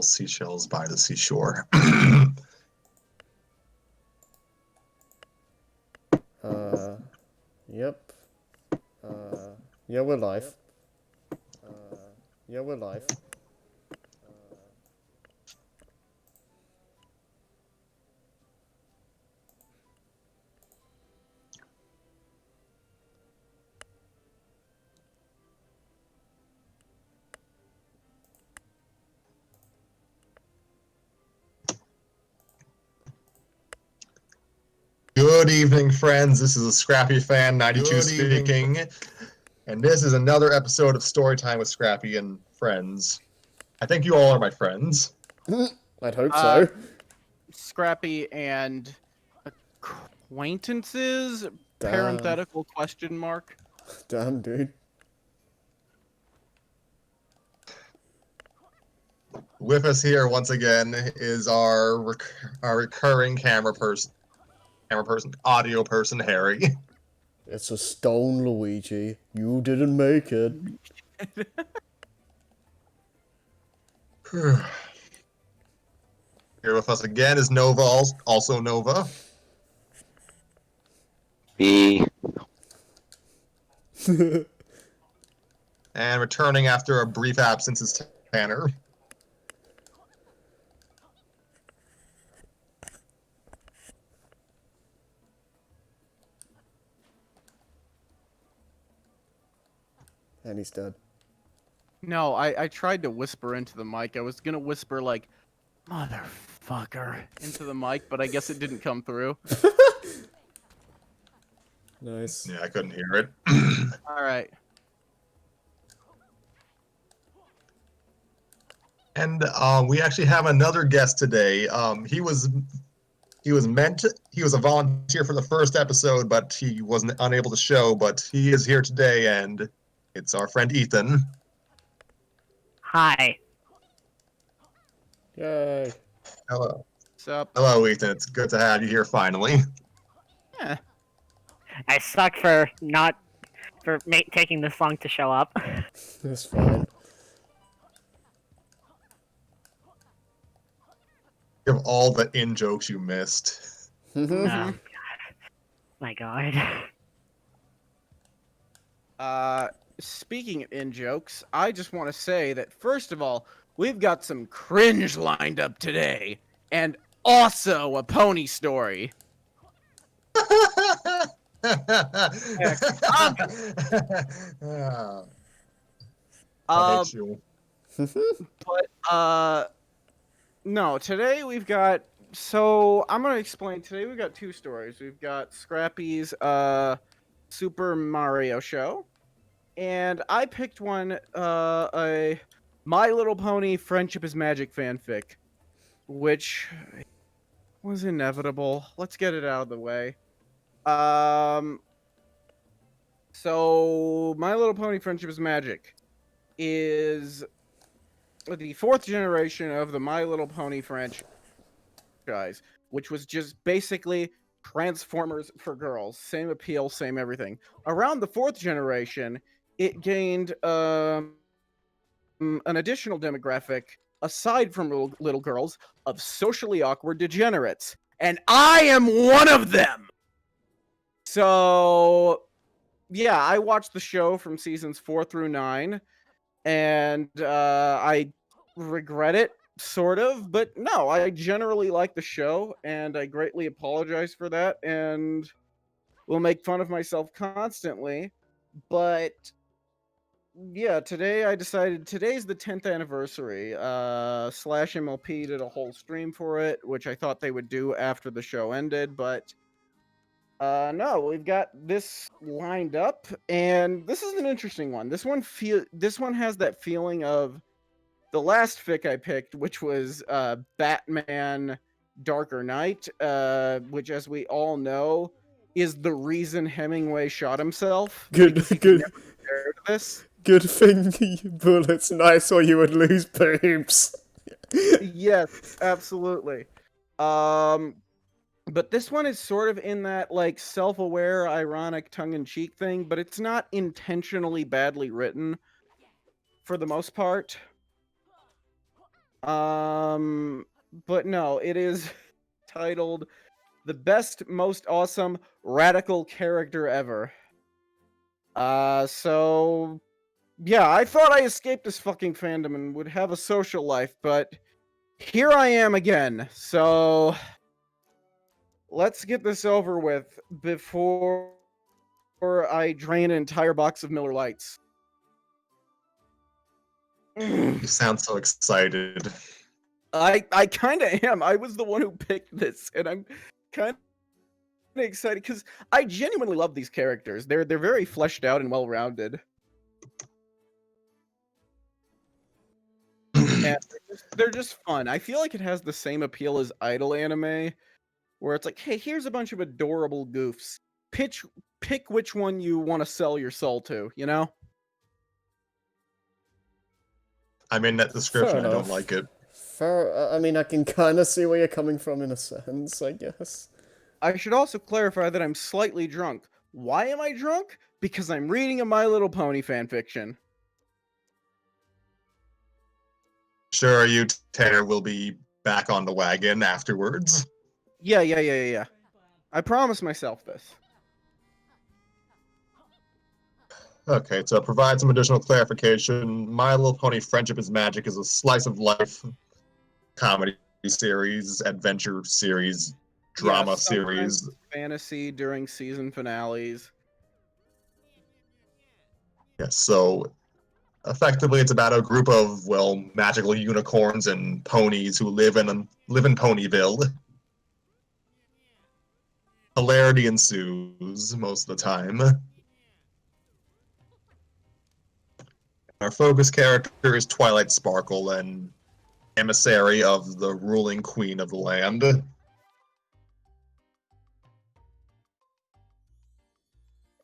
Seashells by the seashore. Yep. Yeah, we're live. Yeah, we're live. Good evening, friends. This is a Scrappy Fan 92 speaking, and this is another episode of Storytime with Scrappy and friends. I think you all are my friends. I'd hope so. Scrappy and acquaintances? Damn. Parenthetical question mark. Damn, dude. With us here once again is our recurring camera person, audio person, Harry. It's a stone, Luigi. You didn't make it. Here with us again is Nova, also Nova. B. And returning after a brief absence is Tanner. And he's dead. No, I tried to whisper into the mic. I was gonna whisper like, motherfucker, into the mic, but I guess it didn't come through. Nice. Yeah, I couldn't hear it. Alright. And we actually have another guest today. He was a volunteer for the first episode, but he wasn't unable to show. But he is here today, and it's our friend Ethan. Hi. Yay. Hello. What's up? Hello, Ethan. It's good to have you here finally. Yeah. I suck for taking this long to show up. That's fine. You have all the in-jokes you missed. Oh, God. My God. Speaking of in-jokes, I just want to say that, first of all, we've got some cringe lined up today, and also a pony story. I hate you. But, no, today we've got, so I'm going to explain, today we've got two stories. We've got Scrappy's, Super Mario show, and I picked one, a My Little Pony Friendship is Magic fanfic, which was inevitable. Let's get it out of the way. So My Little Pony Friendship is Magic is the fourth generation of the My Little Pony franchise, which was just basically Transformers for girls. Same appeal, same everything. Around the fourth generation, it gained an additional demographic aside from little girls of socially awkward degenerates. And I am one of them! So, yeah, I watched the show from seasons 4 through 9, and I regret it, sort of, but no, I generally like the show, and I greatly apologize for that, and will make fun of myself constantly, but yeah, today I decided, today's the 10th anniversary, Slash MLP did a whole stream for it, which I thought they would do after the show ended, but no, we've got this lined up, and this is an interesting one. This one has that feeling of the last fic I picked, which was Batman Darker Knight, which, as we all know, is the reason Hemingway shot himself. Good This. Good thing bullets nice or you would lose boobs. Yes, absolutely. But this one is sort of in that, like, self-aware, ironic, tongue-in-cheek thing, but it's not intentionally badly written, for the most part. But no, it is titled "The Best, Most Awesome Radical Character Ever." So yeah, I thought I escaped this fucking fandom and would have a social life, but here I am again. So let's get this over with before I drain an entire box of Miller Lights. You sound so excited. I kind of am. I was the one who picked this, and I'm kind of excited because I genuinely love these characters. They're very fleshed out and well rounded, and they're just fun. I feel like it has the same appeal as idol anime, where it's like, hey, here's a bunch of adorable goofs. Pick which one you want to sell your soul to. You know? I mean that description. Fair I don't enough. like it. Fair. I mean, I can kind of see where you're coming from in a sense, I guess. I should also clarify that I'm slightly drunk. Why am I drunk? Because I'm reading a My Little Pony fanfiction. Sure, you, Tanner, will be back on the wagon afterwards. Yeah. I promised myself this. Okay, to provide some additional clarification, My Little Pony Friendship is Magic is a slice of life comedy series, adventure series, drama Yeah, sometimes series. fantasy during season finales. Yes, so effectively it's about a group of, well, magical unicorns and ponies who live in Ponyville. Hilarity ensues most of the time. Our focus character is Twilight Sparkle, an emissary of the ruling queen of the land.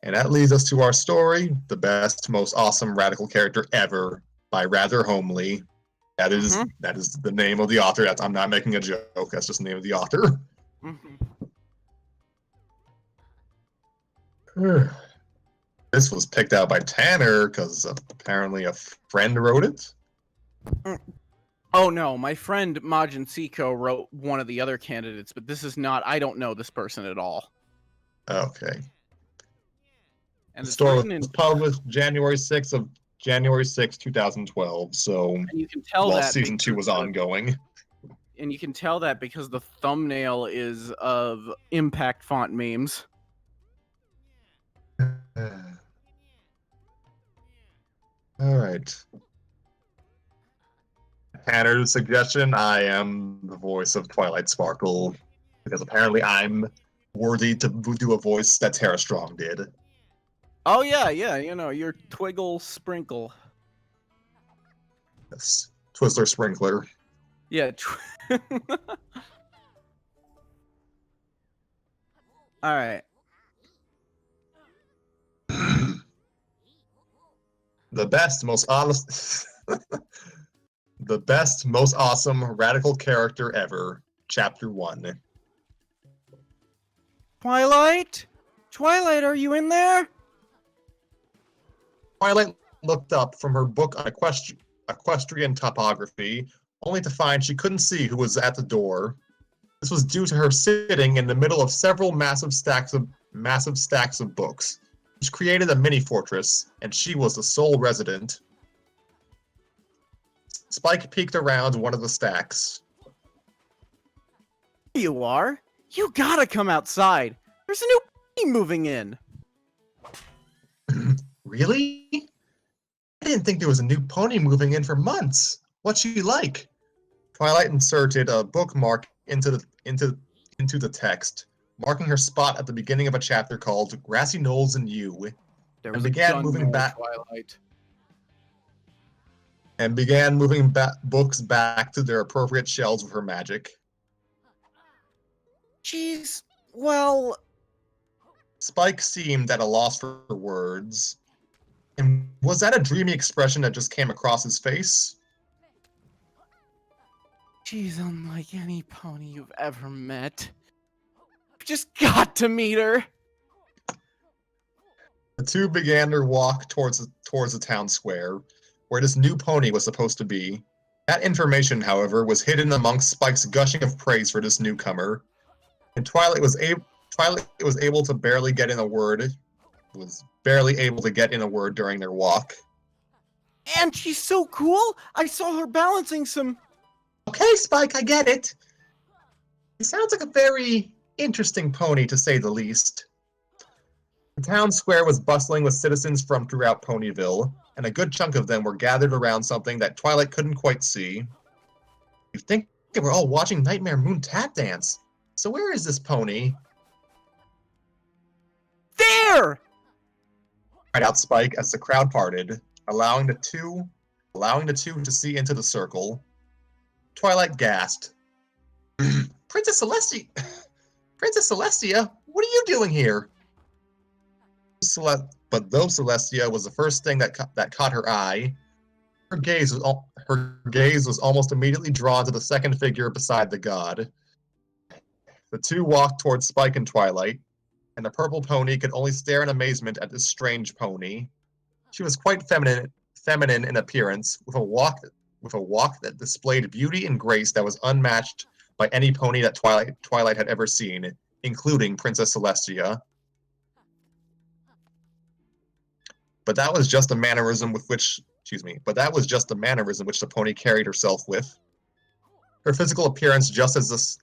And that leads us to our story, The Best, Most Awesome Radical Character Ever by Rather Homely. That is the name of the author. I'm not making a joke. That's just the name of the author. This was picked out by Tanner because apparently a friend wrote it. Oh no, my friend Majin Siko wrote one of the other candidates, but this is not. I don't know this person at all. Okay. And The it's story written in. was published January 6th, 2012. So And you can tell while that season 2 was ongoing. And you can tell that because the thumbnail is of impact font memes. All right. Tanner's suggestion, I am the voice of Twilight Sparkle because apparently I'm worthy to do a voice that Tara Strong did. Oh yeah, you know, you're Twiggle Sprinkle. Yes. Twizzler Sprinkler. Yeah. All right. The best, most honest, the best, most awesome radical character ever. Chapter 1. Twilight? Twilight, are you in there? Twilight looked up from her book on equestrian topography, only to find she couldn't see who was at the door. This was due to her sitting in the middle of several massive stacks of books, which created a mini fortress, and she was the sole resident. Spike peeked around one of the stacks. There you are. You gotta come outside. There's a new pony moving in. Really? I didn't think there was a new pony moving in for months. What's she like? Twilight inserted a bookmark into the text, marking her spot at the beginning of a chapter called Grassy Knolls and You, There and was a began gun moving there, back Twilight. Books back to their appropriate shelves with her magic. Jeez. Well, Spike seemed at a loss for words. And was that a dreamy expression that just came across his face? she's unlike any pony you've ever met. You've just got to meet her. The two began their walk towards the town square, where this new pony was supposed to be. That information, however, was hidden amongst Spike's gushing of praise for this newcomer, and Twilight was able to barely get in a word. Was barely able to get in a word during their walk. And she's so cool! I saw her balancing some... Okay, Spike, I get it. It sounds like a very interesting pony, to say the least. The town square was bustling with citizens from throughout Ponyville, and a good chunk of them were gathered around something that Twilight couldn't quite see. You'd think they were all watching Nightmare Moon tap dance. So where is this pony? There! Cried out Spike as the crowd parted, allowing the two to see into the circle. Twilight gasped. Princess Celestia! Princess Celestia, what are you doing here? But though Celestia was the first thing that caught her eye, her gaze was almost immediately drawn to the second figure beside the god. The two walked towards Spike and Twilight, and the purple pony could only stare in amazement at this strange pony. She was quite feminine in appearance, with a walk that displayed beauty and grace that was unmatched by any pony that Twilight had ever seen, including Princess Celestia. But that was just the mannerism which the pony carried herself with. Her physical appearance just as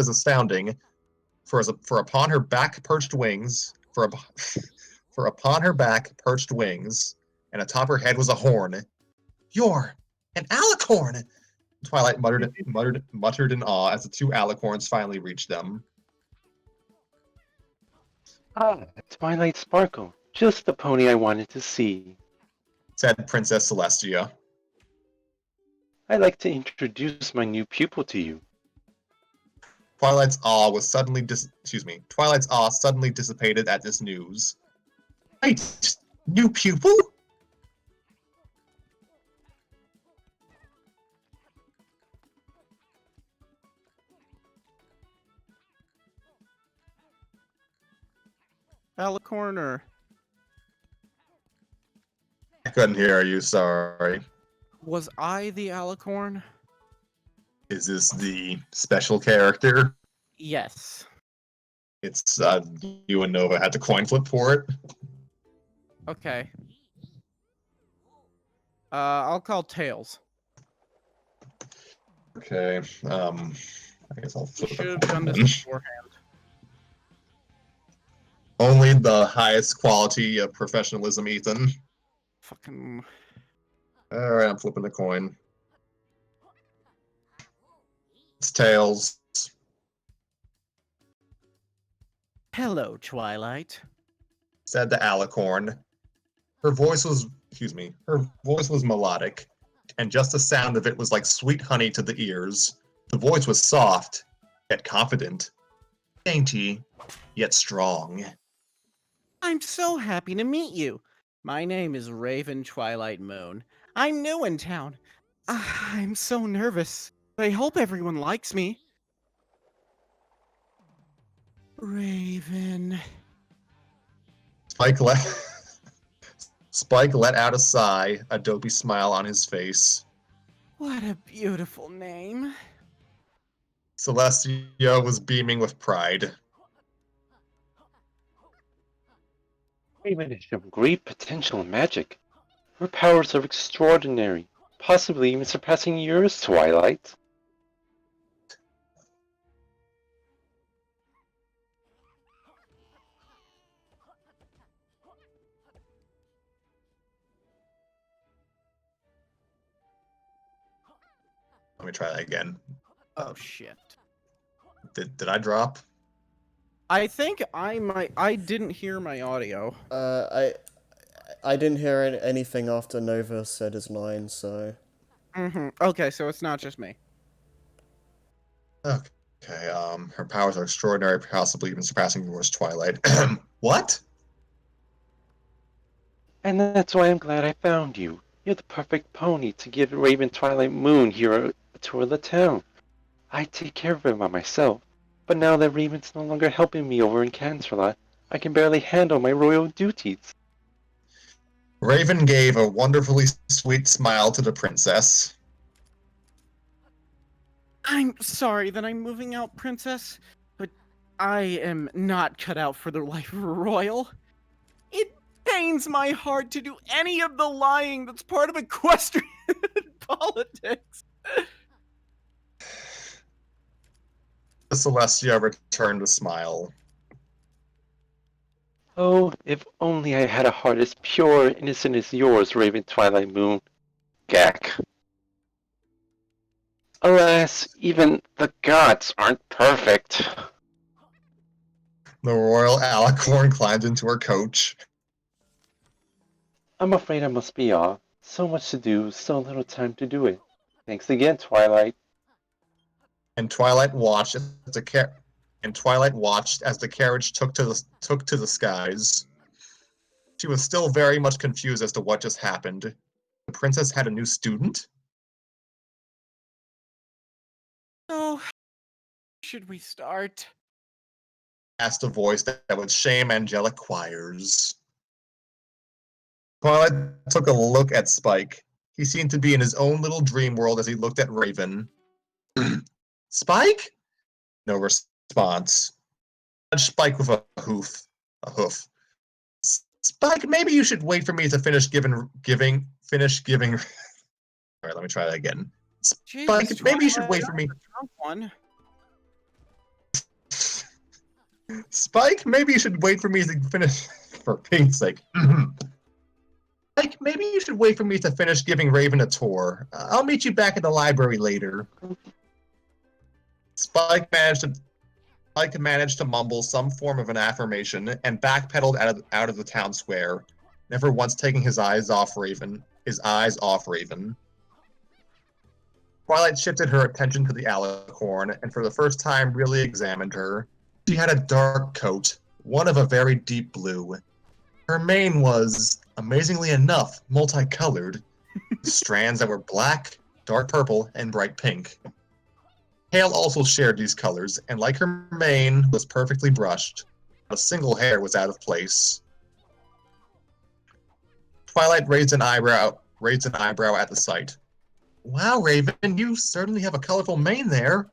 astounding, for upon her back perched wings, and atop her head was a horn. You're an alicorn! Twilight muttered in awe as the two alicorns finally reached them. Ah, Twilight Sparkle. Just the pony I wanted to see, said Princess Celestia. I'd like to introduce my new pupil to you. Twilight's awe suddenly dissipated at this news. Wait, new pupil? Alicorn or... I couldn't hear you, sorry. Was I the alicorn? Is this the special character? Yes. It's, you and Nova had to coin flip for it. Okay. I'll call Tails. Okay, I guess I'll flip Should have a done coin. this beforehand. Only the highest quality of professionalism, Ethan. Fucking... Alright, I'm flipping the coin. It's Tails. Hello, Twilight. Said the alicorn. Her voice was melodic, and just the sound of it was like sweet honey to the ears. The voice was soft, yet confident. Dainty, yet strong. I'm so happy to meet you. My name is Raven Twilight Moon. I'm new in town. I'm so nervous. I hope everyone likes me. Raven. Spike let out a sigh, a dopey smile on his face. What a beautiful name. Celestia was beaming with pride. Raven has shown great potential in magic. Her powers are extraordinary, possibly even surpassing yours, Twilight. Let me try that again. Oh shit. Did I drop? I think I didn't hear my audio. I didn't hear anything after Nova said his line, so... Okay, so it's not just me. Okay, her powers are extraordinary, possibly even surpassing yours, Twilight. What? And that's why I'm glad I found you. You're the perfect pony to give Raven Twilight Moon here a tour of the town. I take care of it by myself, but now that Raven's no longer helping me over in Canterlot, I can barely handle my royal duties. Raven gave a wonderfully sweet smile to the princess. I'm sorry that I'm moving out, Princess, but I am not cut out for the life of a royal. It pains my heart to do any of the lying that's part of equestrian politics. Celestia returned a smile. Oh, if only I had a heart as pure and innocent as yours, Raven Twilight Moon. Gak. Alas, even the gods aren't perfect. The royal alicorn climbed into her coach. I'm afraid I must be off. So much to do, so little time to do it. Thanks again, Twilight. And Twilight watched as the carriage took to the skies. She was still very much confused as to what just happened. The princess had a new student? So, should we start? Asked a voice that would shame angelic choirs. Twilight took a look at Spike. He seemed to be in his own little dream world as he looked at Raven. Spike? No response. Spike with a hoof. Spike, maybe you should wait for me to finish giving. All right, let me try that again. Spike, Jeez, maybe you should Twilight, wait for me. Drunk one. Spike, maybe you should wait for me to finish. For Pete's sake. Spike, maybe you should wait for me to finish giving Raven a tour. I'll meet you back at the library later. Spike managed to mumble some form of an affirmation and backpedaled out of the town square, never once taking his eyes off Raven. Twilight shifted her attention to the alicorn, and for the first time really examined her. She had a dark coat, one of a very deep blue. Her mane was, amazingly enough, multicolored, strands that were black, dark purple, and bright pink. Hail also shared these colors, and like her mane, was perfectly brushed. Not a single hair was out of place. Twilight raised an eyebrow at the sight. Wow, Raven, you certainly have a colorful mane there.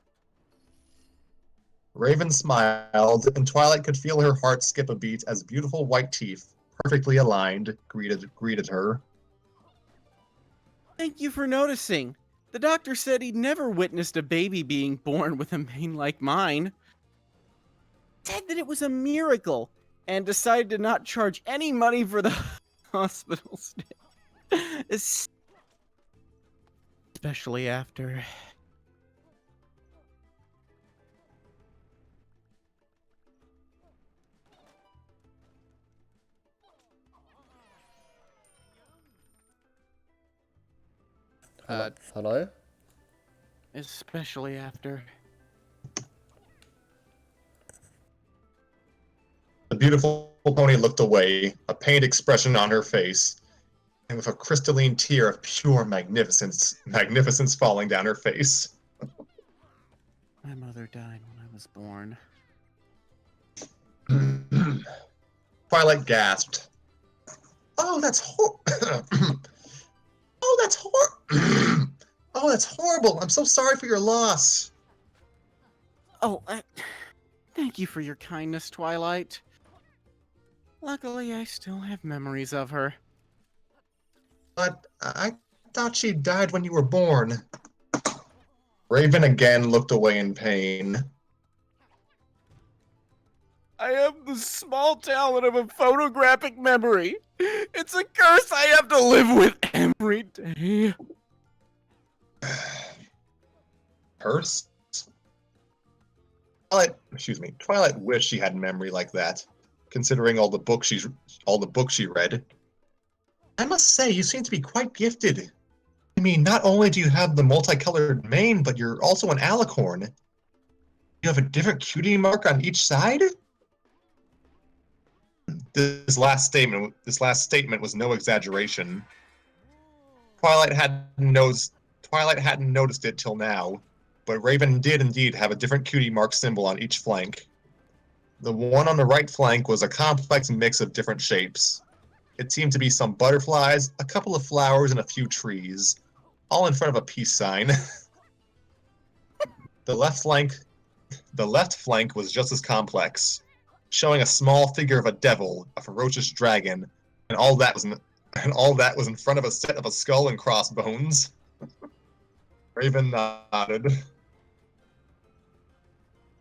Raven smiled, and Twilight could feel her heart skip a beat as beautiful white teeth, perfectly aligned, greeted her. Thank you for noticing. The doctor said he'd never witnessed a baby being born with a mane like mine. Said that it was a miracle, and decided to not charge any money for the hospital stay. Especially after... Hello? Especially after... The beautiful pony looked away, a pained expression on her face, and with a crystalline tear of pure magnificence falling down her face. My mother died when I was born. Twilight gasped. Oh, that's Oh, that's horrible. I'm so sorry for your loss. Oh, thank you for your kindness, Twilight. Luckily, I still have memories of her. But I thought she died when you were born. Raven again looked away in pain. I have the small talent of a photographic memory. It's a curse I have to live with every day. Curse? Twilight wished she had a memory like that, considering all the books she read. I must say, you seem to be quite gifted. I mean, not only do you have the multicolored mane, but you're also an alicorn. You have a different cutie mark on each side? This last statement was no exaggeration. Twilight hadn't noticed it till now, but Raven did indeed have a different cutie mark symbol on each flank. The one on the right flank was a complex mix of different shapes. It seemed to be some butterflies, a couple of flowers, and a few trees, all in front of a peace sign. The left flank was just as complex, showing a small figure of a devil, a ferocious dragon, and all that was in front of a set of a skull and crossbones. Raven nodded.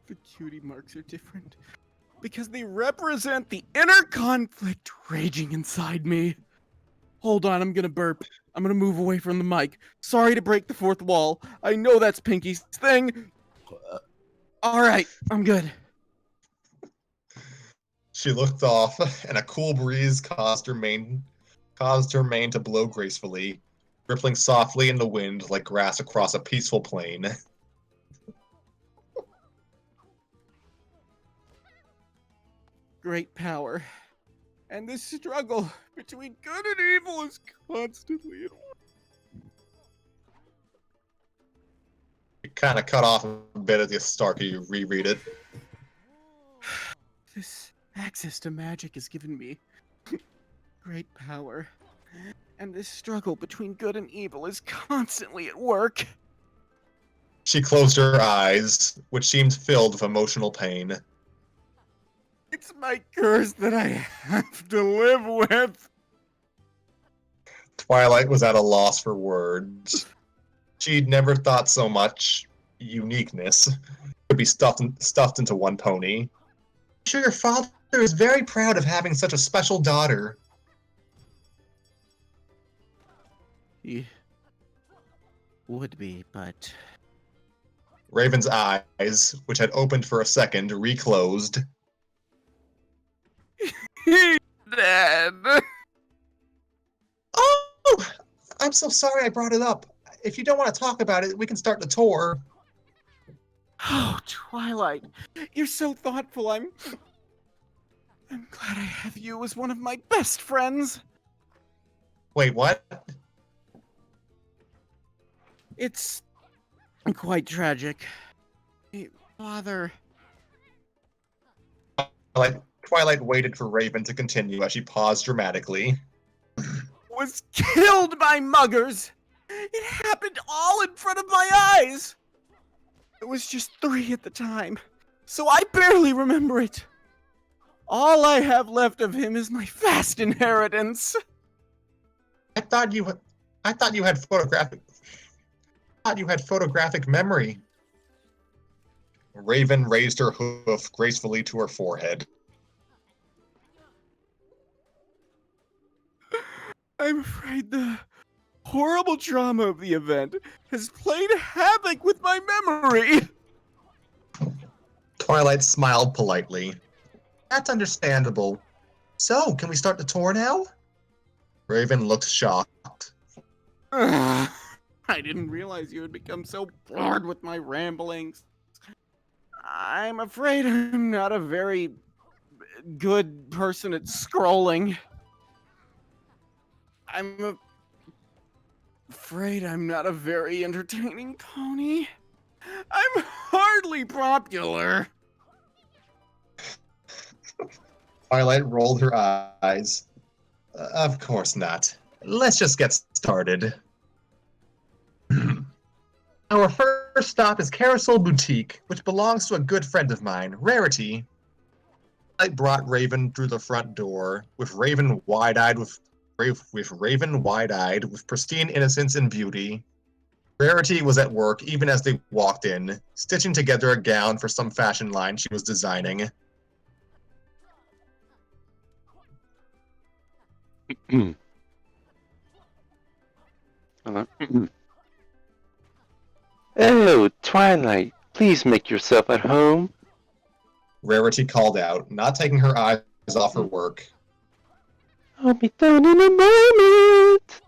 The cutie marks are different because they represent the inner conflict raging inside me. Hold on, I'm gonna burp. I'm gonna move away from the mic. Sorry to break the fourth wall. I know that's Pinky's thing. Alright, I'm good. She looked off, and a cool breeze caused her mane to blow gracefully, rippling softly in the wind like grass across a peaceful plain. Great power. And this struggle between good and evil is constantly at war. It kind of cut off a bit at the start. Can you reread it? This access to magic has given me great power. And this struggle between good and evil is constantly at work. She closed her eyes, which seemed filled with emotional pain. It's my curse that I have to live with. Twilight was at a loss for words. She'd never thought so much uniqueness could be stuffed into one pony. I'm sure your father is very proud of having such a special daughter. He would be, but Raven's eyes, which had opened for a second, reclosed. he's dead. Oh! I'm so sorry I brought it up. If you don't want to talk about it, we can start the tour. Oh, Twilight, you're so thoughtful. I'm glad I have you as one of my best friends. Wait, what? It's quite tragic. Father. Twilight waited for Raven to continue as she paused dramatically. Was killed by muggers. It happened all in front of my eyes. I was just 3 at the time, so I barely remember it. All I have left of him is my vast inheritance. I thought you had photographic memory. Raven raised her hoof gracefully to her forehead. I'm afraid the horrible trauma of the event has played havoc with my memory. Twilight smiled politely. That's understandable. So, can we start the tour now? Raven looked shocked. I didn't realize you had become so bored with my ramblings. I'm afraid I'm not a very good person at scrolling. I'm afraid I'm not a very entertaining pony. I'm hardly popular. Twilight rolled her eyes. Of course not. Let's just get started. Our first stop is Carousel Boutique, which belongs to a good friend of mine, Rarity. Twilight brought Raven through the front door, with Raven wide-eyed with pristine innocence and beauty. Rarity was at work even as they walked in, stitching together a gown for some fashion line she was designing. Oh, Twilight, please make yourself at home. Rarity called out, not taking her eyes off her work. I'll be done in a moment.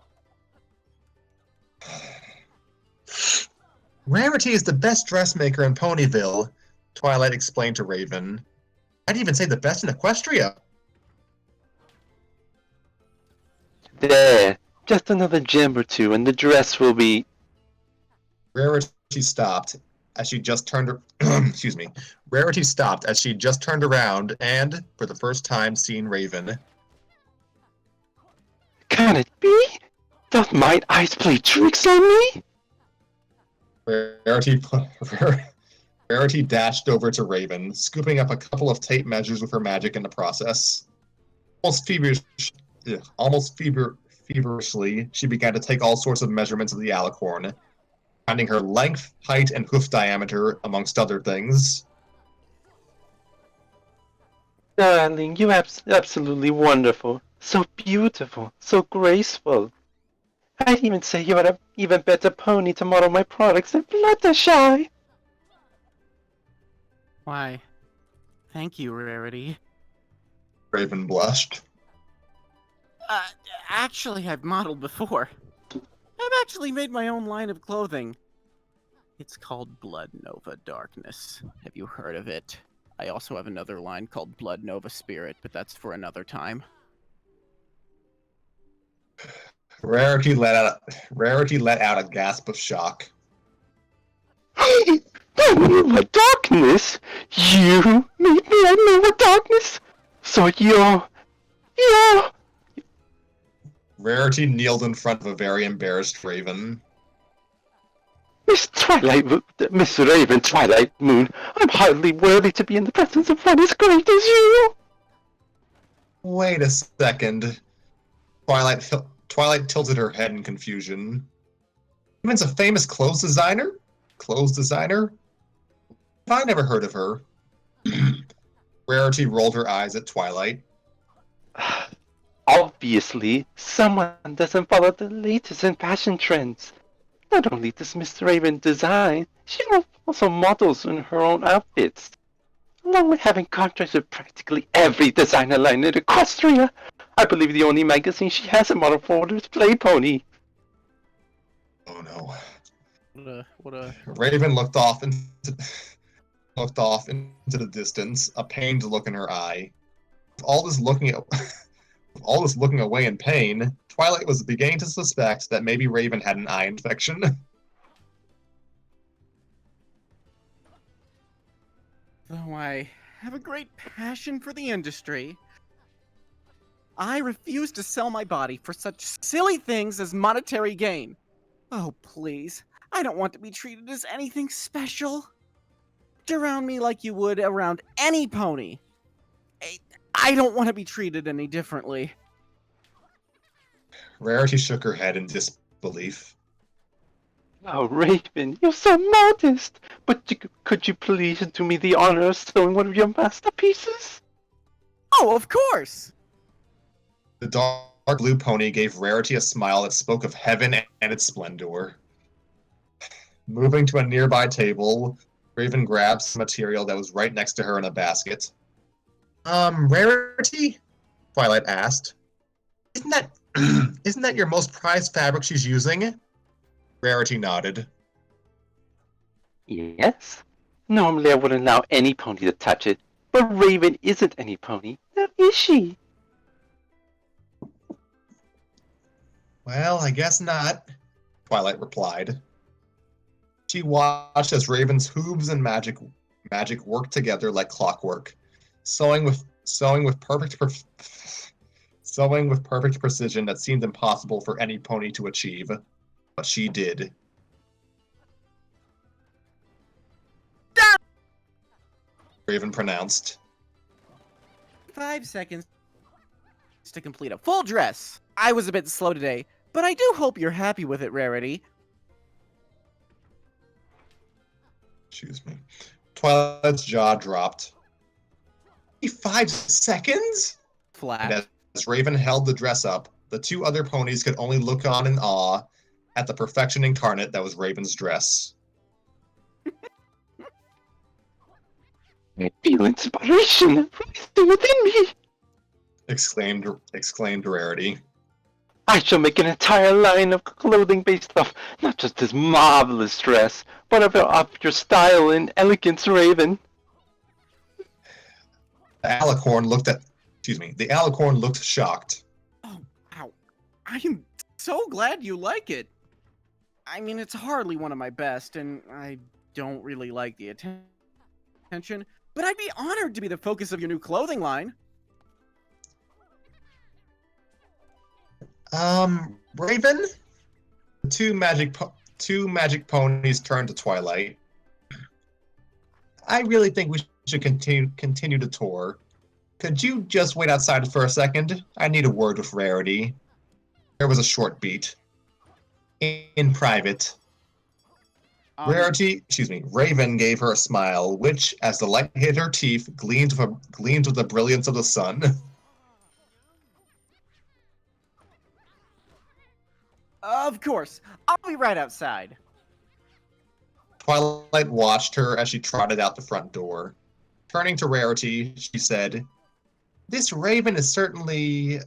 Rarity is the best dressmaker in Ponyville, Twilight explained to Raven. I'd even say the best in Equestria. There, just another gem or two and the dress will be... Rarity stopped as she just turned excuse me. Rarity stopped as she just turned around and, for the first time, seen Raven. Can it be? Doth mine eyes play tricks on me? Rarity, Rarity dashed over to Raven, scooping up a couple of tape measures with her magic in the process. Feverishly, she began to take all sorts of measurements of the alicorn, finding her length, height, and hoof diameter, amongst other things. Darling, you absolutely wonderful. So beautiful, so graceful. I'd even say you're an even better pony to model my products than Fluttershy. Why, thank you, Rarity. Raven blushed. Actually, I've modeled before. I've actually made my own line of clothing. It's called Blood Nova Darkness. Have you heard of it? I also have another line called Blood Nova Spirit, but that's for another time. Rarity let out a gasp of shock. Nova Darkness? You made me a Nova Darkness? So you're... Rarity kneeled in front of a very embarrassed Raven. Miss Raven Twilight Moon, I'm hardly worthy to be in the presence of one as great as you. Wait a second. Twilight tilted her head in confusion. Raven's a famous clothes designer? I never heard of her. Rarity rolled her eyes at Twilight. Obviously, someone doesn't follow the latest in fashion trends. Not only does Miss Raven design, she also models in her own outfits. Along with having contracts with practically every designer line in Equestria, I believe the only magazine she hasn't modeled for is Play Pony. Oh no. What a... Raven looked off into the distance, a pained look in her eye. With all this looking away in pain, Twilight was beginning to suspect that maybe Raven had an eye infection. Though I have a great passion for the industry, I refuse to sell my body for such silly things as monetary gain. Oh, please. I don't want to be treated as anything special. Around me like you would around any pony. I don't want to be treated any differently. Rarity shook her head in disbelief. Oh, Raven, you're so modest. But could you please do me the honor of sewing one of your masterpieces? Oh, of course! The dark blue pony gave Rarity a smile that spoke of heaven and its splendor. Moving to a nearby table, Raven grabbed some material that was right next to her in a basket. Rarity? Twilight asked. Isn't that your most prized fabric she's using? Rarity nodded. Yes. Normally I wouldn't allow any pony to touch it, but Raven isn't any pony, now is she? Well, I guess not, Twilight replied. She watched as Raven's hooves and magic worked together like clockwork, sewing with perfect precision that seemed impossible for any pony to achieve. But she did. Raven pronounced. 5 seconds to complete a full dress. I was a bit slow today, but I do hope you're happy with it, Rarity. Excuse me. Twilight's jaw dropped. 5 seconds? Flat. And as Raven held the dress up, the two other ponies could only look on in awe at the perfection incarnate that was Raven's dress. I feel inspiration rising within me. Exclaimed Rarity. I shall make an entire line of clothing based off not just this marvelous dress, but of your style and elegance, Raven. The alicorn looked shocked. Oh, wow. I am so glad you like it. I mean, it's hardly one of my best, and I don't really like the attention, but I'd be honored to be the focus of your new clothing line. Raven, the two magic ponies turned to Twilight. I really think we should continue the tour. Could you just wait outside for a second? I need a word with Rarity. There was a short beat. In private. Raven gave her a smile, which, as the light hit her teeth, gleamed with the brilliance of the sun. Of course. I'll be right outside. Twilight watched her as she trotted out the front door. Turning to Rarity, she said, "This Raven is certainly,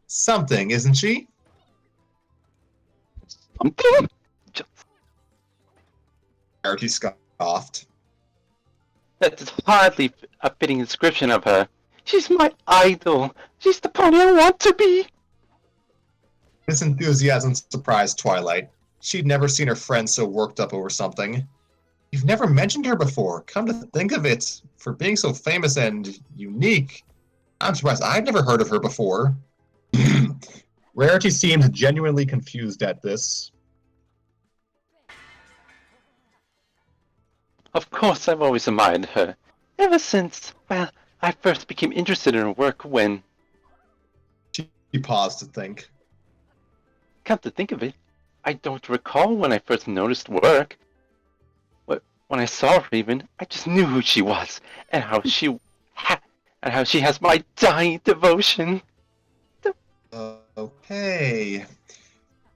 something, isn't she?" Something? Rarity scoffed. That's hardly a fitting description of her. She's my idol. She's the pony I want to be. This enthusiasm surprised Twilight. She'd never seen her friend so worked up over something. "You've never mentioned her before. Come to think of it, for being so famous and unique, I'm surprised I've never heard of her before." Rarity seemed genuinely confused at this. Of course, I've always admired her. Ever since, well, I first became interested in her work when... She paused to think. Come to think of it, I don't recall when I first noticed work. But when I saw her even, I just knew who she was, and how she has my dying devotion. Okay.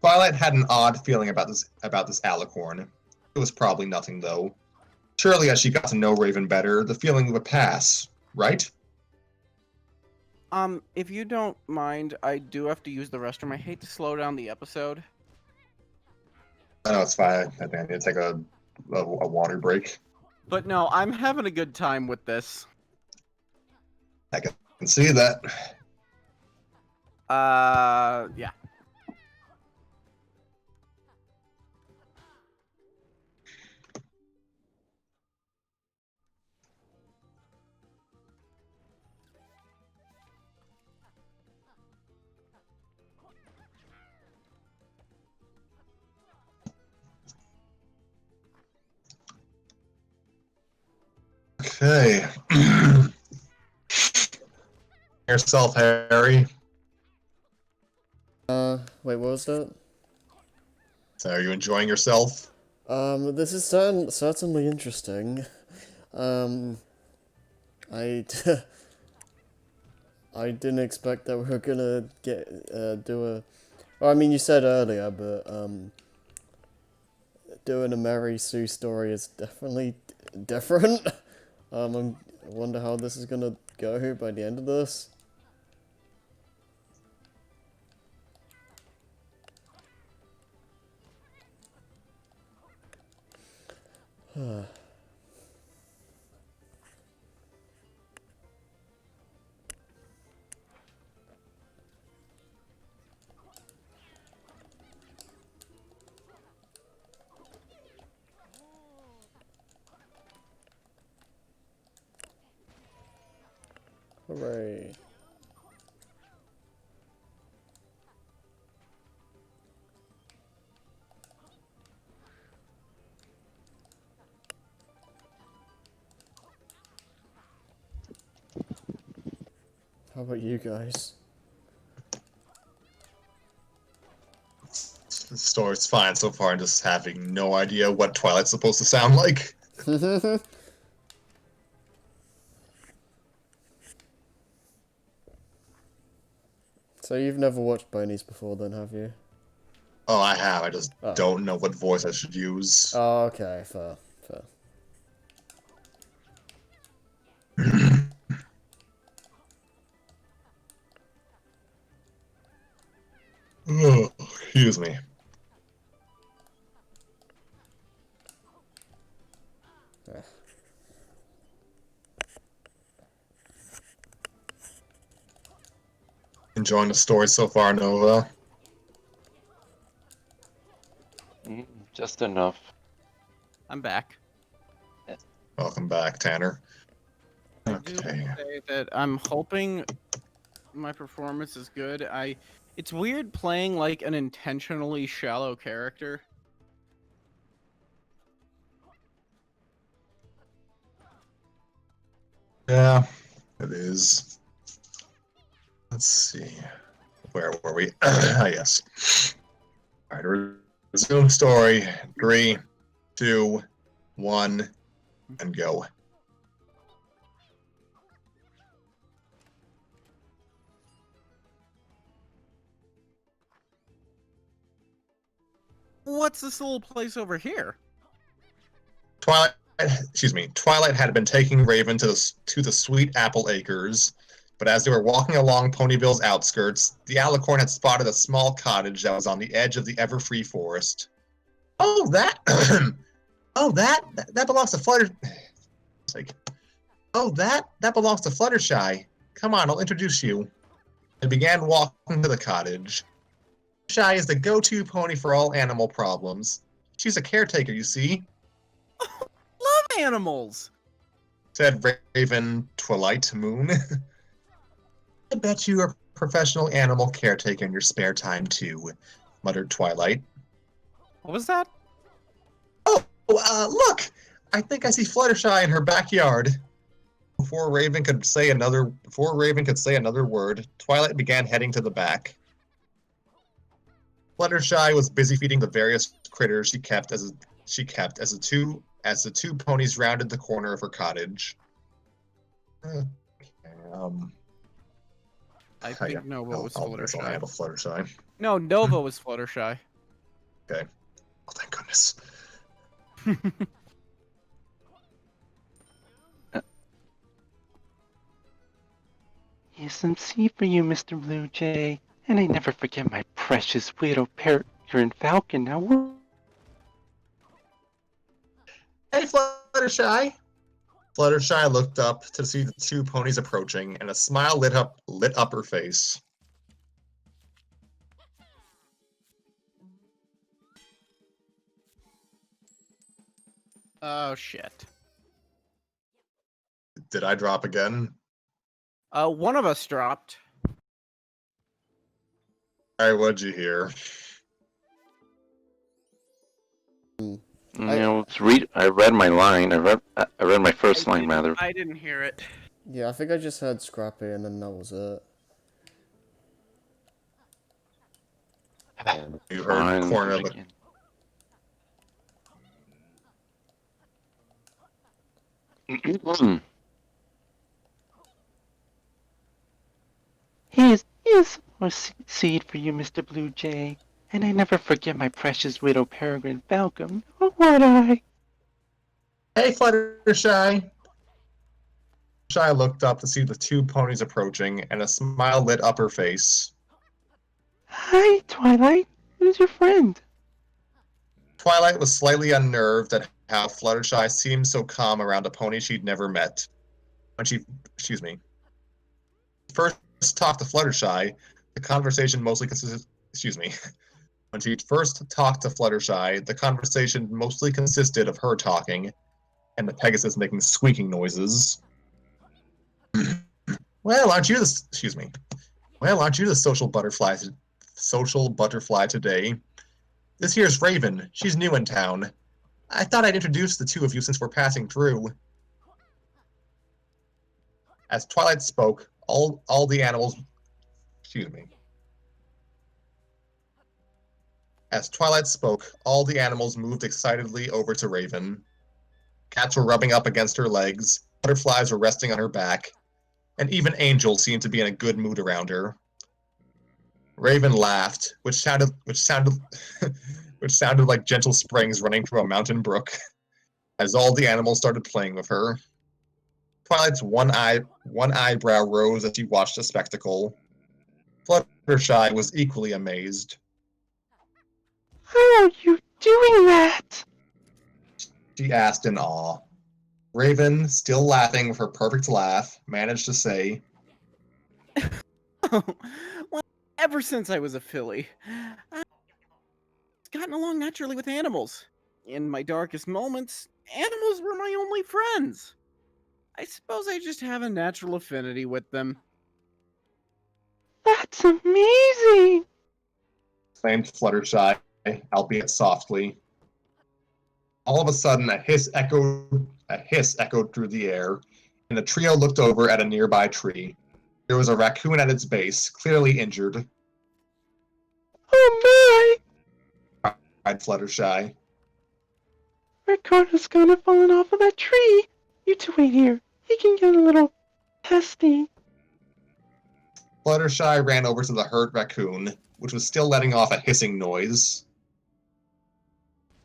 Twilight had an odd feeling about this alicorn. It was probably nothing, though. Surely, as she got to know Raven better, the feeling would pass, right? If you don't mind, I do have to use the restroom. I hate to slow down the episode. No, it's fine. I think I need to take a water break. But no, I'm having a good time with this. I can see that. Yeah. Okay. Yourself, Harry. Wait, what was that? So, are you enjoying yourself? This is certainly interesting. I I didn't expect that we were gonna do a. Well, I mean, you said earlier, but doing a Mary Sue story is definitely different. I wonder how this is gonna go by the end of this. Hooray. How about you guys? The story's fine so far. I'm just having no idea what Twilight's supposed to sound like. So you've never watched Bonies before then, have you? Oh, I have. I just don't know what voice I should use. Oh, okay, fair, fair. Oh, excuse me. Enjoying the story so far, Nova? Just enough. I'm back. Welcome back, Tanner. I do Okay. say that I'm hoping my performance is good. It's weird playing like an intentionally shallow character. Yeah, it is. Let's see. Where were we? Yes. All right, resume story. 3, 2, 1, and go. What's this little place over here? Twilight had been taking Raven to the Sweet Apple Acres, but as they were walking along Ponyville's outskirts, the Alicorn had spotted a small cottage that was on the edge of the ever-free forest. Oh, that! that belongs to Flutter. Like, oh, that belongs to Fluttershy. Come on, I'll introduce you. They began walking to the cottage. Fluttershy is the go-to pony for all animal problems. She's a caretaker, you see, Love animals. said Raven Twilight Moon. I bet you are a professional animal caretaker in your spare time, too, muttered Twilight. What was that? Oh, look! I think I see Fluttershy in her backyard. Before Raven could say another word, Twilight began heading to the back. Fluttershy was busy feeding the various critters she kept as the two ponies rounded the corner of her cottage. Okay, I think Nova was I'll Fluttershy. handle Fluttershy. No, Nova was Fluttershy. Okay. Oh, thank goodness. SMC for you, Mr. Blue Jay. And I never forget my precious widow peregrine falcon. Now, Hey, Fluttershy! Fluttershy looked up to see the two ponies approaching, and a smile lit up her face. Oh shit. Did I drop again? One of us dropped. All right, what'd you hear? I read my line. I read my first line, rather. I didn't hear it. Yeah, I think I just heard Scrappy and then that was it. You heard corner of it. Here's more seed for you, Mr. Blue Jay. And I never forget my precious widow peregrine falcon. Or would I? Hey, Fluttershy! Fluttershy looked up to see the two ponies approaching, and a smile lit up her face. Hi, Twilight. Who's your friend? Twilight was slightly unnerved at how Fluttershy seemed so calm around a pony she'd never met. When she first talked to Fluttershy, the conversation mostly consisted. When she first talked to Fluttershy, the conversation mostly consisted of her talking, and the Pegasus making squeaking noises. Well, aren't you the social butterfly today? This here's Raven. She's new in town. I thought I'd introduce the two of you since we're passing through. As Twilight spoke, all the animals. As Twilight spoke, all the animals moved excitedly over to Raven. Cats were rubbing up against her legs, butterflies were resting on her back, and even Angel seemed to be in a good mood around her. Raven laughed, which sounded like gentle springs running from a mountain brook, as all the animals started playing with her. Twilight's one eyebrow rose as she watched the spectacle. Fluttershy was equally amazed. How are you doing that? She asked in awe. Raven, still laughing with her perfect laugh, managed to say, Well, ever since I was a filly, I've gotten along naturally with animals. In my darkest moments, animals were my only friends. I suppose I just have a natural affinity with them. That's amazing! Exclaimed Fluttershy, albeit softly. All of a sudden, a hiss echoed through the air, and the trio looked over at a nearby tree. There was a raccoon at its base, clearly injured. Oh Cried Fluttershy. my! Ricardo's gone and fallen off of that tree! You two wait here. He can get a little testy. Fluttershy ran over to the hurt raccoon, which was still letting off a hissing noise.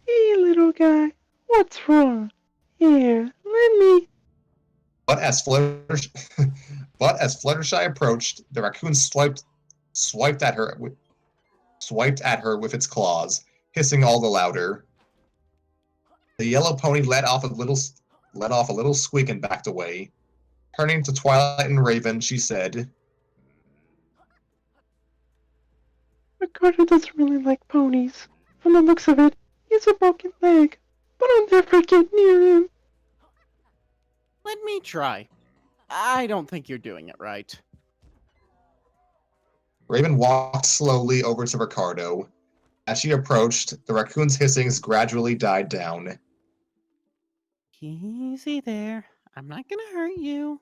Hey, little guy. What's wrong? Here, let me... But as Fluttershy approached, the raccoon swiped at her with its claws, hissing all the louder. The yellow pony let off a little squeak and backed away. Turning to Twilight and Raven, she said, Ricardo doesn't really like ponies. From the looks of it, he has a broken leg. But I'll never get near him. Let me try. I don't think you're doing it right. Raven walked slowly over to Ricardo. As she approached, the raccoon's hissings gradually died down. Easy there. I'm not gonna hurt you.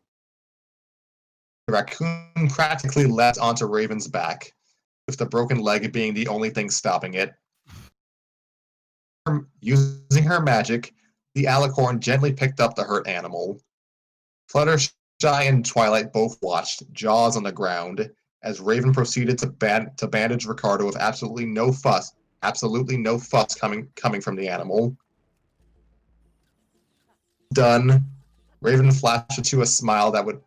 The raccoon practically leapt onto Raven's back, with the broken leg being the only thing stopping it. Using her magic, the alicorn gently picked up the hurt animal. Fluttershy and Twilight both watched, jaws on the ground, as Raven proceeded to bandage Ricardo with absolutely no fuss coming from the animal. Done. Raven flashed Atu a smile that would.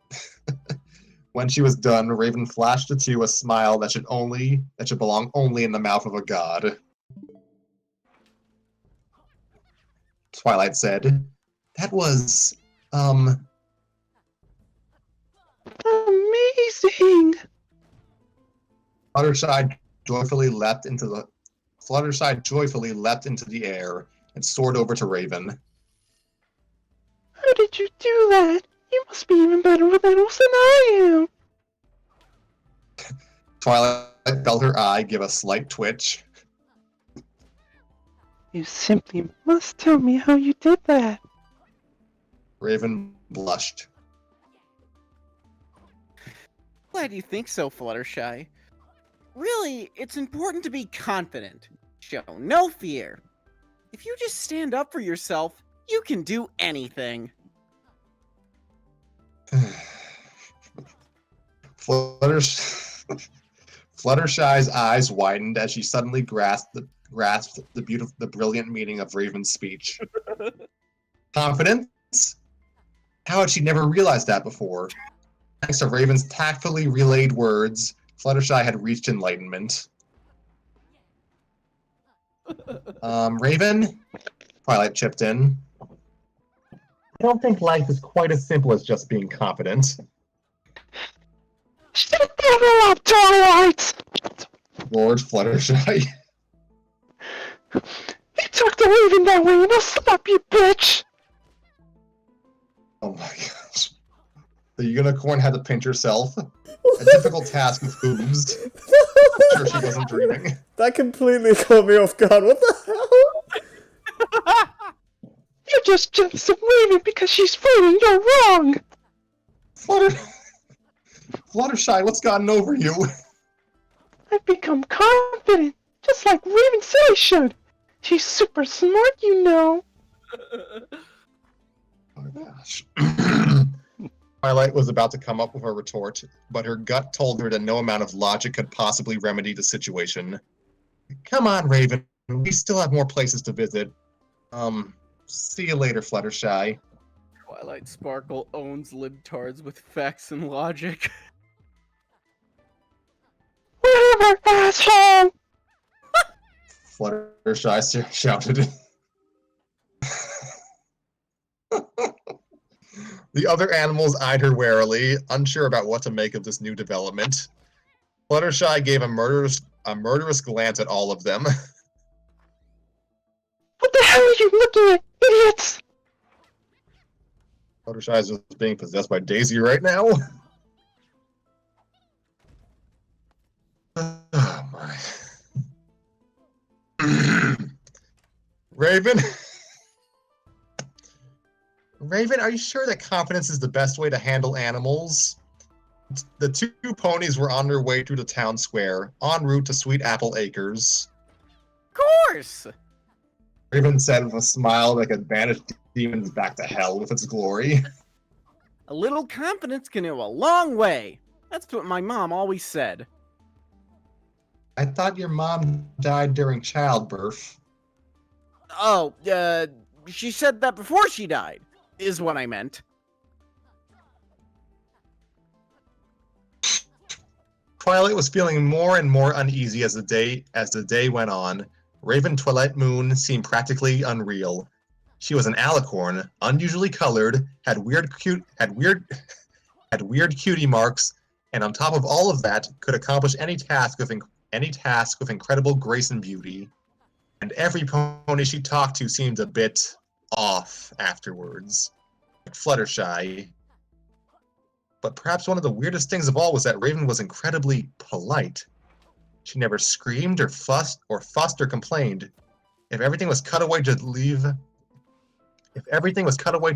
When she was done, Raven flashed Atu a smile that should belong only in the mouth of a god. Twilight said, "That was, Amazing! Fluttershy joyfully leapt into the air and soared over to Raven. How did you do that? You must be even better with animals than I am. Twilight felt her eye give a slight twitch. You simply must tell me how you did that. Raven blushed. Glad you think so, Fluttershy. Really, it's important to be confident. Show no fear. If you just stand up for yourself, you can do anything. Fluttershy's eyes widened as she suddenly grasped the brilliant meaning of Raven's speech. Confidence? How had she never realized that before? Thanks to Raven's tactfully relayed words, Fluttershy had reached enlightenment. Raven? Twilight chipped in. I don't think life is quite as simple as just being confident. Shut the hell up, Twilight! Roared Fluttershy. You talk to Raven that way and I'll slap you, bitch! Oh my gosh. The unicorn had to pinch herself. A difficult task with boobs. I'm sure she wasn't dreaming. That completely caught me off guard. What the hell? You're just jealous of Raven because she's free and you're wrong! Fluttershy, what's gotten over you? I've become confident, just like Raven said I should. She's super smart, you know. Oh my gosh. Twilight was about to come up with a retort, but her gut told her that no amount of logic could possibly remedy the situation. Come on, Raven. We still have more places to visit. See you later, Fluttershy. Twilight Sparkle owns libtards with facts and logic. Whatever, asshole! Fluttershy shouted. The other animals eyed her warily, unsure about what to make of this new development. Fluttershy gave a murderous glance at all of them. What the hell are you looking at, idiots? Fluttershy is just being possessed by Daisy right now. Raven? Raven, are you sure that confidence is the best way to handle animals? The two ponies were on their way through the town square, en route to Sweet Apple Acres. Of course! Raven said with a smile that could banish demons back to hell with its glory. A little confidence can go a long way. That's what my mom always said. I thought your mom died during childbirth. Oh, she said that before she died, is what I meant. Twilight was feeling more and more uneasy as the day went on. Raven Twilight Moon seemed practically unreal. She was an alicorn, unusually colored, had weird cutie marks, and on top of all of that, could accomplish any task with incredible grace and beauty. And every pony she talked to seemed a bit off afterwards, like Fluttershy. But perhaps one of the weirdest things of all was that Raven was incredibly polite. She never screamed or fussed or complained. If everything was cut away to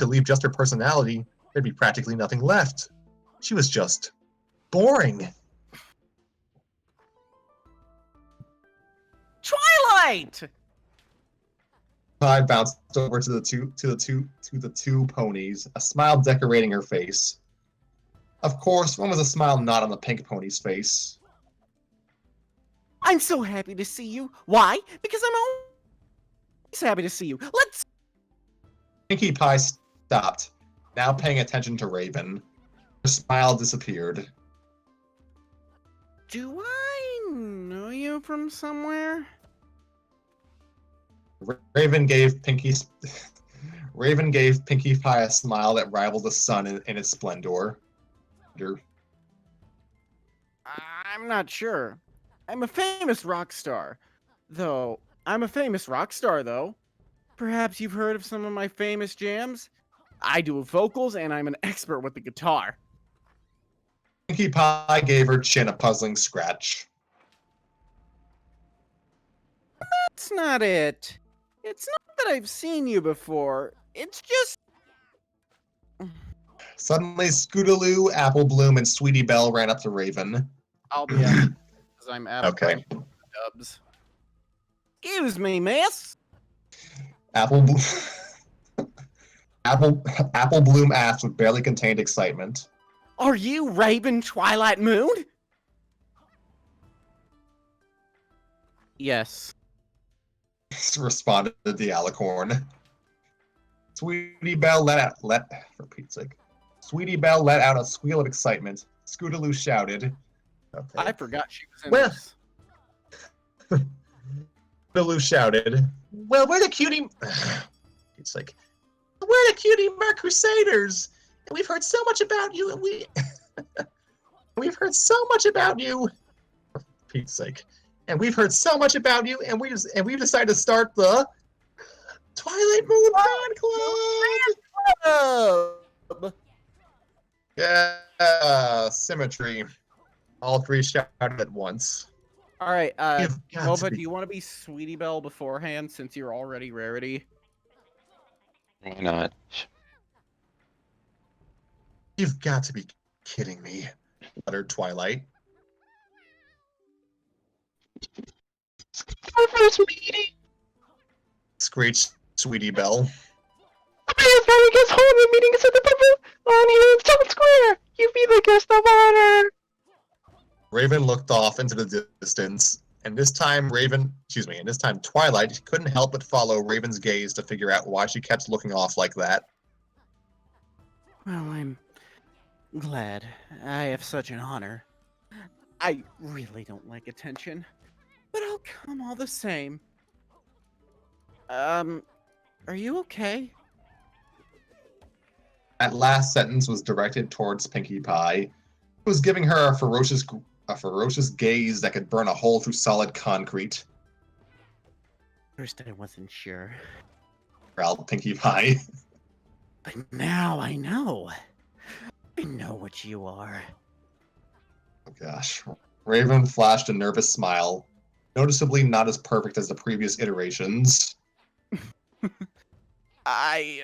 leave just her personality, there'd be practically nothing left. She was just boring. Twilight! I bounced over to the two ponies, a smile decorating her face. Of course, one was a smile not on the pink pony's face. I'm so happy to see you. Why? Because I'm always happy to see you. Let's... Pinkie Pie stopped, now paying attention to Raven. Her smile disappeared. Do I know you from somewhere? Raven gave Pinkie Pie a smile that rivaled the sun in its splendor. I'm not sure. I'm a famous rock star. Though. Perhaps you've heard of some of my famous jams? I do vocals and I'm an expert with the guitar. Pinkie Pie gave her chin a puzzling scratch. That's not it. It's not that I've seen you before. It's just... Suddenly, Scootaloo, Apple Bloom, and Sweetie Belle ran up to Raven. I'll be out because I'm out Okay. of dubs. Excuse me, miss. Apple Bloom asked with barely contained excitement. Are you Raven Twilight Moon? Yes. Responded the alicorn. Sweetie Belle let out a squeal of excitement. Scootaloo shouted. Okay. I forgot she was in Well- this. Scootaloo shouted. Well, we're the cutie. It's like, we're the Cutie Mark Crusaders, and we've heard so much about you, and we've heard so much about you. For Pete's sake. And we've heard so much about you, and we've decided to start the Twilight Moon Fan Club. Yeah, symmetry. All three shouted at once. All right, You've got to Moba, be- do you want to be Sweetie Belle beforehand since you're already Rarity? Why not? You've got to be kidding me, uttered Twilight. Our first meeting! Screeched Sweetie Belle. I guess home the meeting is at the purple on here in Town Square! You be the guest of honor! Raven looked off into the distance, and this time Twilight couldn't help but follow Raven's gaze to figure out why she kept looking off like that. Well, I'm glad. I have such an honor. I really don't like attention, but I'll come all the same. Are you okay? That last sentence was directed towards Pinkie Pie, who was giving her a ferocious gaze that could burn a hole through solid concrete. First, I wasn't sure, Growled Pinkie Pie. but now I know. I know what you are. Oh gosh. Raven flashed a nervous smile, noticeably not as perfect as the previous iterations. I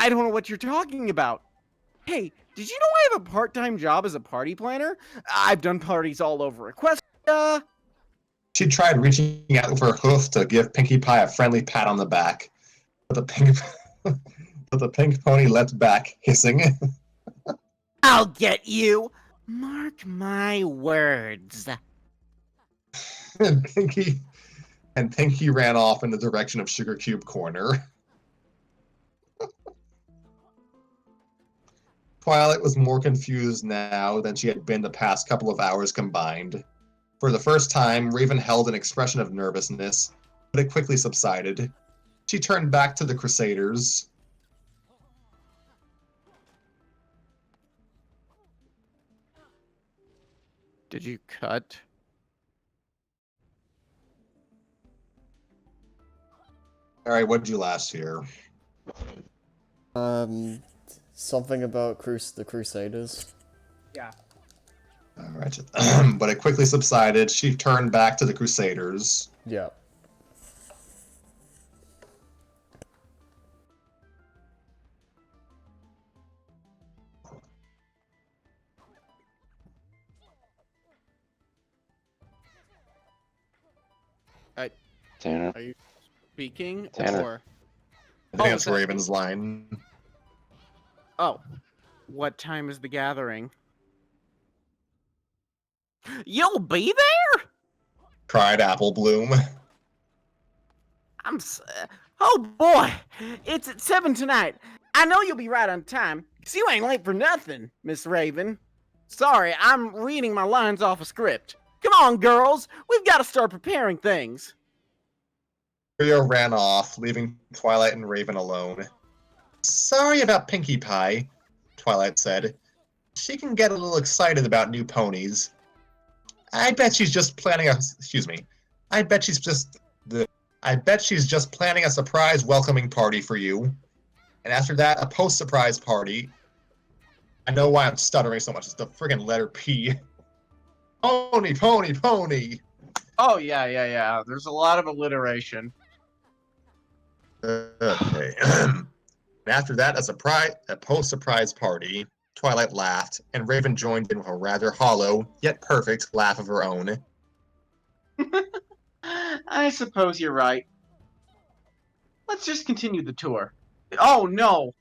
don't know what you're talking about. Hey, did you know I have a part-time job as a party planner? I've done parties all over Equestria. She tried reaching out with her hoof to give Pinkie Pie a friendly pat on the back, but the pink pony leapt back, hissing. I'll get you. Mark my words. and Pinkie ran off in the direction of Sugar Cube Corner. Twilight was more confused now than she had been the past couple of hours combined. For the first time, Raven held an expression of nervousness, but it quickly subsided. She turned back to the Crusaders. Did you cut? Alright, what did you last hear? Something about the Crusaders. Alright, but it quickly subsided. She turned back to the Crusaders. Yeah. Tanner. Are you speaking Tanner. or? I think Oh, that's is that- Raven's line. Oh, what time is the gathering? You'll be there? Cried Apple Bloom. Oh boy, it's at 7 tonight. I know you'll be right on time, 'cause you ain't late for nothing, Miss Raven. Sorry, I'm reading my lines off a script. Come on, girls, we've got to start preparing things. Rio ran off, leaving Twilight and Raven alone. Sorry about Pinkie Pie, Twilight said. She can get a little excited about new ponies. I bet she's just planning a I bet she's just planning a surprise welcoming party for you. And after that, a post-surprise party. I know why I'm stuttering so much. It's the friggin' letter P. Pony, pony, pony. Oh yeah. There's a lot of alliteration. Okay. And after that, a post-surprise party. Twilight laughed, and Raven joined in with a rather hollow, yet perfect, laugh of her own. I suppose you're right. Let's just continue the tour. Oh no!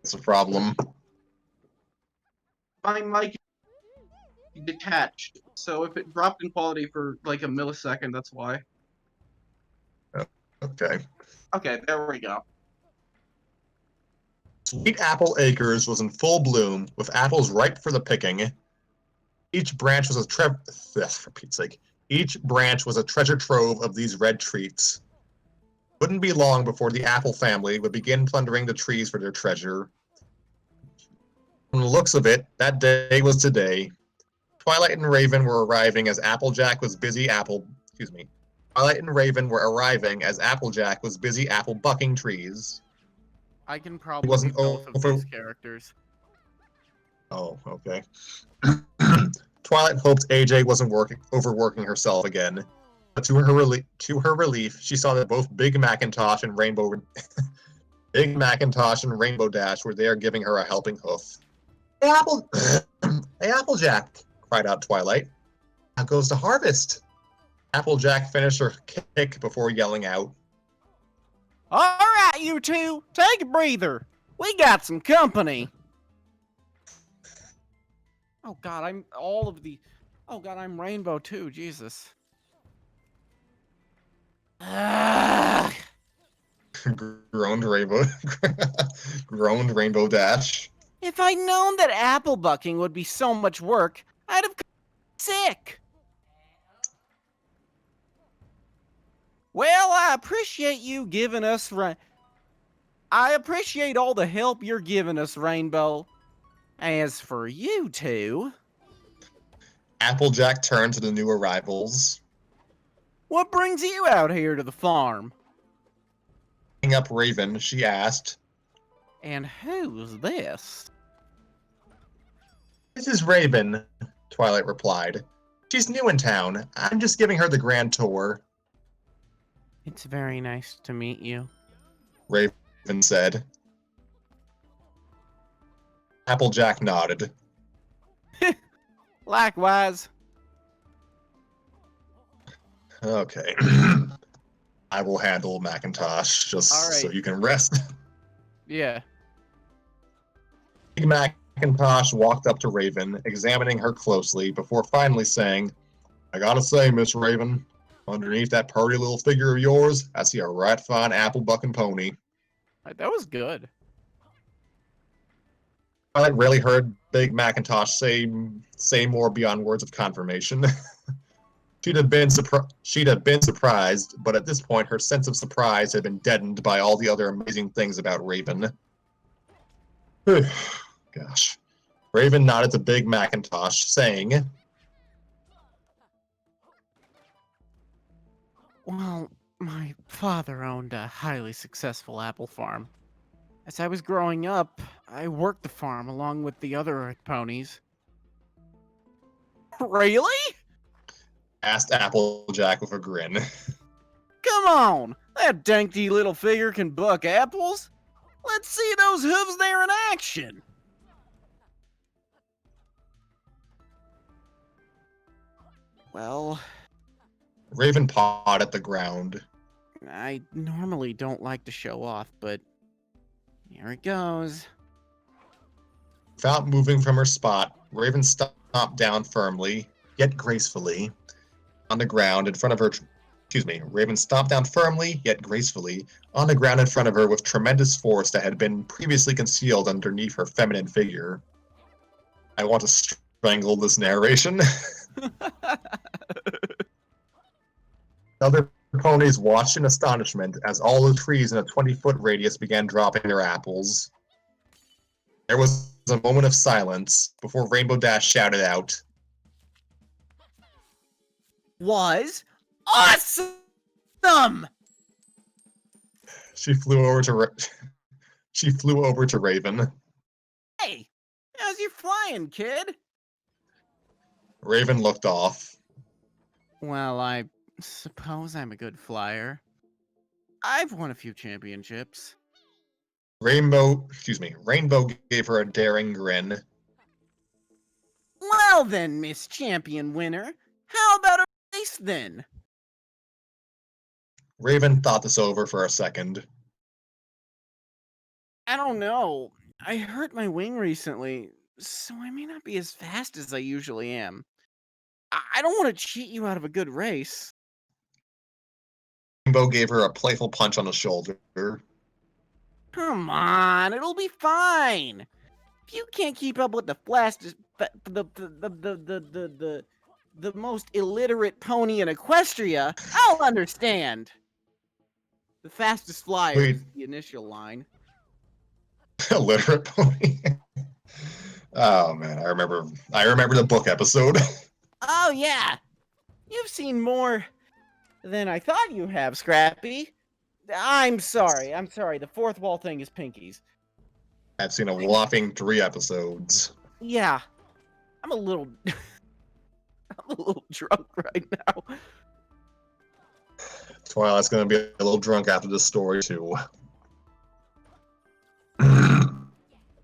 It's a problem. My mic is detached, so if it dropped in quality for like a millisecond, that's why. Okay. Okay, there we go. Sweet Apple Acres was in full bloom, with apples ripe for the picking. Each branch was for Pete's sake. Each branch was a treasure trove of these red treats. Wouldn't be long before the Apple family would begin plundering the trees for their treasure. From the looks of it, that day was today. Twilight and Raven were arriving as Applejack was busy Twilight and Raven were arriving as Applejack was busy apple bucking trees. I can probably wasn't be both of over- these characters. Oh, okay. Twilight hoped AJ wasn't overworking herself again, but to her relief, she saw that both Big Macintosh and Rainbow Dash were there, giving her a helping hoof. Hey, Applejack! Cried out Twilight. How goes the harvest? Applejack finished her kick before yelling out. All right, you two, take a breather. We got some company. Oh God, I'm Rainbow too. Jesus. Ugh. groaned Rainbow Dash. If I'd known that apple bucking would be so much work, I'd have sick. Well, I appreciate you giving us I appreciate all the help you're giving us, Rainbow. As for you two, Applejack turned to the new arrivals. what brings you out here to the farm? Picking up Raven, she asked, And who's this? This is Raven, Twilight replied. She's new in town. I'm just giving her the grand tour. It's very nice to meet you. Raven said. Applejack nodded. Likewise. Okay. I will handle Macintosh just All right. so you can rest. Yeah. Big Macintosh walked up to Raven, examining her closely before finally saying, I gotta say, Miss Raven, underneath that purty little figure of yours, I see a right fine apple-bucking pony. That was good. I rarely heard Big Macintosh say more beyond words of confirmation. She'd have been surprised, but at this point, her sense of surprise had been deadened by all the other amazing things about Raven. Gosh. Raven nodded to Big Macintosh, saying, Well, my father owned a highly successful apple farm. As I was growing up, I worked the farm along with the other Earth ponies. Really? asked Applejack with a grin. Come on! That dainty little figure can buck apples? Let's see those hooves there in action! Well, Raven pawed at the ground. I normally don't like to show off, but here it goes. Without moving from her spot, Raven stomped down firmly, yet gracefully, on the ground in front of her. Raven stomped down firmly, yet gracefully, on the ground in front of her with tremendous force that had been previously concealed underneath her feminine figure. I want to strangle this narration. Other ponies watched in astonishment as all the trees in a 20-foot radius began dropping their apples. There was a moment of silence before Rainbow Dash shouted out, Was awesome! She flew over to Raven. Hey, how's your flying, kid? Raven looked off. Well, I suppose I'm a good flyer. I've won a few championships. Rainbow gave her a daring grin. Well then, Miss Champion Winner, how about a race then? Raven thought this over for a second. I don't know. I hurt my wing recently, so I may not be as fast as I usually am. I don't want to cheat you out of a good race. Rainbow gave her a playful punch on the shoulder. Come on, it'll be fine. If you can't keep up with the fastest, the most illiterate pony in Equestria, I'll understand. The fastest flyer Wait. is the initial line. Illiterate pony. Oh man, I remember the book episode. Oh yeah, you've seen more than I thought you have, Scrappy. I'm sorry. The fourth wall thing is Pinky's. I've seen a whopping 3 episodes. Yeah, I'm a little drunk right now. Twilight's gonna be a little drunk after this story too.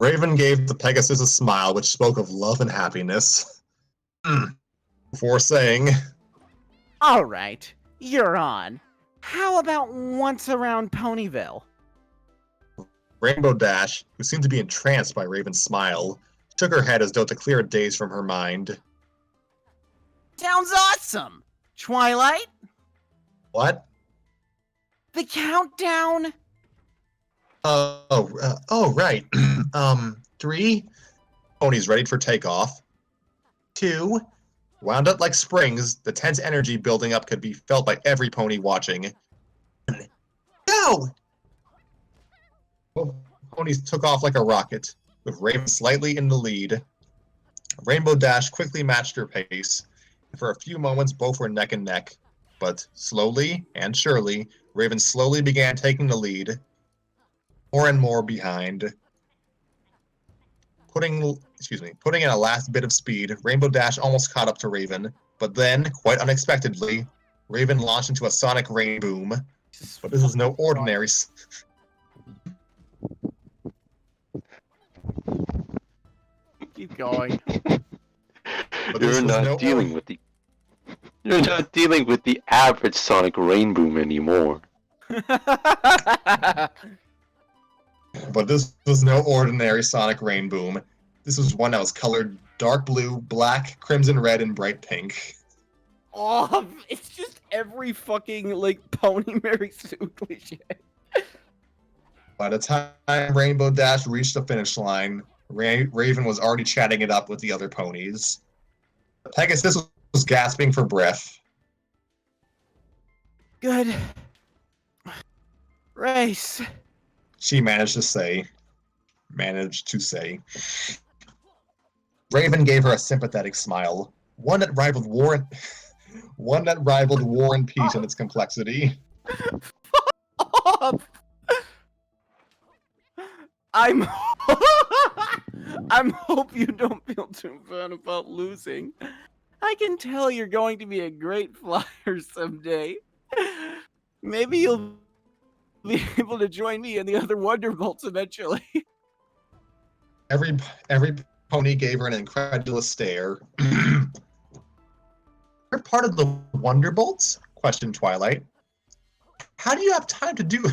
Raven gave the Pegasus a smile which spoke of love and happiness. Before saying, All right, you're on. How about once around Ponyville? Rainbow Dash, who seemed to be entranced by Raven's smile, shook her head as though to clear a daze from her mind. Sounds awesome! Twilight, What? the countdown! Right. 3, ponies ready for takeoff. 2, wound up like springs, the tense energy building up could be felt by every pony watching. Go! Both ponies took off like a rocket, with Raven slightly in the lead. Rainbow Dash quickly matched her pace. For a few moments, both were neck and neck, but slowly and surely, Raven slowly began taking the lead, more and more behind. Putting in a last bit of speed, Rainbow Dash almost caught up to Raven, but then, quite unexpectedly, Raven launched into a sonic rain boom, But this is no ordinary. Keep going. But this You're was not no dealing with the. You're not dealing with the average sonic rain boom anymore. But this was no ordinary sonic rain boom. This was one that was colored dark blue, black, crimson red, and bright pink. Oh, it's just every fucking like Pony Mary Sue cliche. By the time Rainbow Dash reached the finish line, Raven was already chatting it up with the other ponies. Pegasus was gasping for breath. Good race. She managed to say. Raven gave her a sympathetic smile, one that rivaled War and Peace in its complexity. Oh, I'm hope you don't feel too bad about losing. I can tell you're going to be a great flyer someday. Maybe you'll be able to join me and the other Wonderbolts eventually. Every pony gave her an incredulous stare. You're part of the Wonderbolts? Questioned Twilight. How do you have time to do?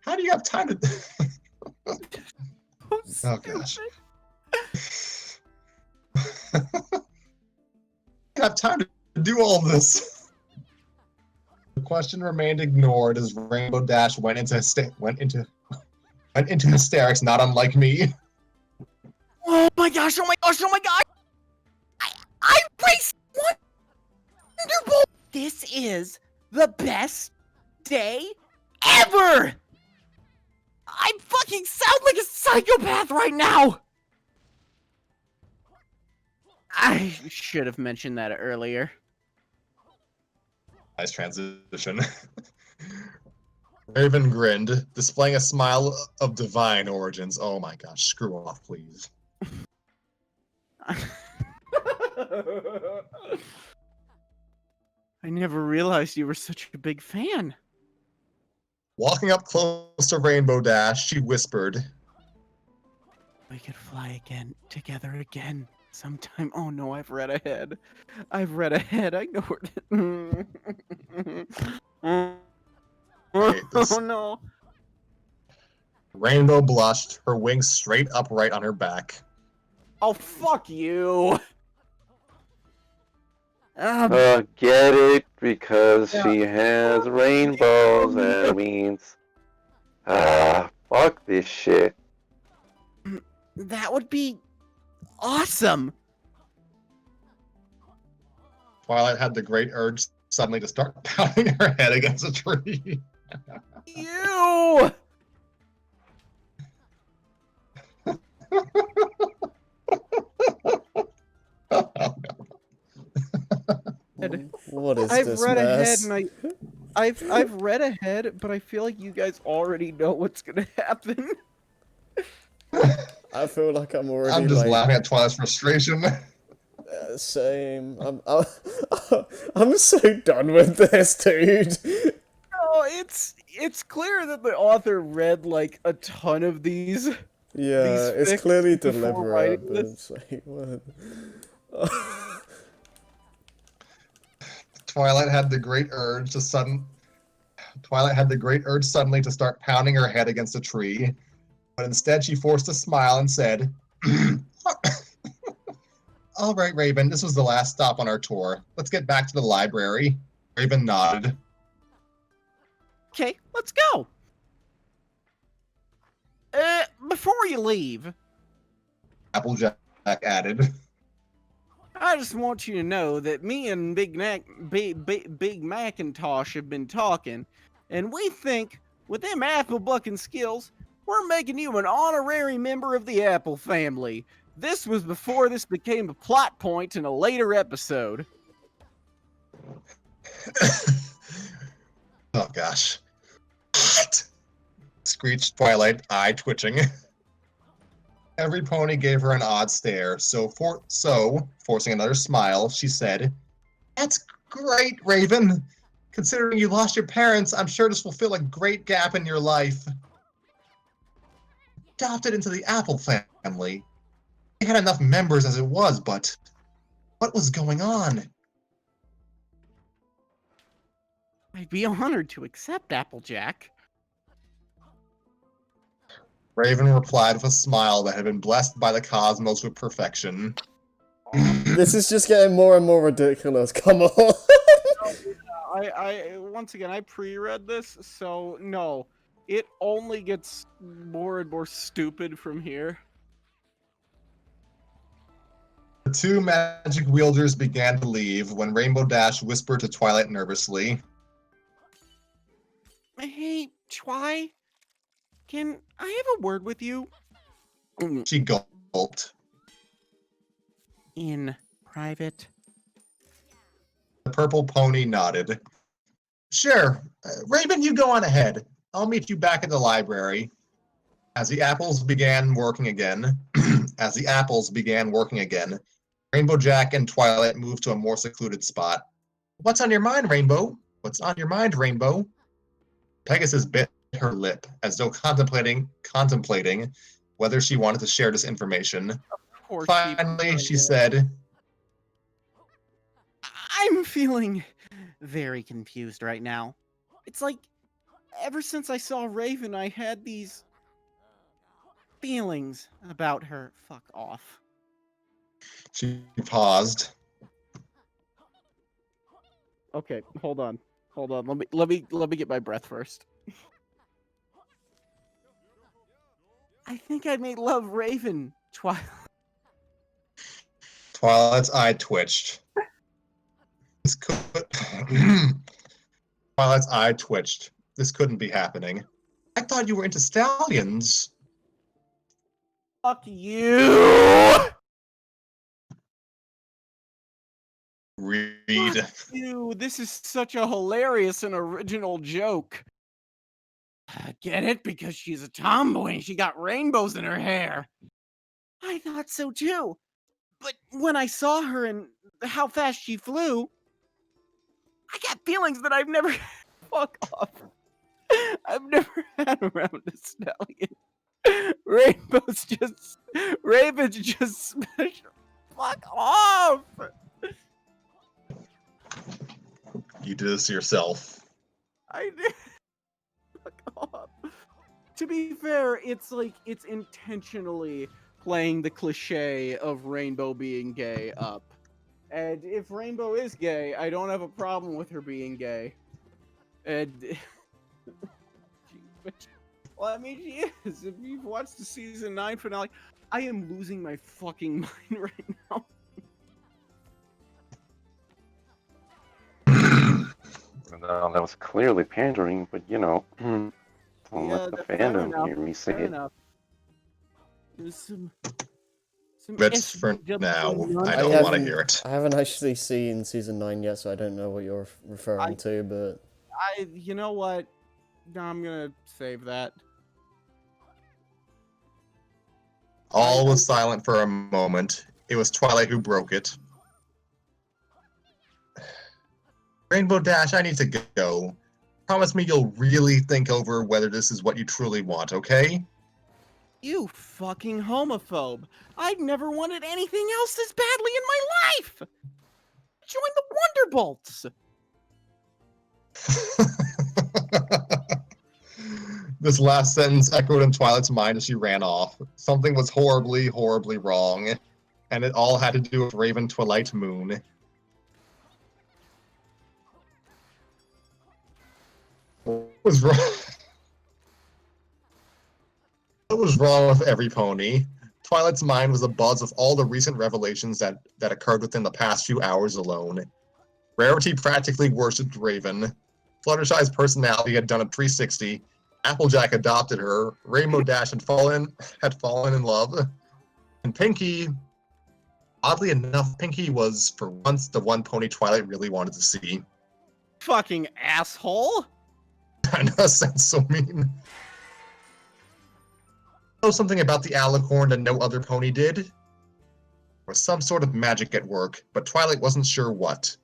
How do you have time to? Oh gosh. I have time to do all this. The question remained ignored as Rainbow Dash went into hysterics, not unlike me. Oh my gosh, oh my gosh, oh my gosh! I raced Wonderbolt! This is the best day ever! I fucking sound like a psychopath right now! I should have mentioned that earlier. Nice transition. Raven grinned, displaying a smile of divine origins. Oh my gosh, screw off, please. I never realized you were such a big fan. Walking up close to Rainbow Dash, she whispered, We could fly again, together again, sometime. Oh no, I've read ahead. I know where this- Oh no. Rainbow blushed, her wings straight upright on her back. Oh, fuck you. Get it? Because she has rainbows, that means... fuck this shit. That would be awesome. Twilight had the great urge suddenly to start pounding her head against a tree. You. What is I've this read mess? ahead and I've read ahead, but I feel like you guys already know what's gonna happen. I feel like I'm already I'm just like laughing at Twilight's frustration. same. I'm so done with this, dude. Oh, it's clear that the author read like a ton of these. Yeah, These it's fics clearly before deliberate, writing but this? it's like, what? Twilight had the great urge suddenly to start pounding her head against a tree, but instead she forced a smile and said, "All right, Raven, this was the last stop on our tour. Let's get back to the library." Raven nodded. Okay, let's go. Before you leave, Applejack added. I just want you to know that me and Big Macintosh have been talking, and we think with them apple bucking skills, we're making you an honorary member of the Apple family. This was before this became a plot point in a later episode. Oh gosh. What? Screeched Twilight, eye twitching. Every pony gave her an odd stare, so forcing another smile, she said, "That's great, Raven. Considering you lost your parents, I'm sure this will fill a great gap in your life. Adopted into the Apple family. They had enough members as it was, but what was going on? I'd be honored to accept Applejack. Raven replied with a smile that had been blessed by the cosmos with perfection. This is just getting more and more ridiculous. Come on. I once again I pre-read this, so no, it only gets more and more stupid from here. The two magic wielders began to leave when Rainbow Dash whispered to Twilight nervously. Hey, Twi, can I have a word with you? She gulped. In private. The purple pony nodded. Sure. Raven, you go on ahead. I'll meet you back at the library. As the apples began working again, Rainbow Jack and Twilight moved to a more secluded spot. What's on your mind, Rainbow? What's on your mind, Rainbow? Pegasus bit her lip, as though contemplating whether she wanted to share this information. Of course Finally, she said, I'm feeling very confused right now. It's like, ever since I saw Raven, I had these feelings about her. Fuck off. She paused. Okay, hold on. Let me get my breath first. I think I may love Raven, Twilight. Twilight's eye twitched. Twilight's eye twitched. This couldn't be happening. I thought you were into stallions. Fuck you! Read. Ew, this is such a hilarious and original joke. Get it? Because she's a tomboy and she got rainbows in her hair. I thought so too. But when I saw her and how fast she flew, I got feelings that I've never... Fuck off. I've never had around a stallion. Raven's just special. Fuck off! You did this to yourself. I did. Fuck off. To be fair, it's like it's intentionally playing the cliche of Rainbow being gay up. And if Rainbow is gay, I don't have a problem with her being gay. And well, I mean, she is. If you've watched the season 9 finale, I am losing my fucking mind right now. No, that was clearly pandering, but you know, don't let the fair fandom enough, hear me say fair it. enough. There's some That's for SJW now. I nonsense. don't want to haven't- hear it. I haven't actually seen season 9 yet, so I don't know what you're referring to, but You know what? No, I'm gonna save that. All was silent for a moment. It was Twilight who broke it. Rainbow Dash, I need to go. Promise me you'll really think over whether this is what you truly want, okay? You fucking homophobe. I'd never wanted anything else this badly in my life! Join the Wonderbolts! This last sentence echoed in Twilight's mind as she ran off. Something was horribly, horribly wrong. And it all had to do with Raven Twilight Moon. What was wrong? What was wrong with every pony? Twilight's mind was abuzz with all the recent revelations that occurred within the past few hours alone. Rarity practically worshipped Raven. Fluttershy's personality had done a 360. Applejack adopted her. Rainbow Dash had fallen in love. And Pinkie, oddly enough, Pinkie was for once the one pony Twilight really wanted to see. Fucking asshole! I know that sounds so mean. Know something about the alicorn that no other pony did? There was some sort of magic at work, but Twilight wasn't sure what.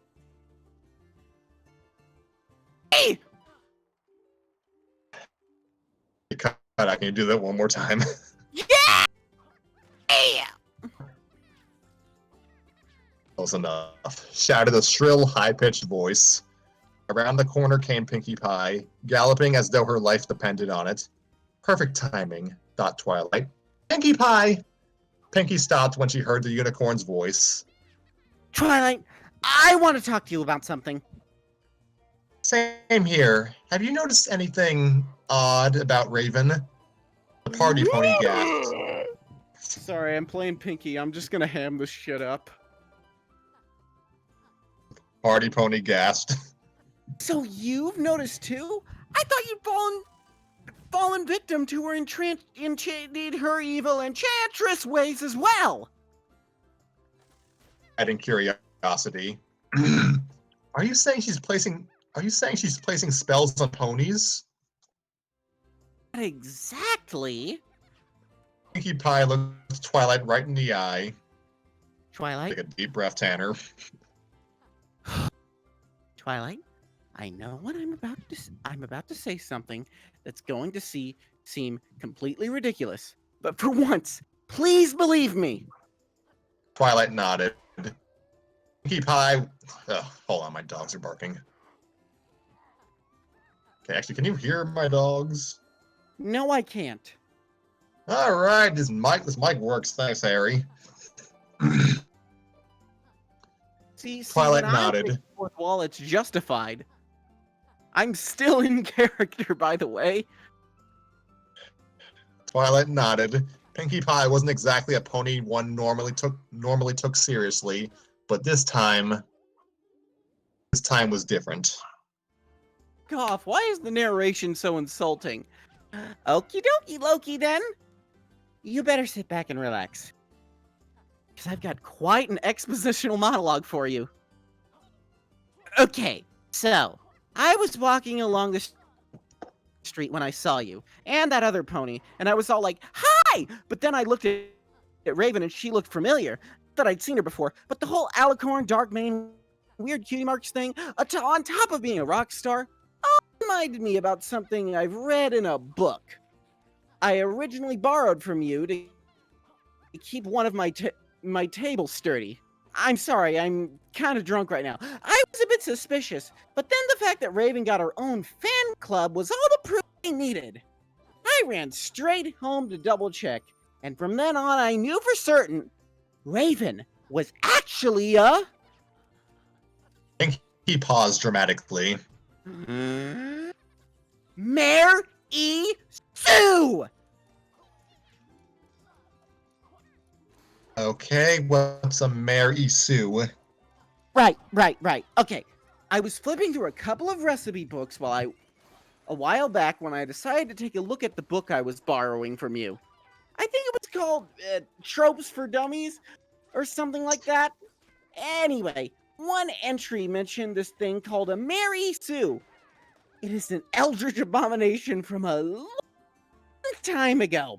Hey! Cut. Can you do that one more time? Yeah! Close enough. Shouted a shrill, high-pitched voice. Around the corner came Pinkie Pie, galloping as though her life depended on it. Perfect timing, thought Twilight. Pinkie Pie! Pinkie stopped when she heard the unicorn's voice. Twilight, I want to talk to you about something. Same here. Have you noticed anything odd about Raven? The party pony gasped. Sorry, I'm playing Pinky. I'm just gonna ham this shit up. Party pony gasped. So you've noticed too? I thought you'd fallen victim to her her evil enchantress ways as well. Adding curiosity. Are you saying she's placing spells on ponies? Not exactly. Pinkie Pie looked Twilight right in the eye. Twilight, Take a deep breath, Tanner. Twilight, I know what I'm about to say something that's going to seem completely ridiculous. But for once, please believe me. Twilight nodded. Pinkie Pie. Hold on, my dogs are barking. Okay, actually, can you hear my dogs? No, I can't. All right, this mic works. Thanks, Harry. See, Twilight when I nodded. break the fourth wall, it's justified. I'm still in character, by the way. Twilight nodded. Pinkie Pie wasn't exactly a pony one normally took seriously, but this time was different. Goff, why is the narration so insulting? Okie dokie, Loki, then. You better sit back and relax. Because I've got quite an expositional monologue for you. Okay, so, I was walking along the street when I saw you, and that other pony, and I was all like, hi! But then I looked at Raven, and she looked familiar. Thought I'd seen her before, but the whole alicorn, dark mane, weird cutie marks thing, on top of being a rock star, reminded me about something I've read in a book. I originally borrowed from you to keep one of my table sturdy. I'm sorry, I'm kind of drunk right now. I was a bit suspicious, but then the fact that Raven got her own fan club was all the proof I needed. I ran straight home to double check, and from then on I knew for certain Raven was actually a... He paused dramatically. Mare E. Sue! Okay, what's a Mare Isu? Right. Okay. I was flipping through a couple of recipe books a while back when I decided to take a look at the book I was borrowing from you. I think it was called Tropes for Dummies or something like that. Anyway, one entry mentioned this thing called a Mary Sue. It is an eldritch abomination from a long time ago.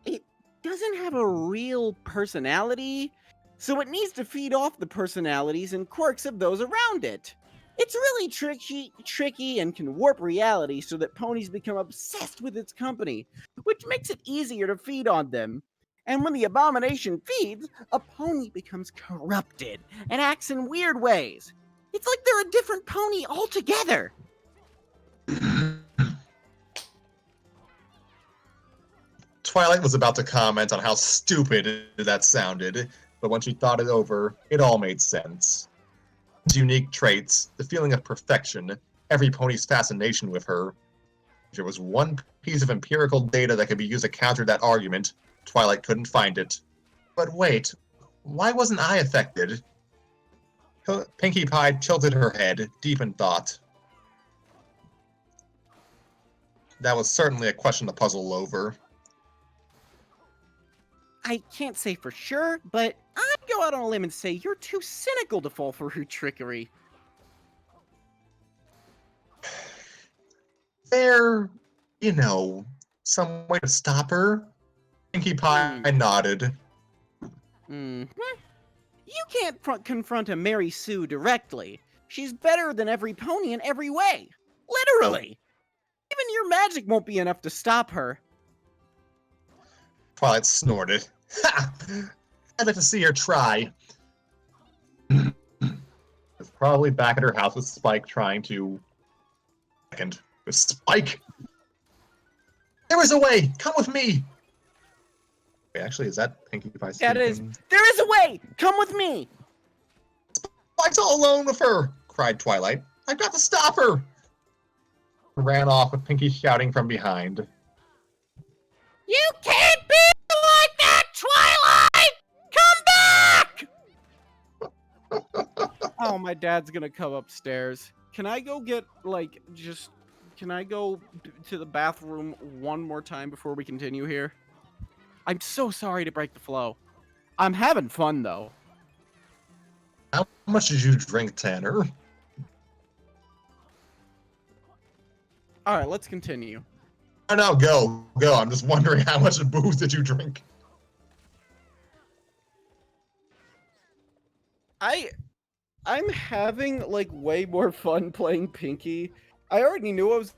It doesn't have a real personality, so it needs to feed off the personalities and quirks of those around it. It's really tricky and can warp reality so that ponies become obsessed with its company, which makes it easier to feed on them. And when the abomination feeds, a pony becomes corrupted and acts in weird ways. It's like they're a different pony altogether. Twilight was about to comment on how stupid that sounded, but when she thought it over, it all made sense. His unique traits, the feeling of perfection, every pony's fascination with her. If there was one piece of empirical data that could be used to counter that argument, Twilight couldn't find it. But wait, why wasn't I affected? Pinkie Pie tilted her head, deep in thought. That was certainly a question to puzzle over. I can't say for sure, but I'd go out on a limb and say you're too cynical to fall for her trickery. There, some way to stop her? Pinkie Pie nodded. You can't confront a Mary Sue directly. She's better than every pony in every way. Literally. Even your magic won't be enough to stop her. Twilight snorted. Ha! I'd like to see her try. It's probably back at her house with Spike trying to... Second. With Spike! There is a way! Come with me! Wait, actually, is that Pinkie Pie speaking? That is, there is a way! Come with me! Spike's all alone with her! Cried Twilight. I've got to stop her! Ran off with Pinkie shouting from behind. You can't be like that, Twilight! Come back! Oh, my dad's gonna come upstairs. Can I go get, like, can I go to the bathroom one more time before we continue here? I'm so sorry to break the flow. I'm having fun, though. How much did you drink, Tanner? Alright, let's continue. No, go. I'm just wondering how much booze did you drink? I'm having like way more fun playing Pinkie. I already knew I was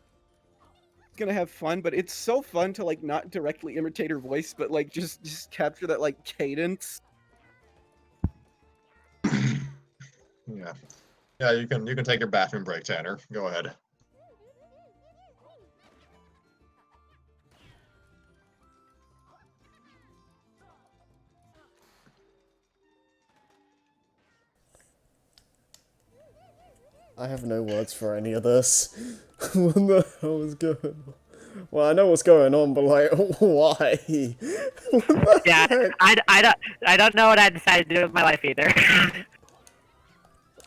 gonna have fun, but it's so fun to like not directly imitate her voice, but like just capture that like cadence. Yeah. Yeah, you can take your bathroom break, Tanner. Go ahead. I have no words for any of this. What the hell is going on? Well, I know what's going on, but like, why? Yeah, I don't know what I decided to do with my life either.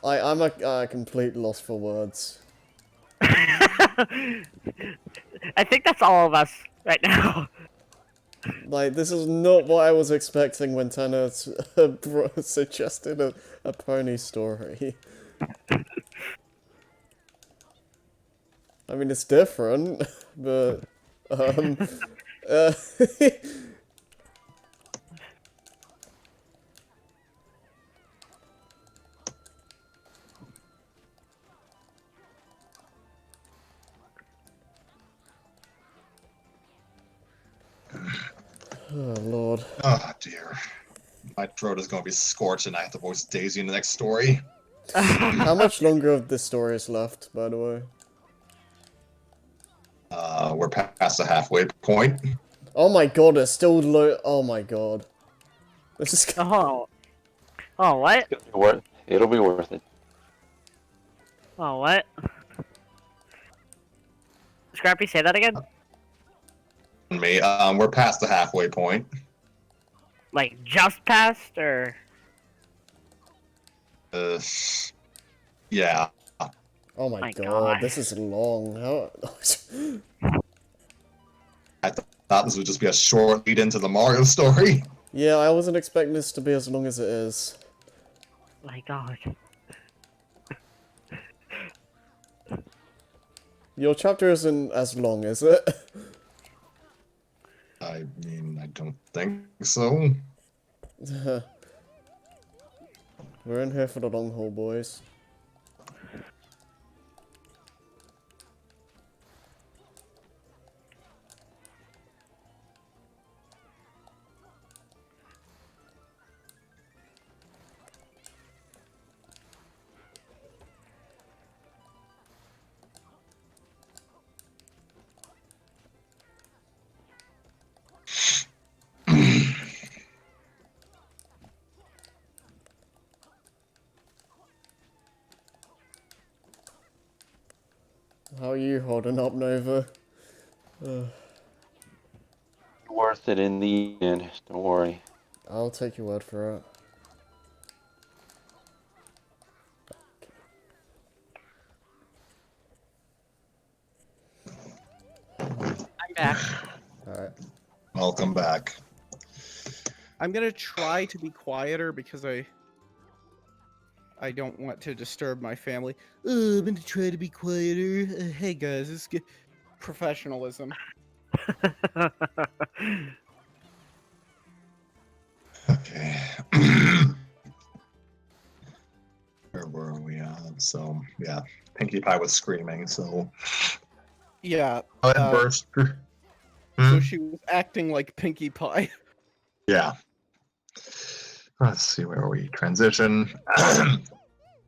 I'm a complete loss for words. I think that's all of us right now. Like, this is not what I was expecting when Tanner suggested a pony story. I mean, it's different, but, oh, Lord. Oh, dear. My throat is going to be scorched and I have to voice Daisy in the next story. How much longer of this story is left, by the way? We're past the halfway point. Oh my god, it's still low. Oh my god. This is. Oh. Oh, what? It'll be worth it. Oh, what? Scrappy, say that again? Me, we're past the halfway point. Like, just past, or? Yeah. Oh my My god, God. this is long. How... I thought this would just be a short lead into the Mario story. Yeah, I wasn't expecting this to be as long as it is. My God. Your chapter isn't as long, is it? I mean, I don't think so. We're in here for the long haul, boys. How are you holding up, Nova? Worth it in the end. Don't worry. I'll take your word for it. I'm back. Alright. Welcome back. I'm gonna try to be quieter because I don't want to disturb my family. I'm gonna try to be quieter. Hey guys, this is good. Professionalism. Okay. Where were we? Let's So yeah, Pinkie Pie was screaming. So Yeah. Twilight Uh, burst. So Hmm? she was acting like Pinkie Pie. Yeah. Let's see where we transition.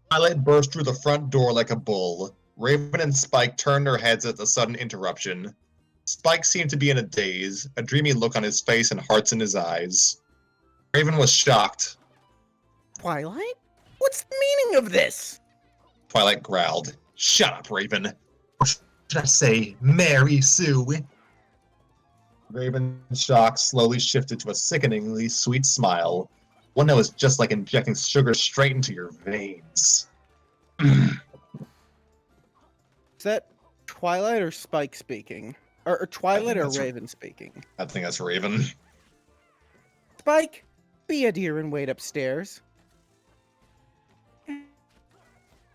Twilight burst through the front door like a bull. Raven and Spike turned their heads at the sudden interruption. Spike seemed to be in a daze, a dreamy look on his face and hearts in his eyes. Raven was shocked. Twilight? What's the meaning of this? Twilight growled. Shut up, Raven. Or should I say, Mary Sue? Raven's shock slowly shifted to a sickeningly sweet smile, one that was just like injecting sugar straight into your veins. Is that Twilight or Spike speaking? Or Twilight or that's Raven speaking? I think that's Raven. Spike, be a dear and wait upstairs.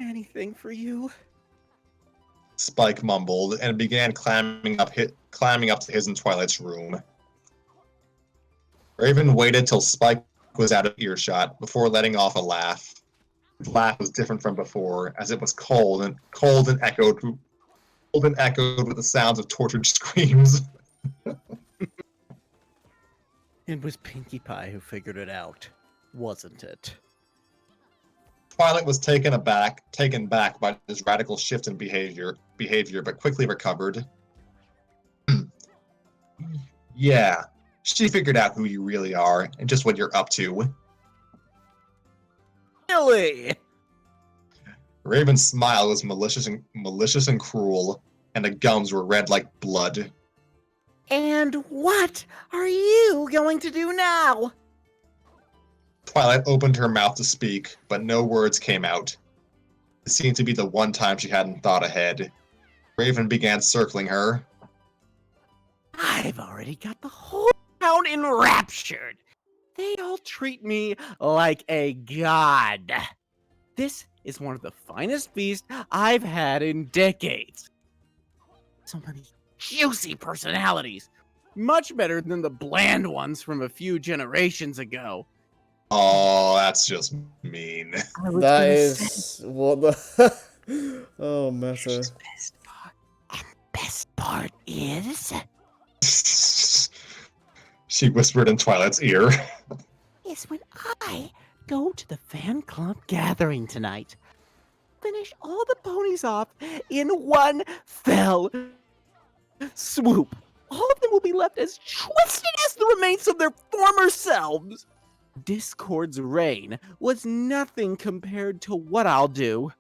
Anything for you? Spike mumbled and began climbing up to his and Twilight's room. Raven waited till Spike was out of earshot before letting off a laugh. The laugh was different from before, as it was cold and echoed with the sounds of tortured screams. It was Pinkie Pie who figured it out, wasn't it? Twilight was taken back by this radical shift in behavior, but quickly recovered. Yeah, she figured out who you really are and just what you're up to. Really? Raven's smile was malicious and cruel, and the gums were red like blood. And what are you going to do now? Twilight opened her mouth to speak, but no words came out. It seemed to be the one time she hadn't thought ahead. Raven began circling her. I've already got the whole town enraptured. They all treat me like a god. This is one of the finest feasts I've had in decades. So many juicy personalities. Much better than the bland ones from a few generations ago. Oh, that's just mean. That is what the. Oh, Meta. Best part is Whispered in Twilight's ear. when I go to the fan club gathering tonight. Finish all the ponies off in one fell swoop. All of them will be left as twisted as the remains of their former selves. Discord's reign was nothing compared to what I'll do,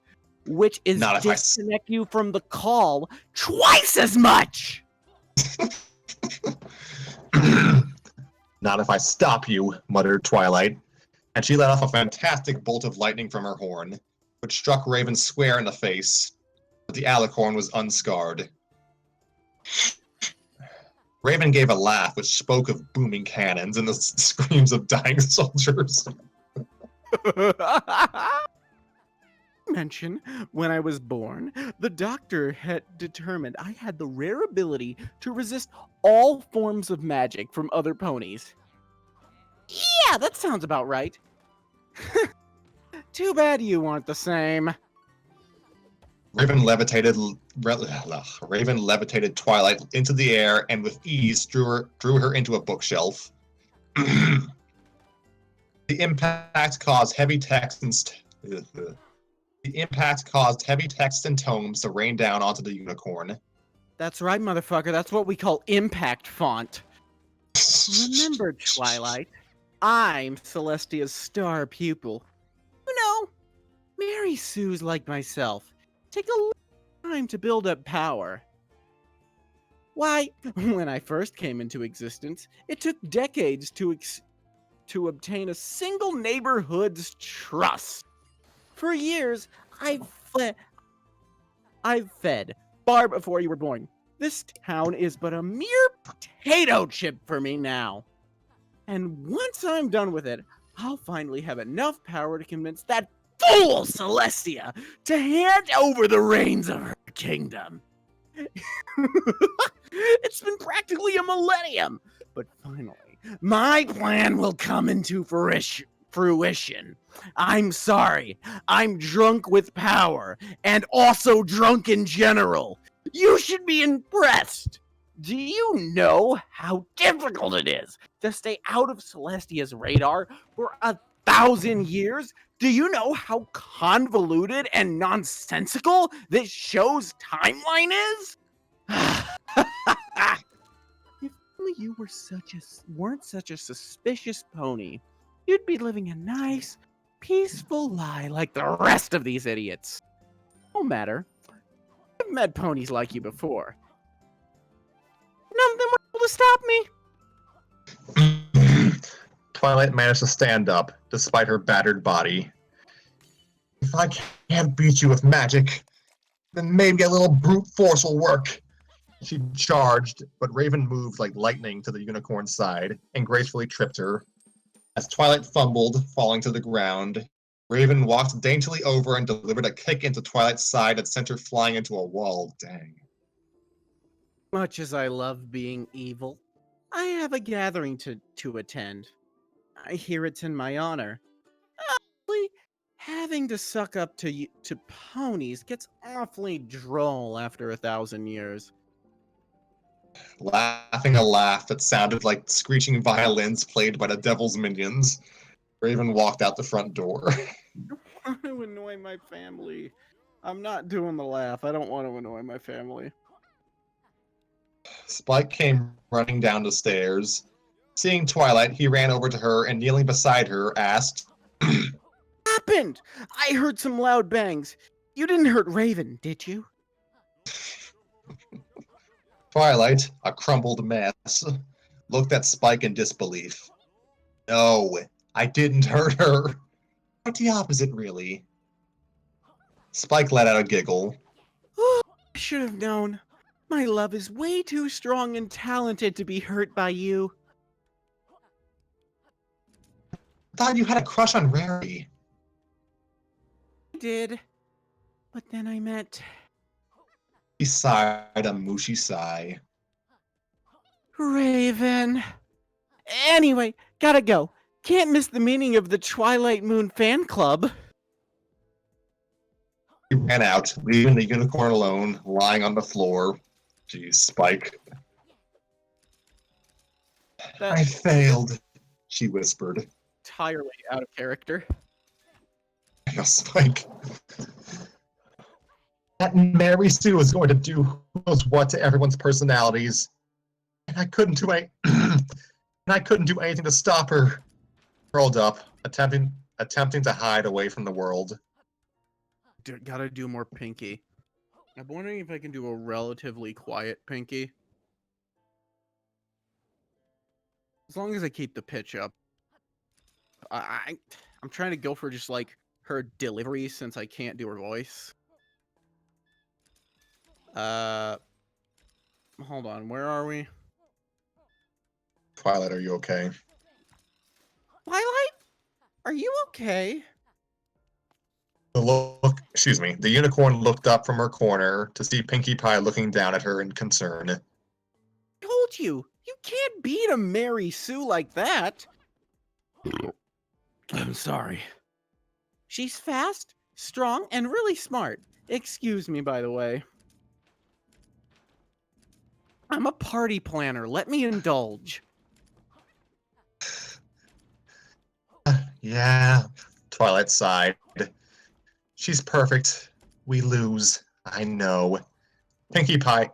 which is Not if I disconnect you from the call twice as much. Not if I stop you, muttered Twilight, and she let off a fantastic bolt of lightning from her horn, which struck Raven square in the face, but the alicorn was unscarred. Raven gave a laugh which spoke of booming cannons and the screams of dying soldiers. Mention, when I was born, the doctor had determined I had the rare ability to resist all forms of magic from other ponies. Yeah, that sounds about right. Too bad you aren't the same. Raven levitated Twilight into the air and with ease drew her into a bookshelf. The impact caused heavy text and tomes to rain down onto the unicorn. That's right, motherfucker. That's what we call impact font. Remember, Twilight, I'm Celestia's star pupil. You know, Mary Sue's like myself. Take a long time to build up power. Why, when I first came into existence, it took decades to obtain a single neighborhood's trust. For years, I've fed far before you were born. This town is but a mere potato chip for me now. And once I'm done with it, I'll finally have enough power to convince that fool Celestia to hand over the reins of her kingdom. It's been practically a millennium, but finally, my plan will come into fruition. fruition. I'm sorry. I'm drunk with power, and also drunk in general. You should be impressed. Do you know how difficult it is to stay out of Celestia's radar for 1,000 years? Do you know how convoluted and nonsensical this show's timeline is? If only you weren't such a suspicious pony, you'd be living a nice, peaceful lie like the rest of these idiots. No matter. I've met ponies like you before. None of them were able to stop me. Twilight managed to stand up, despite her battered body. If I can't beat you with magic, then maybe a little brute force will work. She charged, but Raven moved like lightning to the unicorn's side and gracefully tripped her. As Twilight fumbled, falling to the ground, Raven walked daintily over and delivered a kick into Twilight's side that sent her flying into a wall. Dang. Much as I love being evil, I have a gathering to attend. I hear it's in my honor. Honestly, having to suck up to ponies gets awfully droll after 1,000 years. Laughing a laugh that sounded like screeching violins played by the devil's minions, Raven walked out the front door. I want to annoy my family. I'm not doing the laugh. I don't want to annoy my family. Spike came running down the stairs. Seeing Twilight, he ran over to her and kneeling beside her, asked, Happened? I heard some loud bangs. You didn't hurt Raven, did you? Twilight, a crumpled mess, looked at Spike in disbelief. No, I didn't hurt her. Quite the opposite, really. Spike let out a giggle. I should have known. My love is way too strong and talented to be hurt by you. I thought you had a crush on Rary. I did. But then I met He sighed a mushy sigh. Raven. Anyway, gotta go. Can't miss the meeting of the Twilight Moon fan club. He ran out, leaving the unicorn alone, lying on the floor. Jeez, Spike. I That's failed, she whispered. entirely out of character. Spike. That Mary Sue is going to do who knows what to everyone's personalities. And I couldn't do anything to stop her. Curled up, attempting to hide away from the world. Gotta do more Pinky. I'm wondering if I can do a relatively quiet Pinky. As long as I keep the pitch up. I'm trying to go for just like her delivery since I can't do her voice. Hold on, where are we? Twilight, are you okay? Twilight? Are you okay? The unicorn looked up from her corner to see Pinkie Pie looking down at her in concern. I told you, you can't beat a Mary Sue like that. I'm sorry. She's fast, strong, and really smart. Excuse me, by the way. I'm a party planner. Let me indulge. Yeah, Twilight sighed. She's perfect. We lose. I know. Pinkie Pie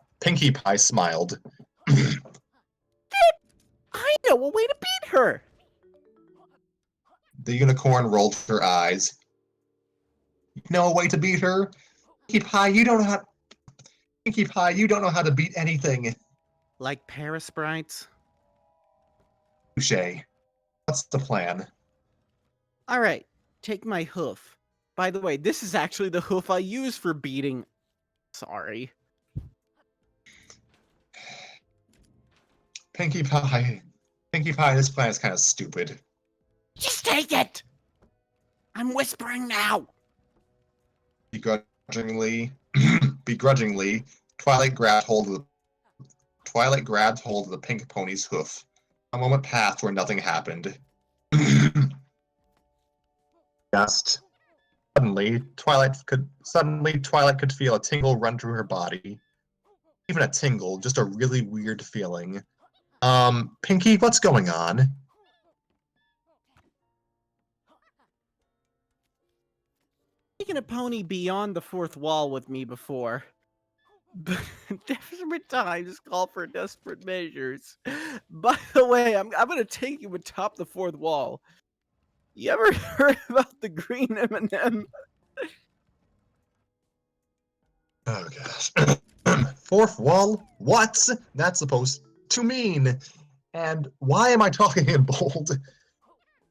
smiled. I know a way to beat her. The unicorn rolled her eyes. You know a way to beat her? Pinkie Pie, you don't know how to beat anything. Like Parasprites? Touché. What's the plan? All right, take my hoof. By the way, this is actually the hoof I use for beating. Sorry. Pinkie Pie, this plan is kind of stupid. Just take it! I'm whispering now. Begrudgingly, Twilight grabbed hold of the pink pony's hoof. A moment passed where nothing happened. Just suddenly, Twilight could feel a tingle run through her body. Even a tingle, just a really weird feeling. Pinky, what's going on? Taken a pony beyond the fourth wall with me before. But desperate times call for desperate measures. By the way, I'm gonna take you atop the fourth wall. You ever heard about the green M&M? Oh gosh. Fourth wall? What's that supposed to mean? And why am I talking in bold?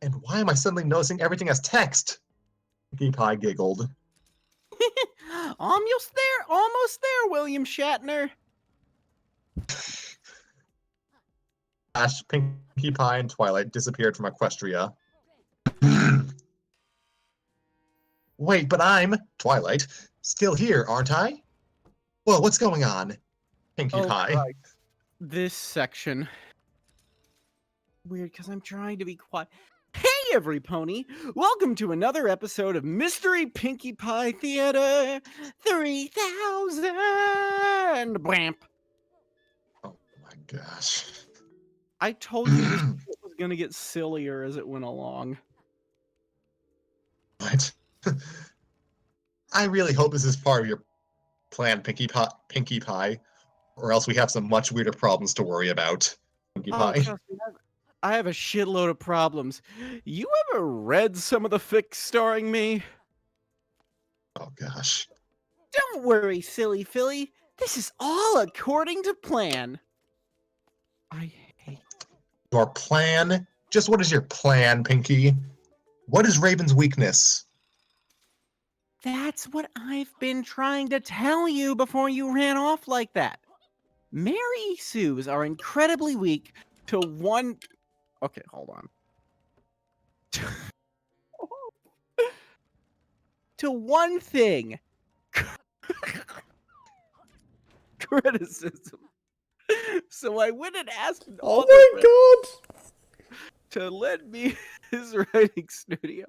And why am I suddenly noticing everything as text? Pinkie Pie giggled. Almost there, William Shatner. Ash, Pinkie Pie, and Twilight disappeared from Equestria. Wait, but I'm, Twilight, still here, aren't I? Well, what's going on? Pinkie Oh, Pie. Christ. This section. Weird, because I'm trying to be quiet. Hey, every pony! Welcome to another episode of Mystery Pinkie Pie Theater 3000! Bramp. Oh my gosh. I told you this shit was gonna get sillier as it went along. What? I really hope this is part of your plan, Pinkie Pie, or else we have some much weirder problems to worry about. Pinkie Oh, Pie. trust me, I have a shitload of problems. You ever read some of the fics starring me? Oh gosh. Don't worry, silly filly. This is all according to plan. I hate. Your plan? Just what is your plan, Pinkie? What is Raven's weakness? That's what I've been trying to tell you before you ran off like that. Mary Sue's are incredibly weak to one. Okay, hold on. To one thing. Criticism. So I went and asked an Oh author my god! to lend me his writing studio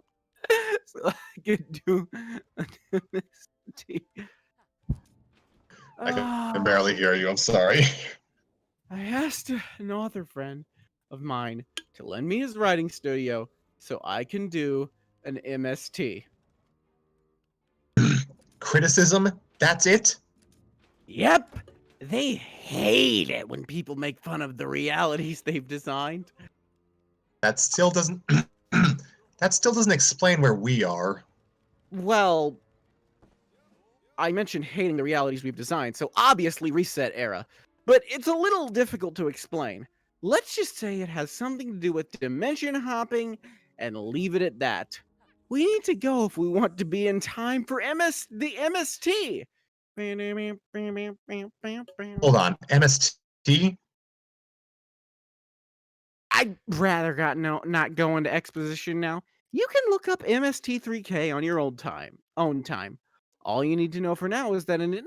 so I could do an MST. I can barely hear you, I'm sorry. I asked an author friend of mine to lend me his writing studio so I can do an MST. Criticism? That's it? Yep, they hate it when people make fun of the realities they've designed. That still doesn't that still doesn't explain where we are. Well, I mentioned hating the realities we've designed, so obviously Reset Era. But it's a little difficult to explain. Let's just say it has something to do with dimension hopping and leave it at that. We need to go if we want to be in time for the MST. Hold on. MST? I'd rather not go into exposition now. You can look up MST3K on your own time. All you need to know for now is that in an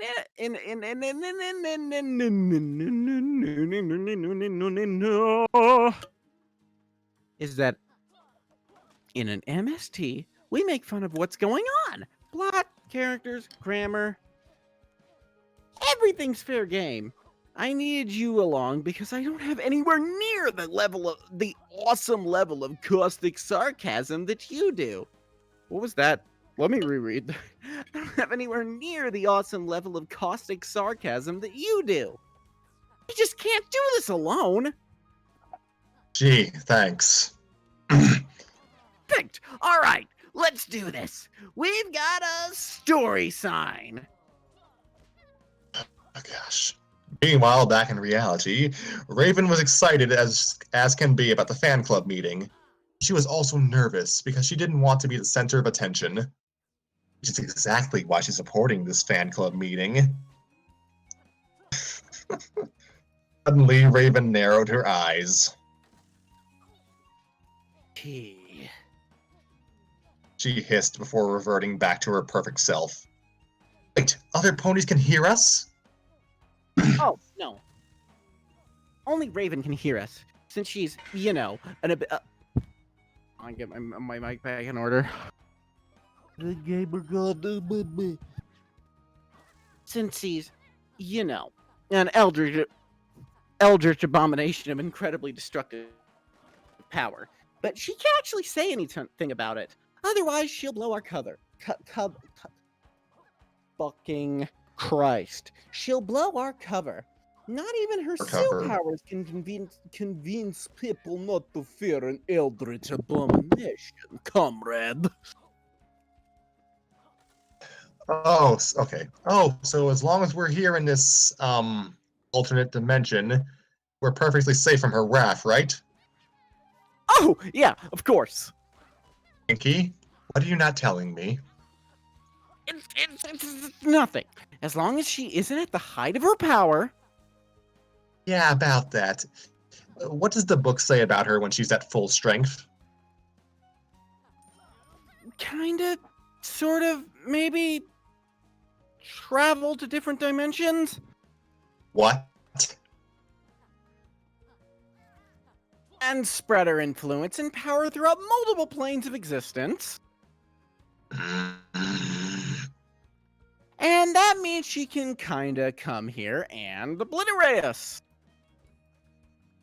MST, we make fun of what's going on. Plot, characters, grammar. Everything's fair game. I needed you along because I don't have anywhere near the awesome level of caustic sarcasm that you do. What was that? Let me reread. I don't have anywhere near the awesome level of caustic sarcasm that you do. I just can't do this alone. Gee, thanks. Perfect. All right, let's do this. We've got a story sign. Oh gosh. Meanwhile, back in reality, Raven was excited as can be about the fan club meeting. She was also nervous because she didn't want to be the center of attention, which is exactly why she's supporting this fan club meeting. Suddenly, Raven narrowed her eyes. Hey. She hissed before reverting back to her perfect self. Wait, other ponies can hear us? Oh, no. Only Raven can hear us, since she's, you know, I get my mic back in order. The gamer god. Since he's, you know, an eldritch abomination of incredibly destructive power. But she can't actually say anything about it. Otherwise, she'll blow our cover. Fucking Christ. She'll blow our cover. Not even her Cover. powers can convince people not to fear an eldritch abomination, comrade. Oh, okay. Oh, so as long as we're here in this alternate dimension, we're perfectly safe from her wrath, right? Oh, yeah, of course. Pinky, what are you not telling me? It's nothing. As long as she isn't at the height of her power. Yeah, about that. What does the book say about her when she's at full strength? Kinda, sort of, maybe travel to different dimensions? What? And spread her influence and power throughout multiple planes of existence. And that means she can kinda come here and obliterate us.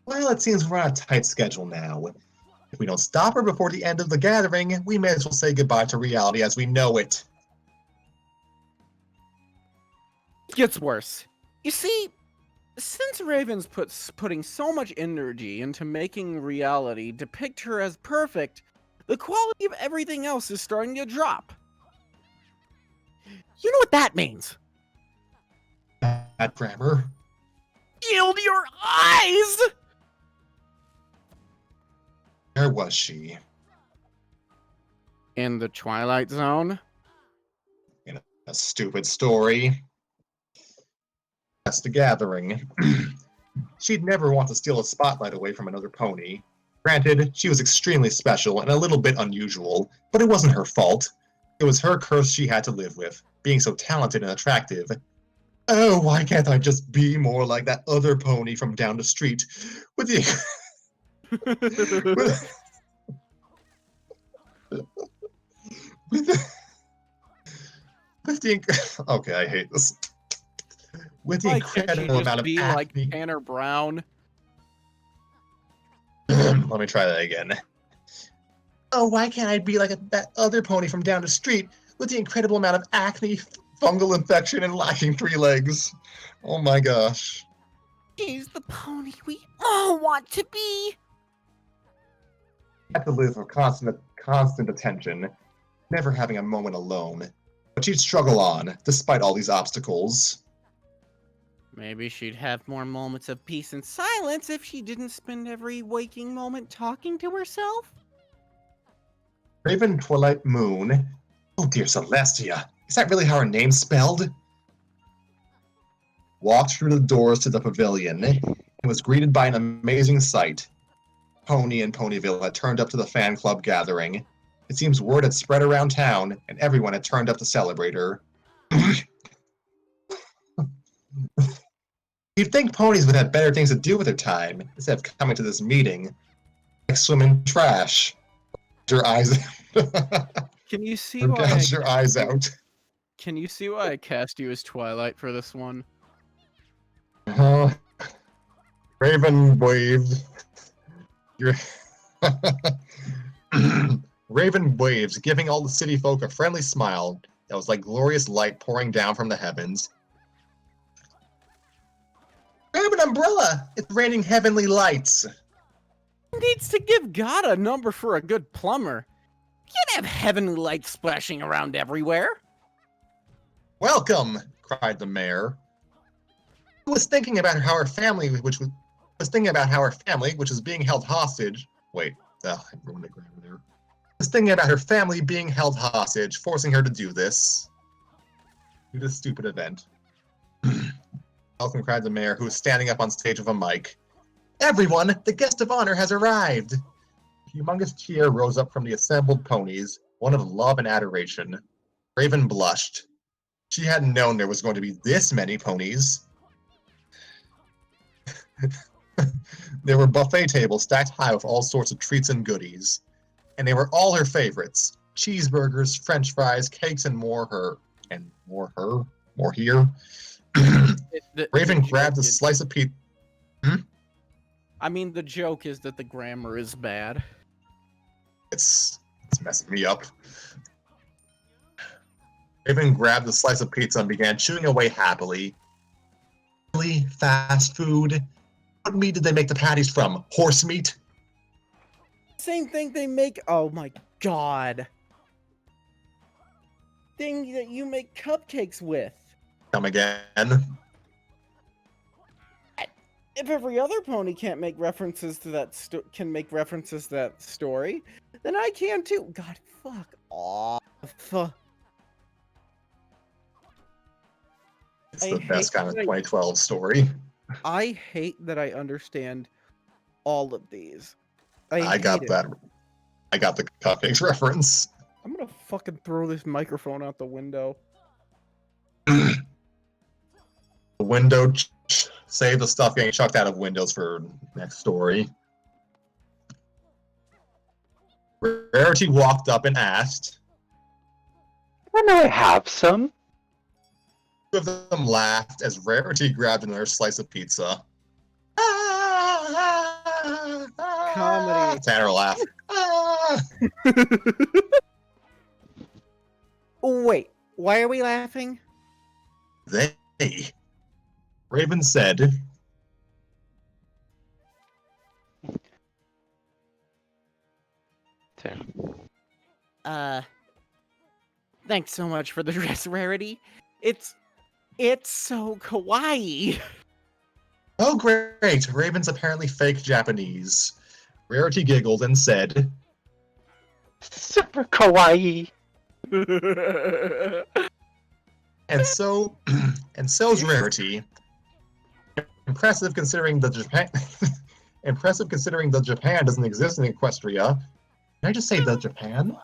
Well, it seems we're on a tight schedule now. If we don't stop her before the end of the gathering, we may as well say goodbye to reality as we know it. Gets worse. You see, since Raven's putting so much energy into making reality depict her as perfect, the quality of everything else is starting to drop. You know what that means? Bad grammar. Shield your eyes! Where was she? In the Twilight Zone? A stupid story. That's the gathering. She'd never want to steal a spotlight away from another pony. Granted, she was extremely special and a little bit unusual, but it wasn't her fault. It was her curse she had to live with, being so talented and attractive. Oh, why can't I just be more like that other pony from down the street? With the... with the... Okay, I hate this. With the Why can't she incredible amount just of be acne... like Tanner Brown? Let me try that again. Oh, why can't I be like that other pony from down the street with the incredible amount of acne, fungal infection, and lacking 3 legs? Oh my gosh. She's the pony we all want to be. Had to live with constant attention, never having a moment alone. But she'd struggle on, despite all these obstacles. Maybe she'd have more moments of peace and silence if she didn't spend every waking moment talking to herself. Raven Twilight Moon. Oh dear Celestia, is that really how her name's spelled? Walked through the doors to the pavilion and was greeted by an amazing sight. Pony and Ponyville had turned up to the fan club gathering. It seems word had spread around town, and everyone had turned up to celebrate her. You'd think ponies would have better things to do with their time instead of coming to this meeting, like swimming trash. Your eyes. Can you see Or why? gouge your eyes out. Can you see why I cast you as Twilight for this one? Raven waved. Raven waves, giving all the city folk a friendly smile that was like glorious light pouring down from the heavens. Grab an umbrella! It's raining heavenly lights! Needs to give God a number for a good plumber. Can't have heavenly lights splashing around everywhere. Welcome! Cried the mayor. Who was thinking about how her family, which was being held hostage. Wait, I ruined the grammar there. Was thinking about her family being held hostage, forcing her to do this. Do this stupid event. Welcome, cried the mayor, who was standing up on stage with a mic. Everyone, the guest of honor has arrived! A humongous cheer rose up from the assembled ponies, one of love and adoration. Raven blushed. She hadn't known there was going to be this many ponies. There were buffet tables stacked high with all sorts of treats and goodies. And they were all her favorites. cheeseburgers, French fries, cakes, and more here. Raven grabbed a slice of pizza. I mean, the joke is that the grammar is bad. It's messing me up. Raven grabbed a slice of pizza and began chewing away happily. Really? Fast food? What meat did they make the patties from? Horse meat? Same thing they make. Oh my god. Thing that you make cupcakes with. Come again. If every other pony can't make references to that story, then I can too. God, fuck off. It's the best kind of 2012 story. I hate that I understand all of these. I got that. I got the cupcakes reference. I'm gonna fucking throw this microphone out the window. The window. Save the stuff getting chucked out of windows for next story. Rarity walked up and asked. Can I have some? Two of them laughed as Rarity grabbed another slice of pizza. Comedy. Tanner laughed. Wait, why are we laughing? They. Raven said. Thanks so much for the dress, Rarity. It's so kawaii. Oh, great. Raven's apparently fake Japanese. Rarity giggled and said. Super kawaii. And so's Rarity. Impressive considering the Japan doesn't exist in Equestria. Can I just say the Japan?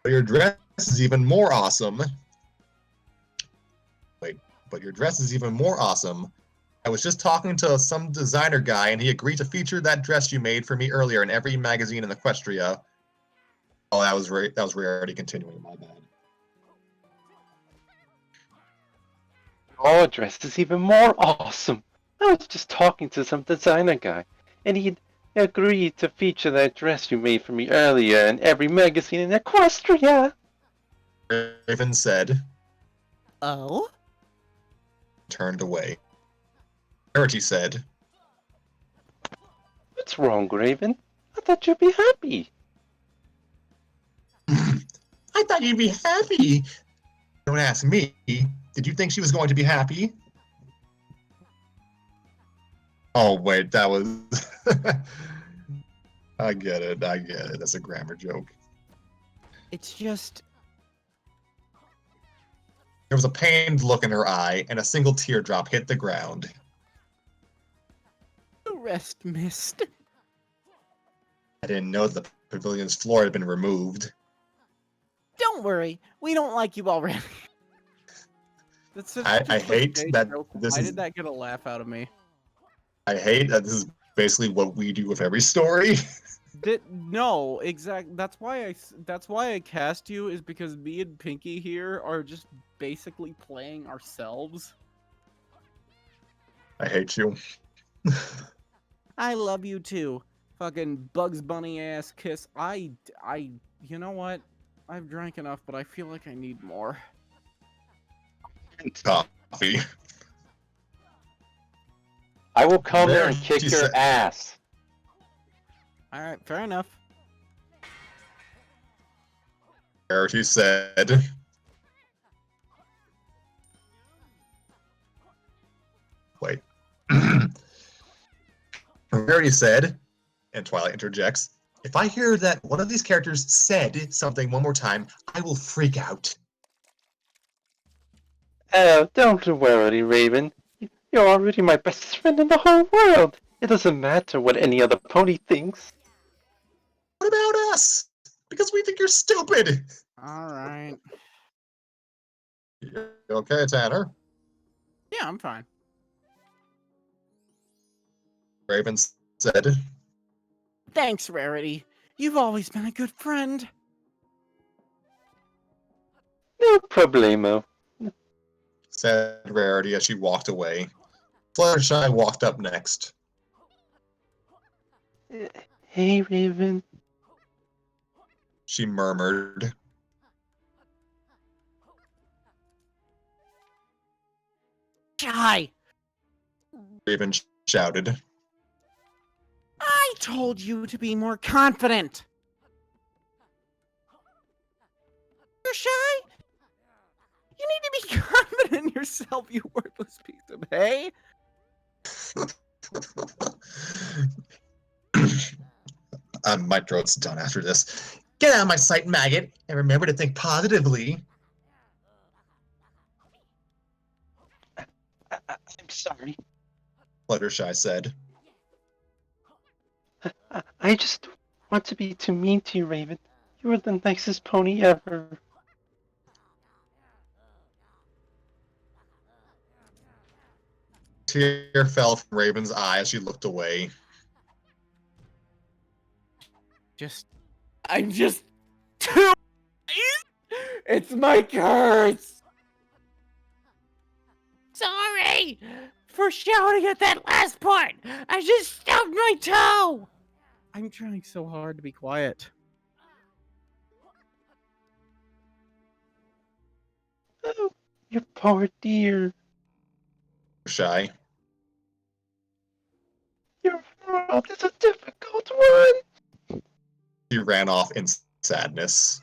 But your dress is even more awesome. Wait, but your dress is even more awesome. I was just talking to some designer guy and he agreed to feature that dress you made for me earlier in every magazine in Equestria. Oh, that was Rarity continuing, my bad. Your dress is even more awesome. I was just talking to some designer guy, and he'd agreed to feature that dress you made for me earlier in every magazine in Equestria. Raven said, Oh? turned away. Rarity said, What's wrong, Raven? I thought you'd be happy. I thought you'd be happy. Don't ask me. Did you think she was going to be happy? Oh, wait, that was... I get it. That's a grammar joke. It's just... There was a pained look in her eye, and a single teardrop hit the ground. The rest missed. I didn't know the pavilion's floor had been removed. Don't worry, we don't like you already. That's such I a hate cliche that joke. this Why is... did that get a laugh out of me? I hate that this is basically what we do with every story. No, exact. That's why I cast you, is because me and Pinky here are just basically playing ourselves. I hate you. I love you too. Fucking Bugs Bunny ass kiss. You know what? I've drank enough, but I feel like I need more. Coffee. I will come there and There, kick she your said- ass. Alright, fair enough. Rarity said. Wait. Rarity said, and Twilight interjects, if I hear that one of these characters said something one more time, I will freak out. Oh, don't worry, Raven. You're already my best friend in the whole world. It doesn't matter what any other pony thinks. What about us? Because we think you're stupid. Alright. You okay, Tanner? Yeah, I'm fine. Raven said. Thanks, Rarity. You've always been a good friend. No problemo. said Rarity as she walked away. Fluttershy walked up next. Hey, Raven. She murmured. Shy! Raven shouted. I told you to be more confident. You're shy? You need to be confident in yourself, you worthless piece of hay. My throat's done after this. Get out of my sight, maggot, and remember to think positively. I'm sorry. Fluttershy said. I just don't want to be too mean to you, Raven. You were the nicest pony ever. Tear fell from Raven's eye as she looked away. I'm just too. It's my curse. Sorry for shouting at that last part. I just stubbed my toe. I'm trying so hard to be quiet. Oh, you poor dear. Shy. Your world is a difficult one. She ran off in sadness.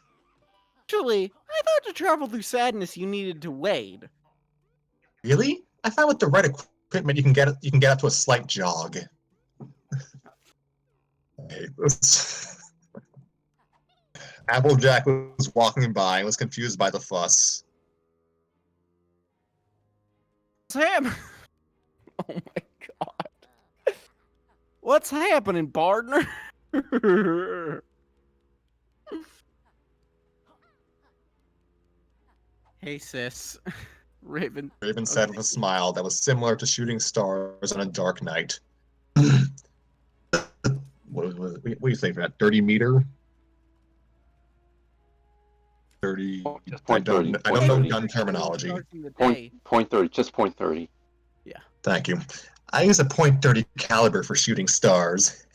Actually, I thought to travel through sadness you needed to wade. Really? I thought with the right equipment you can get up to a slight jog. Applejack was walking by and was confused by the fuss. Sam! Oh my god. What's happening, partner? Hey, sis. Raven said with a smile that was similar to shooting stars on a dark night. What do you think for that? 30 meter? 30. Just I point 30. don't know gun terminology. Point 30. Just point 30. Thank you. I use a .30 caliber for shooting stars.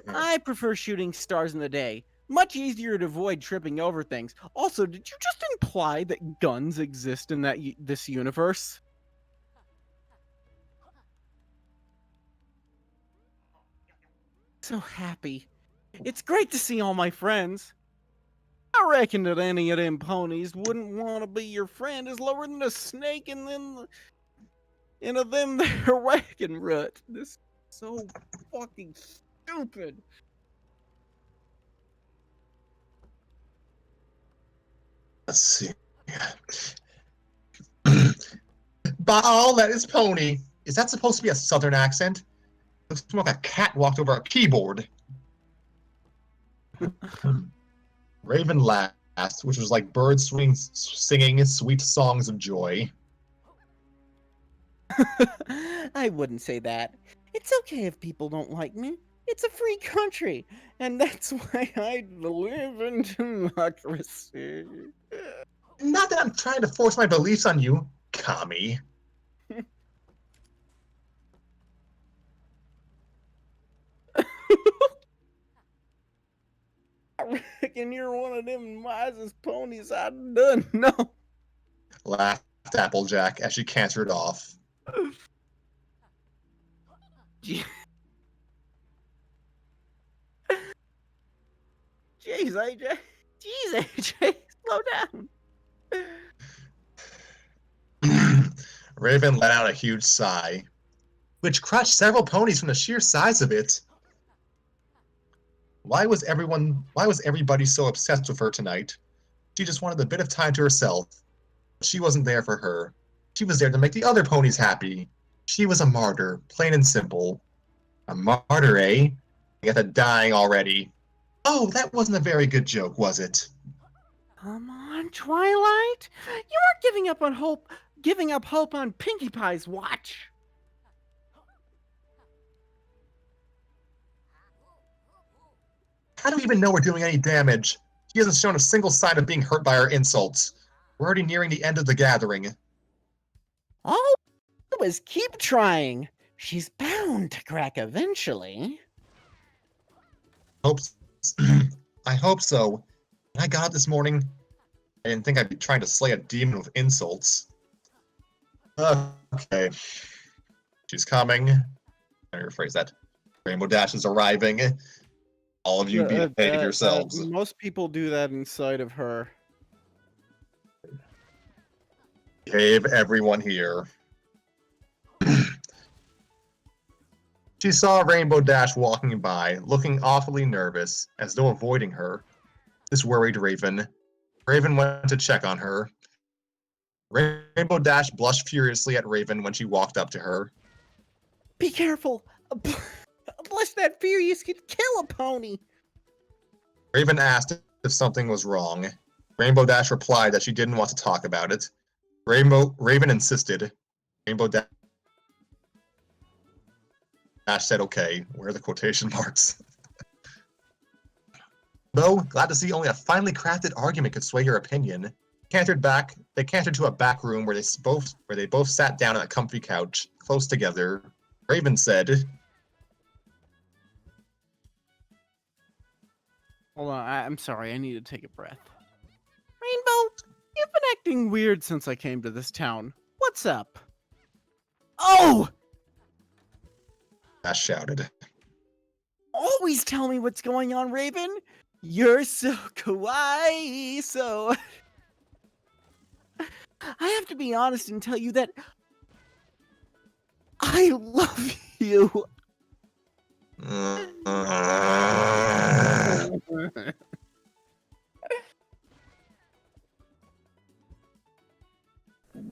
I prefer shooting stars in the day. Much easier to avoid tripping over things. Also, did you just imply that guns exist in this universe? So happy. It's great to see all my friends. I reckon that any of them ponies wouldn't want to be your friend is lower than a snake in them their wagon rut. This is so fucking stupid. Let's see. By all that is pony. Is that supposed to be a southern accent? Looks more like a cat walked over a keyboard. Raven laughed, which was like birds singing sweet songs of joy. I wouldn't say that. It's okay if people don't like me. It's a free country, and that's why I believe in democracy. Not that I'm trying to force my beliefs on you, commie. I reckon you're one of them wisest ponies I've done. No. Laughed Applejack as she cantered off. Jeez, AJ. Jeez, AJ. Slow down. Raven let out a huge sigh, which crushed several ponies from the sheer size of it. Why was everybody so obsessed with her tonight? She just wanted a bit of time to herself. She wasn't there for her. She was there to make the other ponies happy. She was a martyr, plain and simple. A martyr, eh? You got the dying already. Oh, that wasn't a very good joke, was it? Come on, Twilight. You aren't giving up hope on Pinkie Pie's watch. How do we even know we're doing any damage? He hasn't shown a single sign of being hurt by our insults. We're already nearing the end of the gathering. All we do is keep trying. She's bound to crack eventually. Hope I hope so. When I got up this morning, I didn't think I'd be trying to slay a demon with insults. Okay. She's coming. Let me rephrase that. Rainbow Dash is arriving. All of you behave yourselves. Most people do that inside of her. Behave, everyone here. She saw Rainbow Dash walking by, looking awfully nervous, as though avoiding her. This worried Raven. Raven went to check on her. Rainbow Dash blushed furiously at Raven when she walked up to her. Be careful. A blush that furious could kill a pony. Raven asked if something was wrong. Rainbow Dash replied that she didn't want to talk about it. Raven insisted. Rainbow Dash said okay. Where are the quotation marks? Though, glad to see only a finely crafted argument could sway your opinion. They cantered to a back room where they both sat down on a comfy couch, close together. Raven said, Hold on, I'm sorry, I need to take a breath. Rainbow, you've been acting weird since I came to this town. What's up? Oh! Dash shouted. Always tell me what's going on, Raven. You're so kawaii, so... I have to be honest and tell you that I love you.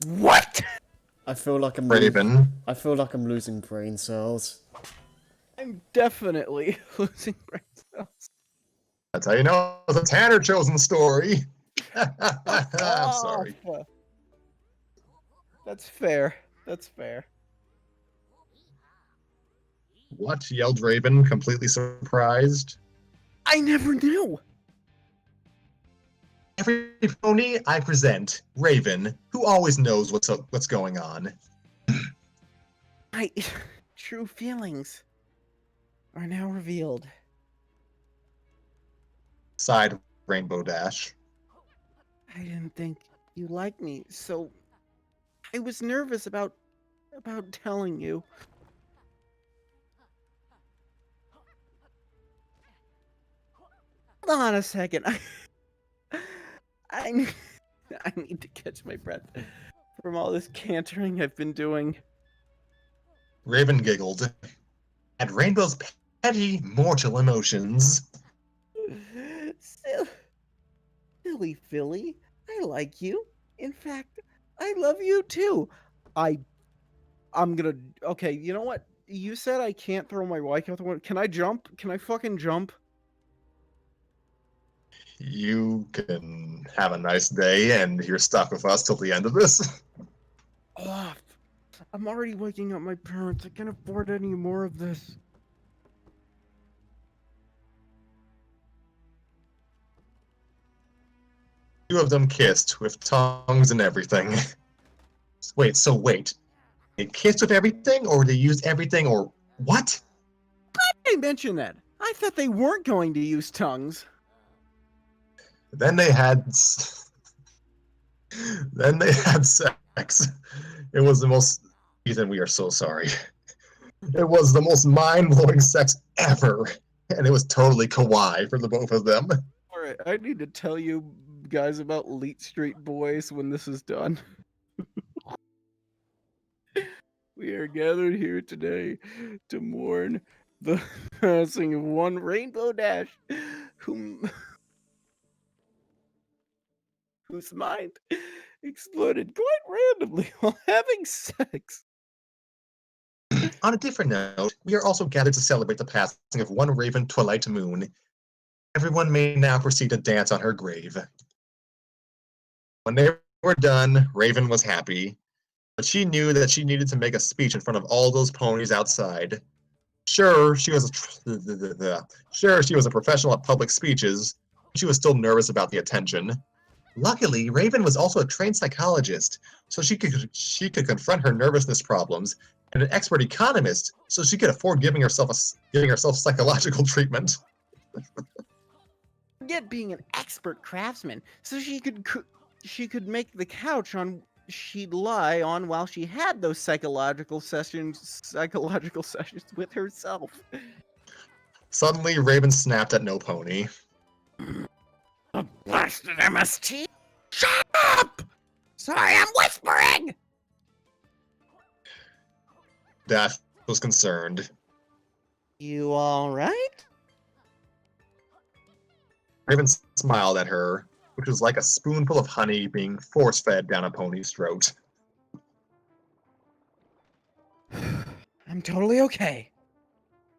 What? I feel like I'm Raven. I feel like I'm losing brain cells. I'm definitely losing brain cells. That's how you know it's a Tanner chosen story. I'm sorry. Oh, that's fair. That's fair. What? Yelled Raven, completely surprised. I never knew. Every pony I present, Raven, who always knows what's going on. My true feelings are now revealed. Sighed Rainbow Dash. I didn't think you liked me, so I was nervous about telling you. Hold on a second. I need to catch my breath from all this cantering I've been doing. Raven giggled. At Rainbow's petty mortal emotions. Silly Philly, I like you. In fact, I love you too. I'm gonna. Okay, you know what? You said I can't throw my bike out the window. Can I jump? Can I fucking jump? You can have a nice day, and you're stuck with us till the end of this. Oh, I'm already waking up my parents. I can't afford any more of this. Two of them kissed, with tongues and everything. Wait, they kissed with everything, or they used everything, or what? I mentioned that. I thought they weren't going to use tongues. Then they had sex. It was the most... Ethan, we are so sorry. It was the most mind-blowing sex ever, and it was totally kawaii for the both of them. Alright, I need to tell you guys about Leet Street Boys when this is done. We are gathered here today to mourn the passing of one Rainbow Dash, whose mind exploded quite randomly while having sex. On a different note, we are also gathered to celebrate the passing of one Raven Twilight Moon. Everyone may now proceed to dance on her grave. When they were done, Raven was happy, but she knew that she needed to make a speech in front of all those ponies outside. Sure, she was sure she was a professional at public speeches. She was still nervous about the attention. Luckily, Raven was also a trained psychologist, so she could confront her nervousness problems, and an expert economist, so she could afford giving herself psychological treatment. Forget being an expert craftsman, so she could make the couch on she'd lie on while she had those psychological sessions with herself. Suddenly, Raven snapped at No Pony. A blasted MST! Shut up! Sorry, I'm whispering! Dash was concerned. You alright? Raven smiled at her, which was like a spoonful of honey being force-fed down a pony's throat. I'm totally okay.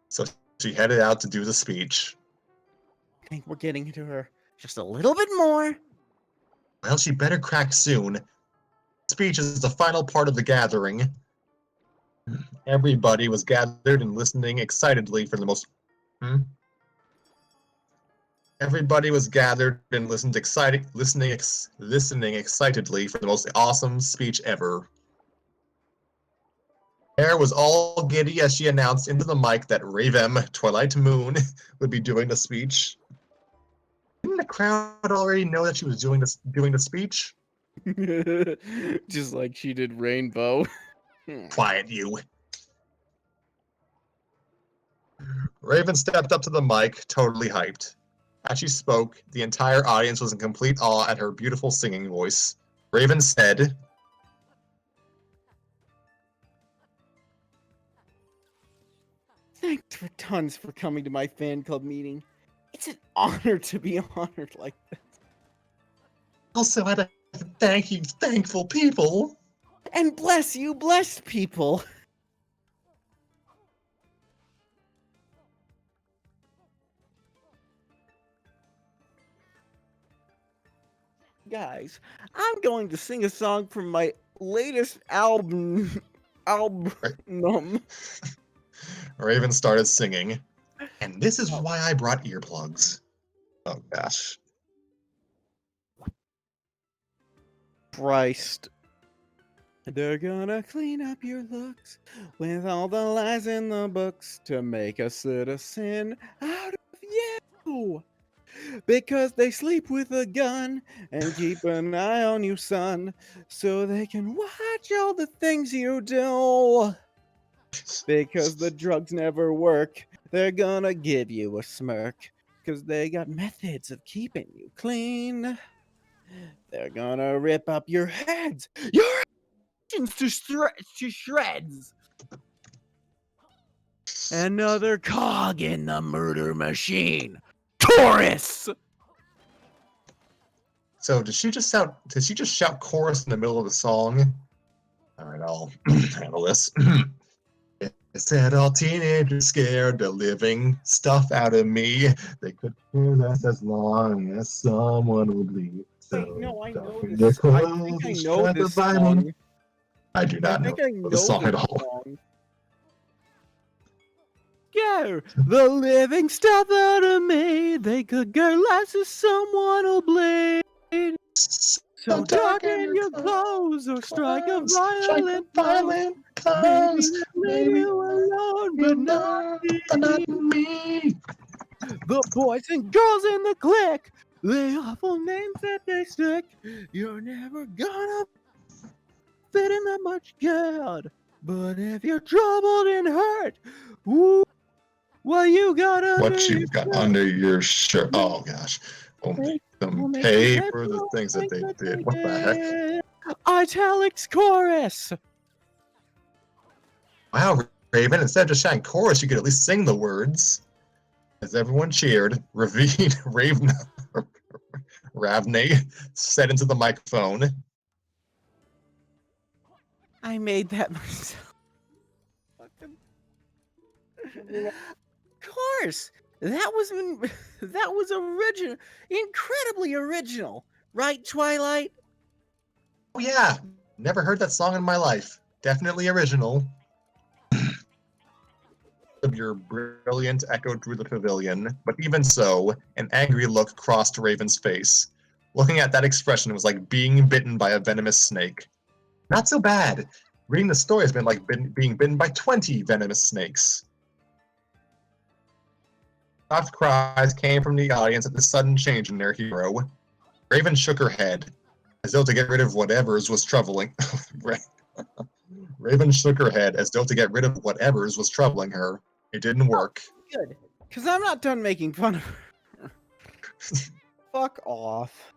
So she headed out to do the speech. I think we're getting to her just a little bit more. Well, she better crack soon. Speech is the final part of the gathering. Everybody was gathered and listening excitedly for the most... Everybody was gathered and listening excitedly for the most awesome speech ever. Air was all giddy as she announced into the mic that Ravem, Twilight Moon, would be doing the speech. Didn't the crowd already know that she was doing the speech? Just like she did Rainbow. Quiet, you. Raven stepped up to the mic, totally hyped. As she spoke, the entire audience was in complete awe at her beautiful singing voice. Raven said, Thanks for tons for coming to my fan club meeting. It's an honor to be honored like this. also I'd like to thank you, thankful people. And bless you, blessed people. Guys, I'm going to sing a song from my latest album. Raven started singing, and this is why I brought earplugs. Oh gosh. Christ. They're gonna clean up your looks with all the lies in the books to make a citizen out of you. Because they sleep with a gun and keep an eye on you, son, so they can watch all the things you do. Because the drugs never work, they're gonna give you a smirk. Because they got methods of keeping you clean. They're gonna rip up your heads, your actions to shreds. Another cog in the murder machine. Taurus! So did she just shout chorus in the middle of the song? Alright, I'll handle this. It said all teenagers scared the living stuff out of me. They could hear us as long as someone would leave. So Wait, no, I know this. I think I know this song. I do not think know I know the song at this all. song. Scare the living stuff out of me. They could get less as someone will bleed. So darken your clothes or strike a violent note. cause Maybe leave you alone, but not me. the boys and girls in the clique. The awful names that they stick. You're never gonna fit in that much good. But if you're troubled and hurt, ooh, well, you got under What you got under your shirt? Oh gosh. We'll make them pay for the things that they did. What the heck? Italics chorus. Wow, Raven, instead of just shouting chorus, you could at least sing the words. As everyone cheered, Ravne said into the microphone, I made that myself. Of course, that was original, incredibly original, right, Twilight? oh yeah, never heard that song in my life. Definitely original. The you're brilliant echoed through the pavilion, but even so, an angry look crossed Raven's face. Looking at that expression was like being bitten by a venomous snake. Not so bad. Reading the story has been like being bitten by 20 venomous snakes. Soft cries came from the audience at the sudden change in their hero. Raven shook her head, as though to get rid of whatever's was troubling. Raven shook her head as though to get rid of whatever's was troubling her. It didn't work. Good, because I'm not done making fun of her. Fuck off.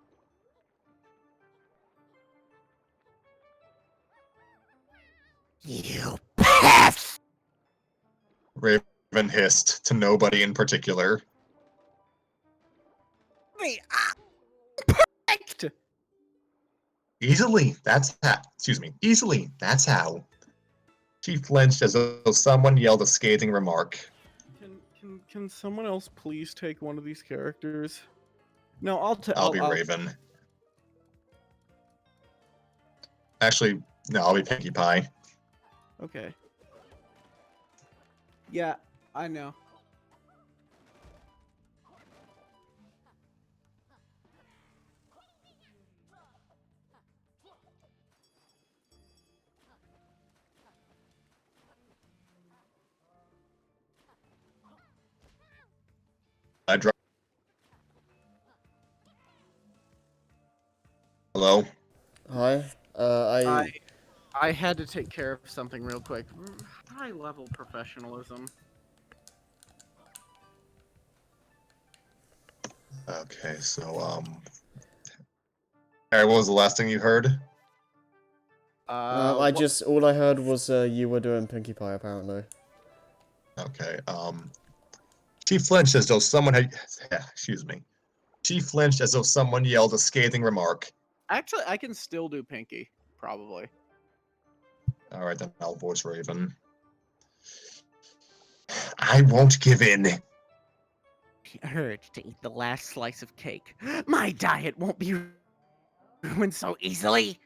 You pass! Raven hissed, to nobody in particular. Me, perfect! Easily, that's how. Excuse me. Easily, that's how. She flinched as though someone yelled a scathing remark. Can someone else please take one of these characters? No, I'll be Raven. Actually, no, I'll be Pinkie Pie. Okay. Yeah, I know. Hello? Hi. I had to take care of something real quick. High level professionalism. Okay, so, Alright, what was the last thing you heard? all I heard was you were doing Pinkie Pie, apparently. Okay, she flinched as though someone had... Excuse me. She flinched as though someone yelled a scathing remark. Actually, I can still do Pinky, probably. Alright, then I'll voice Raven. I won't give in. Urge to eat the last slice of cake. My diet won't be ruined so easily.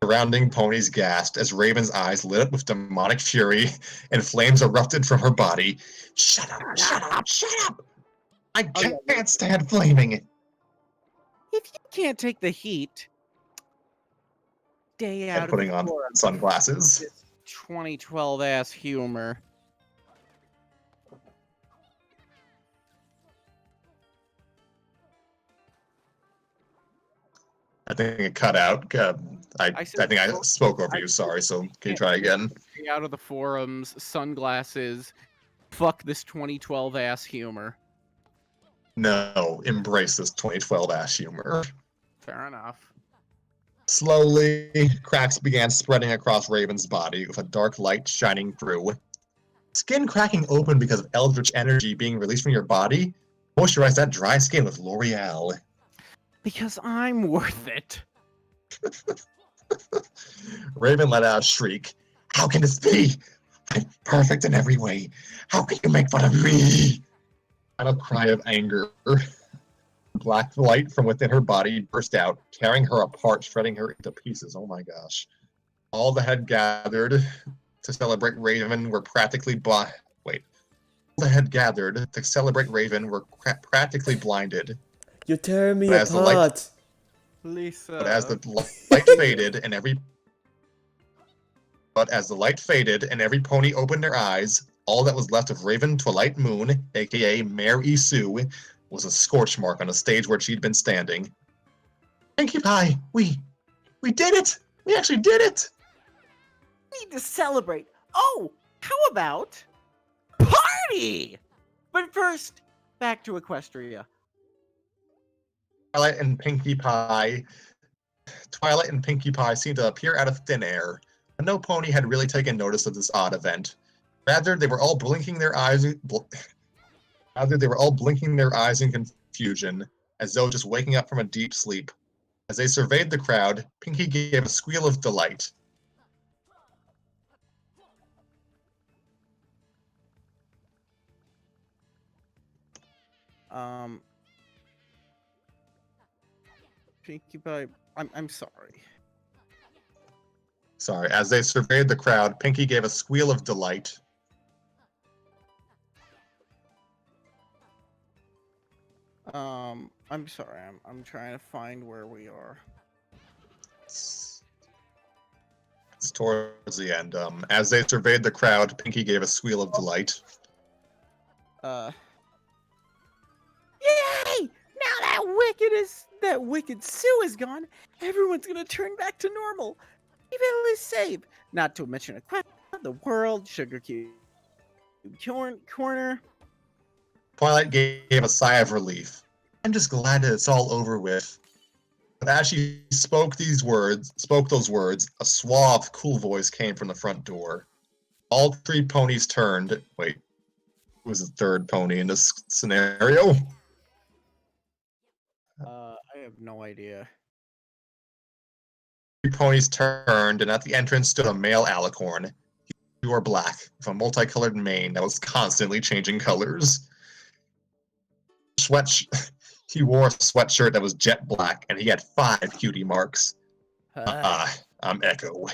Surrounding ponies gasped as Raven's eyes lit up with demonic fury and flames erupted from her body. Shut up, shut up, shut up! I can't stand flaming! If you can't take the heat, stay out And putting of on the forum. sunglasses. This 2012 ass humor. I think it cut out. I think I spoke over you, sorry, so can you try again? Stay out of the forums, sunglasses. Fuck this 2012 ass humor. No, embrace this 2012 ass humor. Fair enough. Slowly, cracks began spreading across Raven's body with a dark light shining through. Skin cracking open because of eldritch energy being released from your body? Moisturize that dry skin with L'Oreal. Because I'm worth it. Raven let out a shriek. How can this be? I'm perfect in every way. How can you make fun of me? Final cry of anger. Black light from within her body burst out, tearing her apart, shredding her into pieces. Oh my gosh. All that had gathered to celebrate Raven were practically All that had gathered to celebrate Raven were practically blinded. You're tearing me But as the light- apart. Lisa. But as the light faded and every pony opened their eyes, all that was left of Raven Twilight Moon, aka Mare Isu, was a scorch mark on the stage where she'd been standing. Pinkie Pie, we did it! We actually did it! Need to celebrate. Oh, how about party? But first, back to Equestria. Twilight and Pinkie Pie seemed to appear out of thin air, but no pony had really taken notice of this odd event. Rather, they were all blinking their eyes in confusion, as though just waking up from a deep sleep. As they surveyed the crowd, Pinkie gave a squeal of delight. Pinkie Pie, I'm sorry. Sorry, as they surveyed the crowd, Pinkie gave a squeal of delight. I'm sorry. I'm trying to find where we are. It's towards the end. As they surveyed the crowd, Pinky gave a squeal of delight. Yay! Now that wicked Sue is gone, everyone's gonna turn back to normal. Evil is safe. Not to mention a crowd, the world, Sugar Cube Corner. Twilight gave a sigh of relief. I'm just glad that it's all over with. But as she spoke those words, a suave, cool voice came from the front door. All three ponies turned. Wait, who was the third pony in this scenario? I have no idea. Three ponies turned, and at the entrance stood a male alicorn. He wore black, with a multicolored mane that was constantly changing colors. He wore a sweatshirt that was jet black, and he had 5 cutie marks. I'm Echo.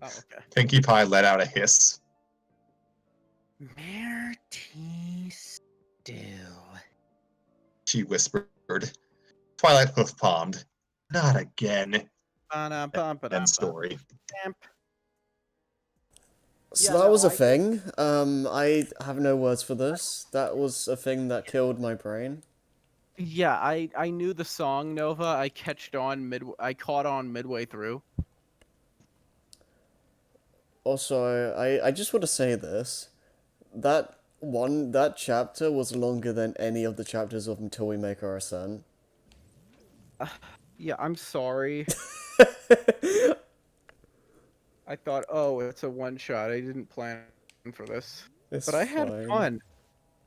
Oh, okay. Pinkie Pie let out a hiss. Mayor T. Stew. She whispered. Twilight hoof-palmed. Not again. End story. So Yeah, that no, was a I- thing. I have no words for this. That was a thing that killed my brain. Yeah, I knew the song Nova. I caught on midway through. Also, I just want to say this. That chapter was longer than any of the chapters of Until We Make Our Ascent. Yeah, I'm sorry. I thought, oh, it's a one shot. I didn't plan for this, It's but I had fine. fun.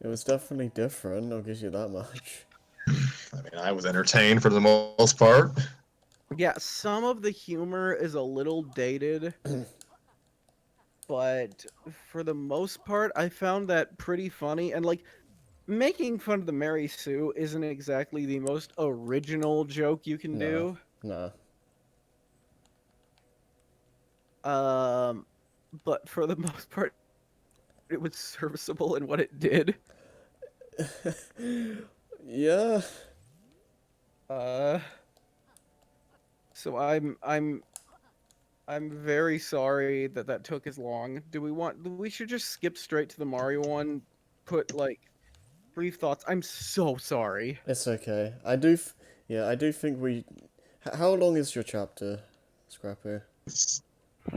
It was definitely different, I'll give you that much. I mean, I was entertained for the most part. Yeah, some of the humor is a little dated, but for the most part, I found that pretty funny. And like, making fun of the Mary Sue isn't exactly the most original joke you can do. No. But for the most part, it was serviceable in what it did. Yeah. So I'm very sorry that took as long. We should just skip straight to the Mario one, put like brief thoughts. I'm so sorry. It's okay. I do think we... How long is your chapter, Scrappy?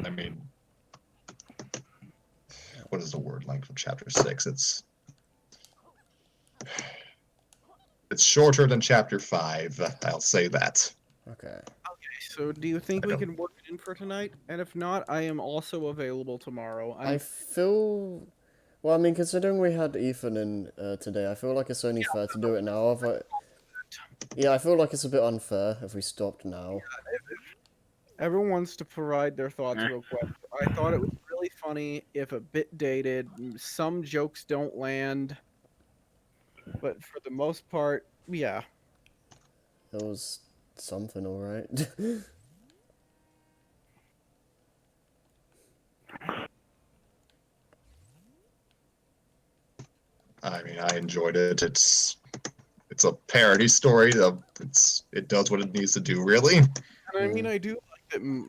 I mean, what is the word length of chapter 6? It's shorter than chapter 5. I'll say that. Okay. So do you think I we don't- can work it in for tonight? And if not, I am also available tomorrow. I feel... Well, I mean, considering we had Ethan in today, I feel like it's only fair to do it now. Yeah, I feel like it's a bit unfair if we stopped now. Everyone wants to provide their thoughts real quick. I thought it was really funny, if a bit dated. Some jokes don't land, but for the most part, yeah. It was something, alright. I mean, I enjoyed it. It's a parody story. It does what it needs to do, really. And I mean, I do like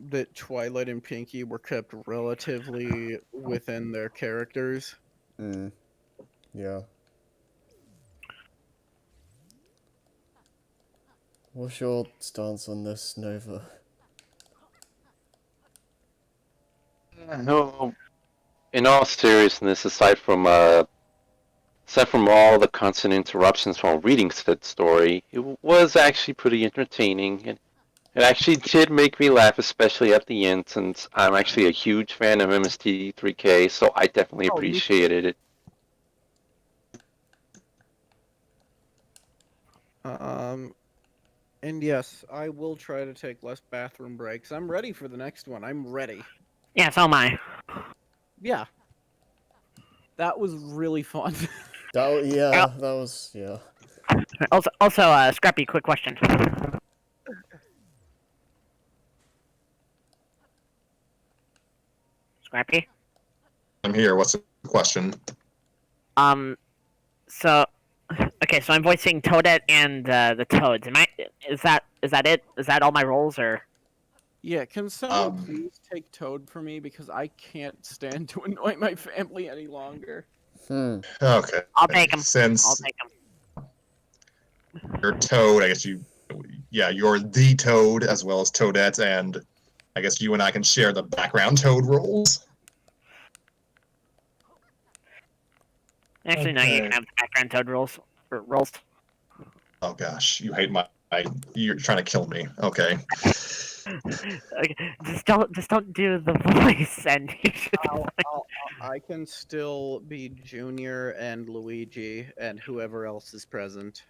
that Twilight and Pinky were kept relatively within their characters. Yeah. What's your stance on this, Nova? No, in all seriousness, aside from all the constant interruptions while reading said story, it was actually pretty entertaining, and it actually did make me laugh, especially at the end, since I'm actually a huge fan of MST3K, so I definitely Oh, me too. appreciated it. And yes, I will try to take less bathroom breaks. I'm ready for the next one. I'm ready. Yeah, so am I. Yeah. That was really fun. That was, yeah. Also, Scrappy, quick question. Scrappy? I'm here. What's the question? So, Okay, so I'm voicing Toadette and the Toads. Is that it? Is that all my roles, or? Yeah, can someone Um, please take Toad for me because I can't stand to annoy my family any longer. Okay. I'll take him. I'll Since take him. you're Toad, I guess you're the Toad as well as Toadette, and I guess you and I can share the background Toad roles. Actually, no, you Okay. can have the background Toad roles. Oh gosh, you hate you're trying to kill me. Okay. Okay, just don't do the voice, and you should be fine. I can still be Junior and Luigi and whoever else is present.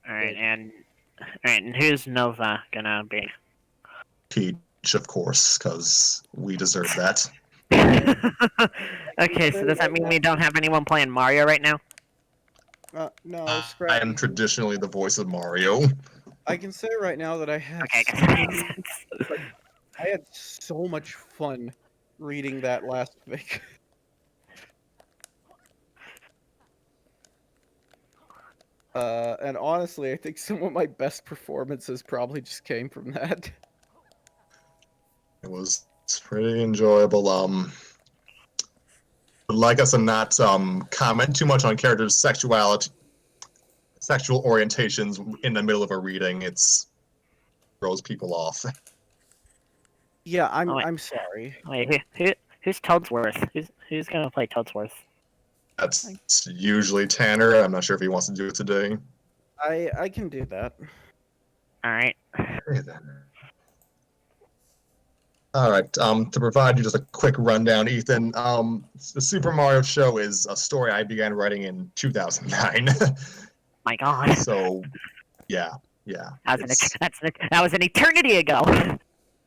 All right, and who's Nova gonna be? Peach, of course, because we deserve that. Okay, so does that mean we don't have anyone playing Mario right now? No, I Scrappy. am traditionally the voice of Mario. I can say right now that I had Okay, I guess that makes sense. I had so much fun reading that last fic. And honestly, I think some of my best performances probably just came from that. It was pretty enjoyable. Would like us to not comment too much on characters' sexual orientations in the middle of a reading. It's throws people off. Yeah, Oh, wait. I'm sorry. Wait, who's Toadsworth? Who's gonna play Toadsworth? That's usually Tanner. I'm not sure if he wants to do it today. I can do that. All right. Okay, then. All right. To provide you just a quick rundown, Ethan, the Super Mario Show is a story I began writing in 2009. My God. So, yeah. That was an eternity ago.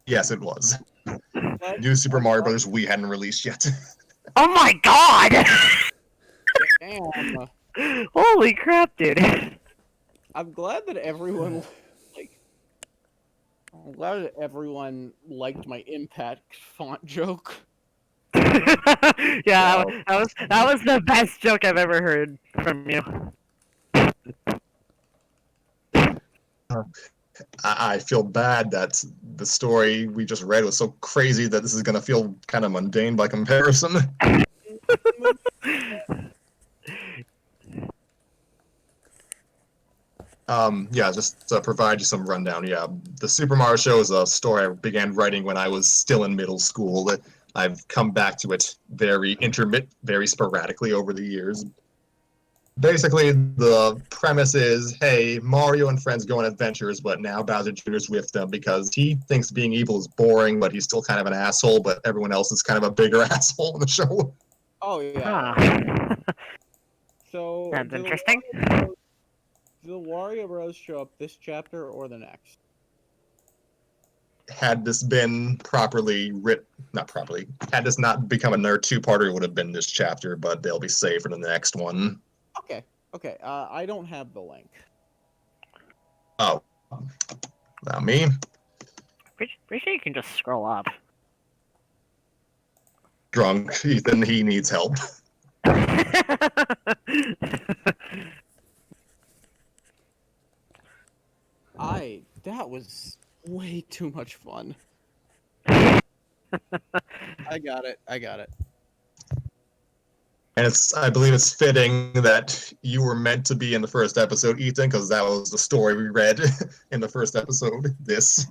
Yes, it was. New Super Mario Brothers Wii hadn't released yet. Oh my God! Damn. Holy crap, dude. I'm glad that everyone I'm glad that everyone liked my impact font joke. Yeah, that was the best joke I've ever heard from you. I feel bad that the story we just read was so crazy that this is going to feel kind of mundane by comparison. Yeah, just to provide you some rundown. Yeah, the Super Mario Show is a story I began writing when I was still in middle school. I've come back to it very sporadically over the years. Basically, the premise is, hey, Mario and friends go on adventures, but now Bowser Jr.'s with them because he thinks being evil is boring, but he's still kind of an asshole, but everyone else is kind of a bigger asshole in the show. Oh yeah. Huh. So That's interesting. Do the Wario Bros show up this chapter or the next? Had this been properly written, had this not become another two-parter, it would have been this chapter, but they'll be saved for the next one. Okay. I don't have the link. Oh, not me. Pretty sure you can just scroll up. Drunk Ethan, he needs help. That was way too much fun. I got it. And I believe it's fitting that you were meant to be in the first episode, Ethan, because that was the story we read in the first episode. This.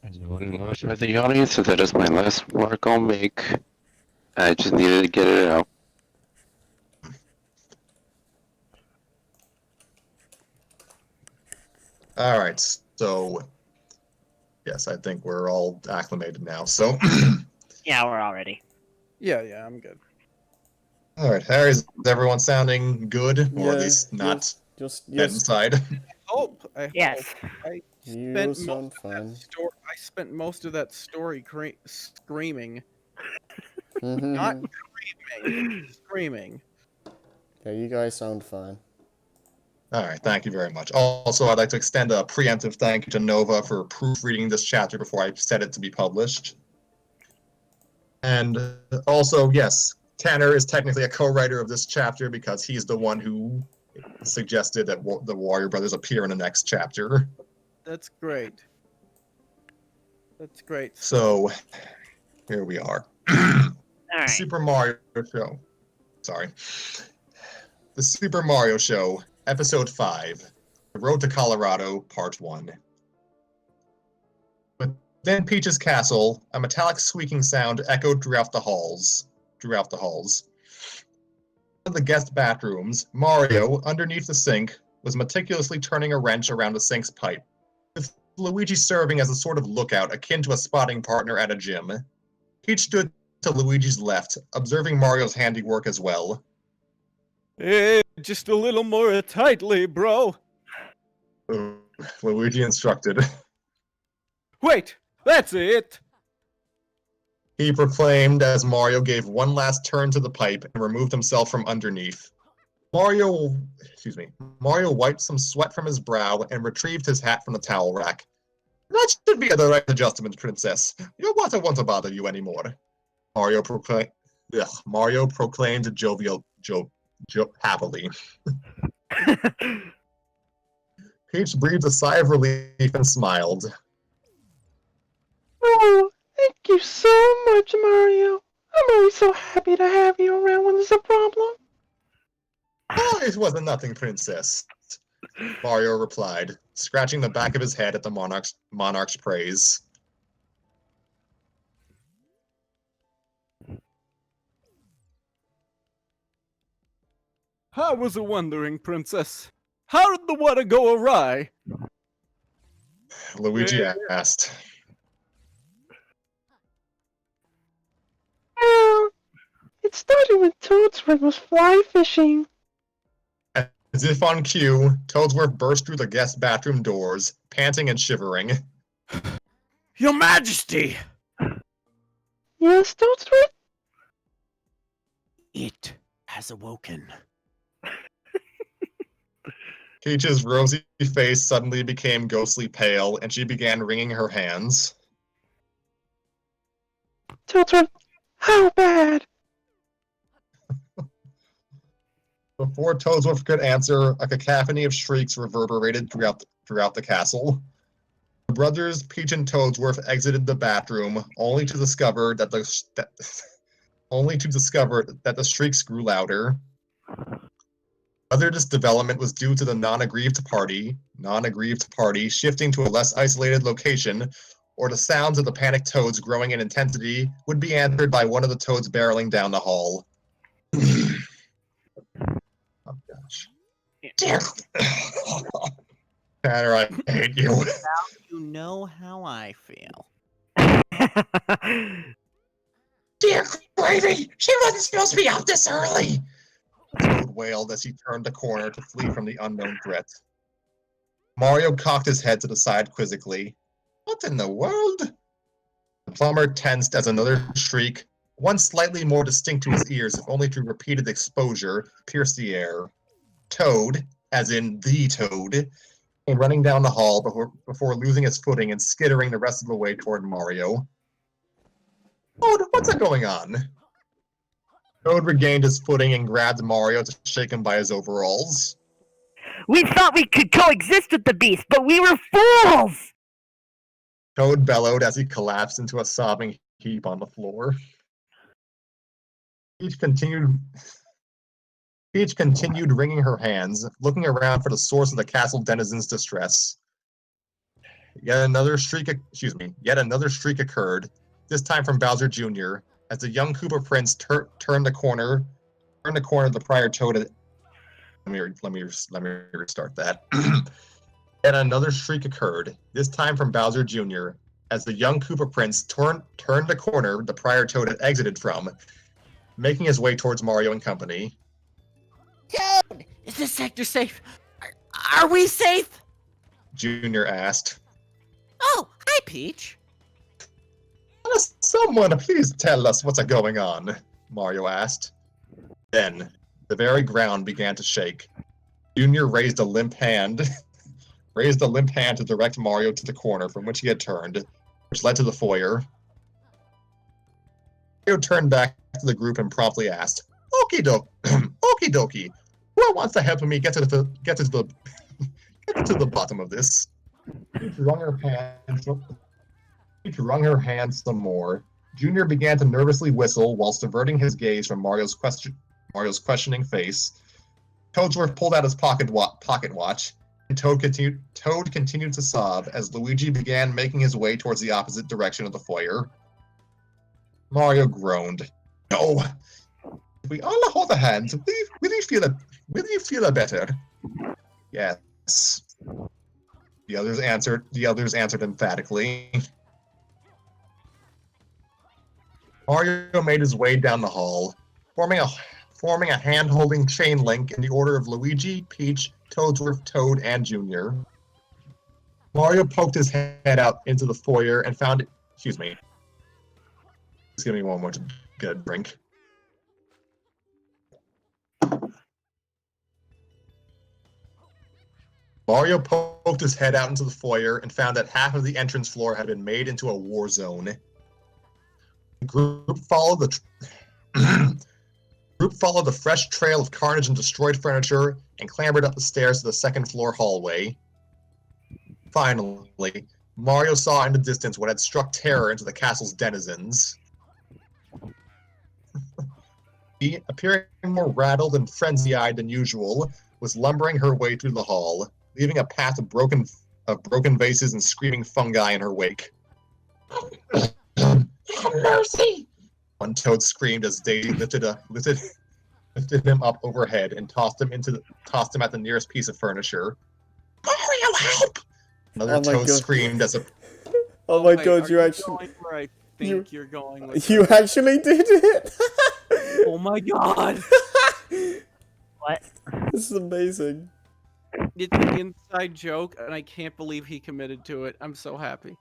For the audience, so that is my last mark I'll make. I just needed to get it out. All right, so yes, I think we're all acclimated now. So, Yeah, we're all ready. Yeah, I'm good. all right, Harry, is everyone sounding good, or Yeah, at least not Just dead inside? I hope. Yes. you sound fine. I spent most of that story screaming. Mhm. Not screaming. Yeah, you guys sound fine. All right, thank you very much. Also, I'd like to extend a preemptive thank you to Nova for proofreading this chapter before I set it to be published. And also, yes, Tanner is technically a co-writer of this chapter because he's the one who suggested that the Warrior Brothers appear in the next chapter. That's great. That's great. So, here we are. Alright. Super Mario Show. Sorry. The Super Mario Show, Episode 5, The Road to Colorado, Part 1. Within Peach's castle, a metallic squeaking sound echoed throughout the halls. In the guest bathrooms, Mario, underneath the sink, was meticulously turning a wrench around the sink's pipe, with Luigi serving as a sort of lookout akin to a spotting partner at a gym. Peach stood to Luigi's left, observing Mario's handiwork as well. Hey, just a little more tightly, bro. Luigi instructed. Wait, that's it. He proclaimed as Mario gave one last turn to the pipe and removed himself from underneath. Mario wiped some sweat from his brow and retrieved his hat from the towel rack. That should be the right adjustment, Princess. Your water won't bother you anymore. Mario proclaimed happily. Peach breathed a sigh of relief and smiled. Oh, thank you so much, Mario. I'm always so happy to have you around when there's a problem. Oh, it wasn't nothing, Princess. Mario replied, scratching the back of his head at the monarch's praise. I was wondering, Princess, how did the water go awry? Luigi asked. Well, it started when Toadsworth was fly fishing. As if on cue, Toadsworth burst through the guest bathroom doors, panting and shivering. Your Majesty! Yes, Toadsworth? It has awoken. Peach's rosy face suddenly became ghostly pale, and she began wringing her hands. Toadsworth, how bad? Before Toadsworth could answer, a cacophony of shrieks reverberated throughout the castle. The brothers Peach and Toadsworth exited the bathroom, only to discover that the shrieks grew louder. Whether this development was due to the non-aggrieved party shifting to a less isolated location, or the sounds of the panicked toads growing in intensity, would be answered by one of the toads barreling down the hall. Oh gosh. Tanner, I hate you. Now you know how I feel. Dear Gravy, she wasn't supposed to be out this early! Toad wailed as he turned the corner to flee from the unknown threat. Mario cocked his head to the side quizzically. What in the world? The plumber tensed as another shriek, one slightly more distinct to his ears if only through repeated exposure, pierced the air. Toad, as in the Toad, came running down the hall before losing his footing and skittering the rest of the way toward Mario. Toad, what's going on? Toad regained his footing and grabbed Mario to shake him by his overalls. We thought we could coexist with the beast, but we were fools! Toad bellowed as he collapsed into a sobbing heap on the floor. Peach continued wringing her hands, looking around for the source of the castle denizen's distress. Yet another streak occurred, this time from Bowser Jr., as the young Koopa Prince turned the corner of the prior Toad. Let me restart that. Yet another streak occurred, this time from Bowser Jr., as the young Koopa Prince turned the corner the prior Toad had exited from, making his way towards Mario and company. Toad, is this sector safe? Are we safe? Junior asked. Oh, hi, Peach. Someone please tell us what's going on, Mario asked. Then, the very ground began to shake. Junior raised a limp hand to direct Mario to the corner from which he had turned, which led to the foyer. Mario turned back to the group and promptly asked, "Okie doke, okie dokie. Who wants to help me get to the get to the bottom of this?" Peach wrung her hand some more. Junior began to nervously whistle whilst diverting his gaze from Mario's questioning face. Toadsworth pulled out his pocket watch, and Toad continued to sob as Luigi began making his way towards the opposite direction of the foyer. Mario groaned. "No, if we all hold hands, will you feel better?" "Yes." The others answered emphatically. Mario made his way down the hall, forming a hand-holding chain link in the order of Luigi, Peach, Toadsworth, Toad, and Junior. Mario poked his head out into the foyer and found... Excuse me. Just give me one more to get a drink. Mario poked his head out into the foyer and found that half of the entrance floor had been made into a war zone. The group followed the fresh trail of carnage and destroyed furniture and clambered up the stairs to the second-floor hallway. Finally, Mario saw in the distance what had struck terror into the castle's denizens. He, appearing more rattled and frenzy-eyed than usual, was lumbering her way through the hall, leaving a path of broken vases and screaming fungi in her wake. "Have mercy!" one Toad screamed as Daisy lifted him up overhead and tossed him at the nearest piece of furniture. "Mario, help!" Another Toad screamed as a... Oh my god, you actually... Going where I think you're going with You actually did it! Oh my god! What? This is amazing. It's an inside joke, and I can't believe he committed to it. I'm so happy.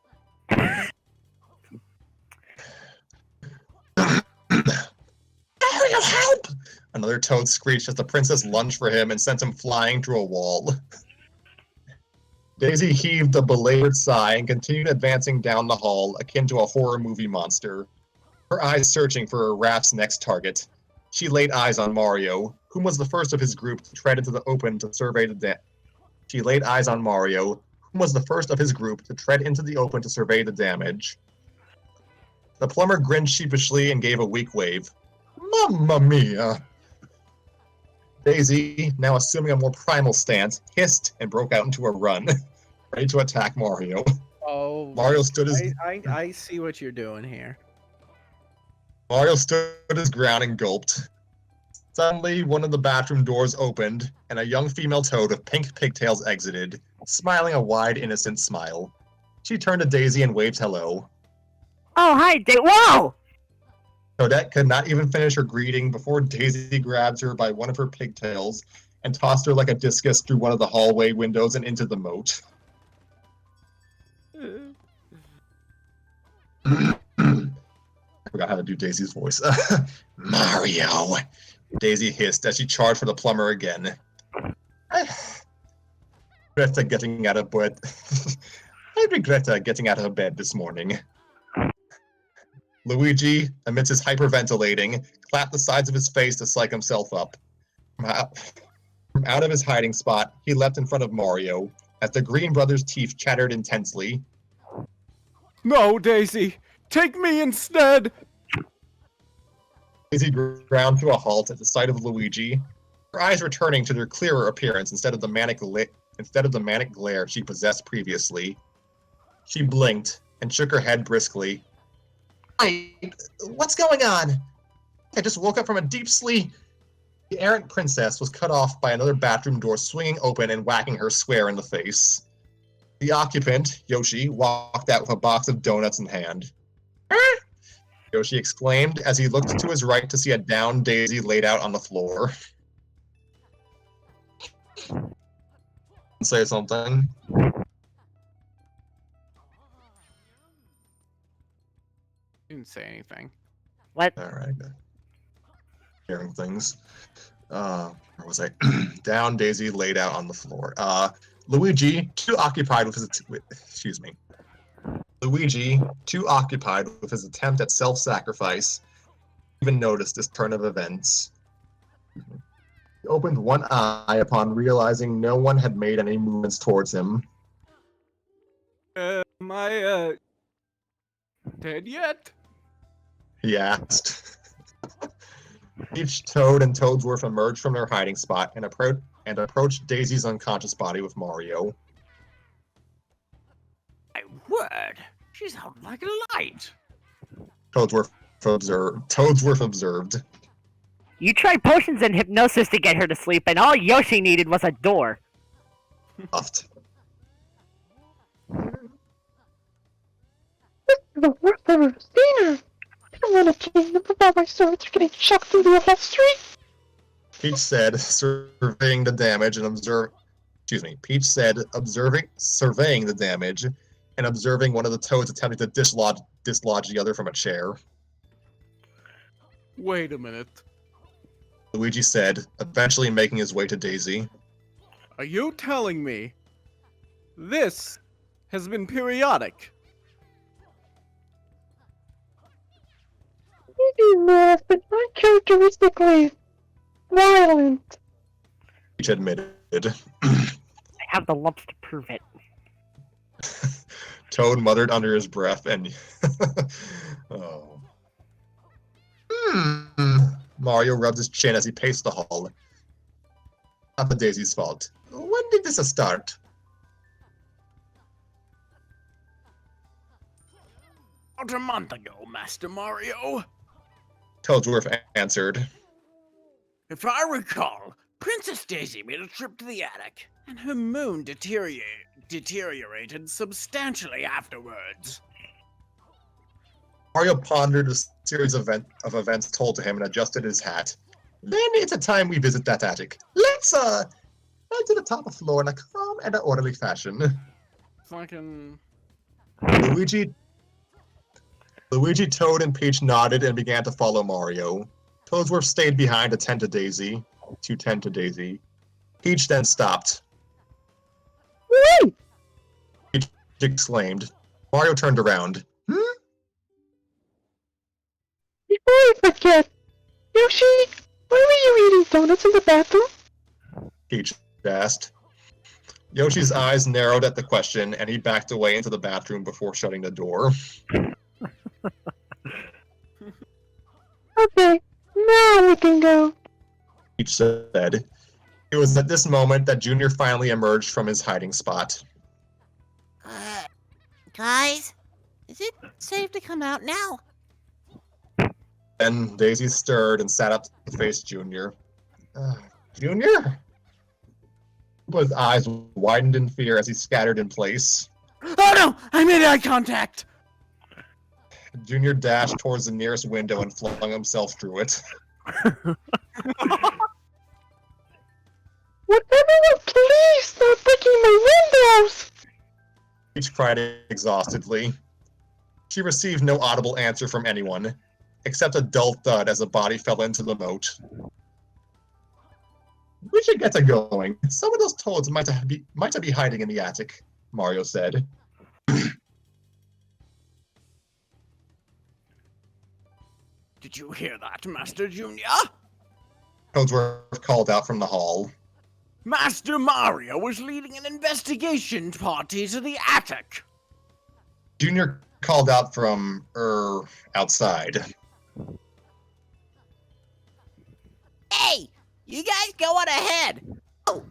"Mario, help!" Another Toad screeched as the princess lunged for him and sent him flying through a wall. Daisy heaved a belabored sigh and continued advancing down the hall, akin to a horror movie monster, her eyes searching for her wrath's next target. She laid eyes on Mario, whom was the first of his group to tread into the open to survey the damage. The plumber grinned sheepishly and gave a weak wave. "Mamma mia!" Daisy, now assuming a more primal stance, hissed and broke out into a run, ready to attack Mario. Oh, Mario stood his I see what you're doing here. Mario stood his ground and gulped. Suddenly, one of the bathroom doors opened, and a young female Toad with pink pigtails exited, smiling a wide, innocent smile. She turned to Daisy and waved hello. Oh, hi, Whoa! Toadette could not even finish her greeting before Daisy grabbed her by one of her pigtails and tossed her like a discus through one of the hallway windows and into the moat. I forgot how to do Daisy's voice. "Mario!" Daisy hissed as she charged for the plumber again. I regret getting out of bed. I regret getting out of bed this morning. Luigi, amidst his hyperventilating, clapped the sides of his face to psych himself up. From out of his hiding spot, he leapt in front of Mario, as the Green brothers' teeth chattered intensely. No, Daisy! Take me instead! Daisy ground to a halt at the sight of Luigi, her eyes returning to their clearer appearance instead of the manic glare she possessed previously. She blinked and shook her head briskly. What's going on? I just woke up from a deep sleep." The errant princess was cut off by another bathroom door swinging open and whacking her square in the face. The occupant, Yoshi, walked out with a box of donuts in hand. Yoshi exclaimed as he looked to his right to see a downed Daisy laid out on the floor. Say something. Didn't say anything. What? Alright. Hearing things. Where was I? Down Daisy laid out on the floor. Luigi, too occupied with his attempt at self-sacrifice, even notice this turn of events. He opened one eye upon realizing no one had made any movements towards him. Am I dead yet? He asked. Each Toad and Toadsworth emerged from their hiding spot and approached Daisy's unconscious body with Mario. My word, she's out like a light. Toadsworth observed. You tried potions and hypnosis to get her to sleep, and all Yoshi needed was a door. Puffed. The worst I've ever seen her. I don't want to change them about my swords are getting chucked through the upholstery. Peach said, surveying the damage and Peach said, surveying the damage and observing one of the Toads attempting to dislodge the other from a chair. Wait a minute. Luigi said, eventually making his way to Daisy. Are you telling me this has been periodic? Maybe math, but not characteristically violent. Peach admitted. I have the lumps to prove it. Toad muttered under his breath and... oh. Mario rubbed his chin as he paced the hall. Not the Daisy's fault. When did this start? About a month ago, Master Mario. Toadsworth answered. If I recall, Princess Daisy made a trip to the attic, and her moon deteriorated substantially afterwards. Mario pondered a series of events told to him and adjusted his hat. Then it's a time we visit that attic. Let's head to the top of the floor in a calm and orderly fashion. Fucking... Luigi, Toad, and Peach nodded and began to follow Mario. Toadsworth stayed behind to tend to Daisy. Peach then stopped. Wait! Peach exclaimed. Mario turned around. Before I forget, Yoshi, why were you eating donuts in the bathroom? Peach asked. Yoshi's eyes narrowed at the question, and he backed away into the bathroom before shutting the door. Okay, now we can go. Peach said. It was at this moment that Junior finally emerged from his hiding spot. Guys, is it safe to come out now? Then Daisy stirred and sat up to face Junior. Junior? His eyes widened in fear as he scattered in place. Oh no! I made eye contact! Junior dashed towards the nearest window and flung himself through it. Would everyone please stop breaking my windows? Peach cried exhaustedly. She received no audible answer from anyone, except a dull thud as a body fell into the moat. We should get to going. Some of those toads might be hiding in the attic, Mario said. Did you hear that, Master Junior? Toadsworth called out from the hall. Master Mario was leading an investigation party to the attic. Junior called out from, outside. Hey, you guys go on ahead. Oh.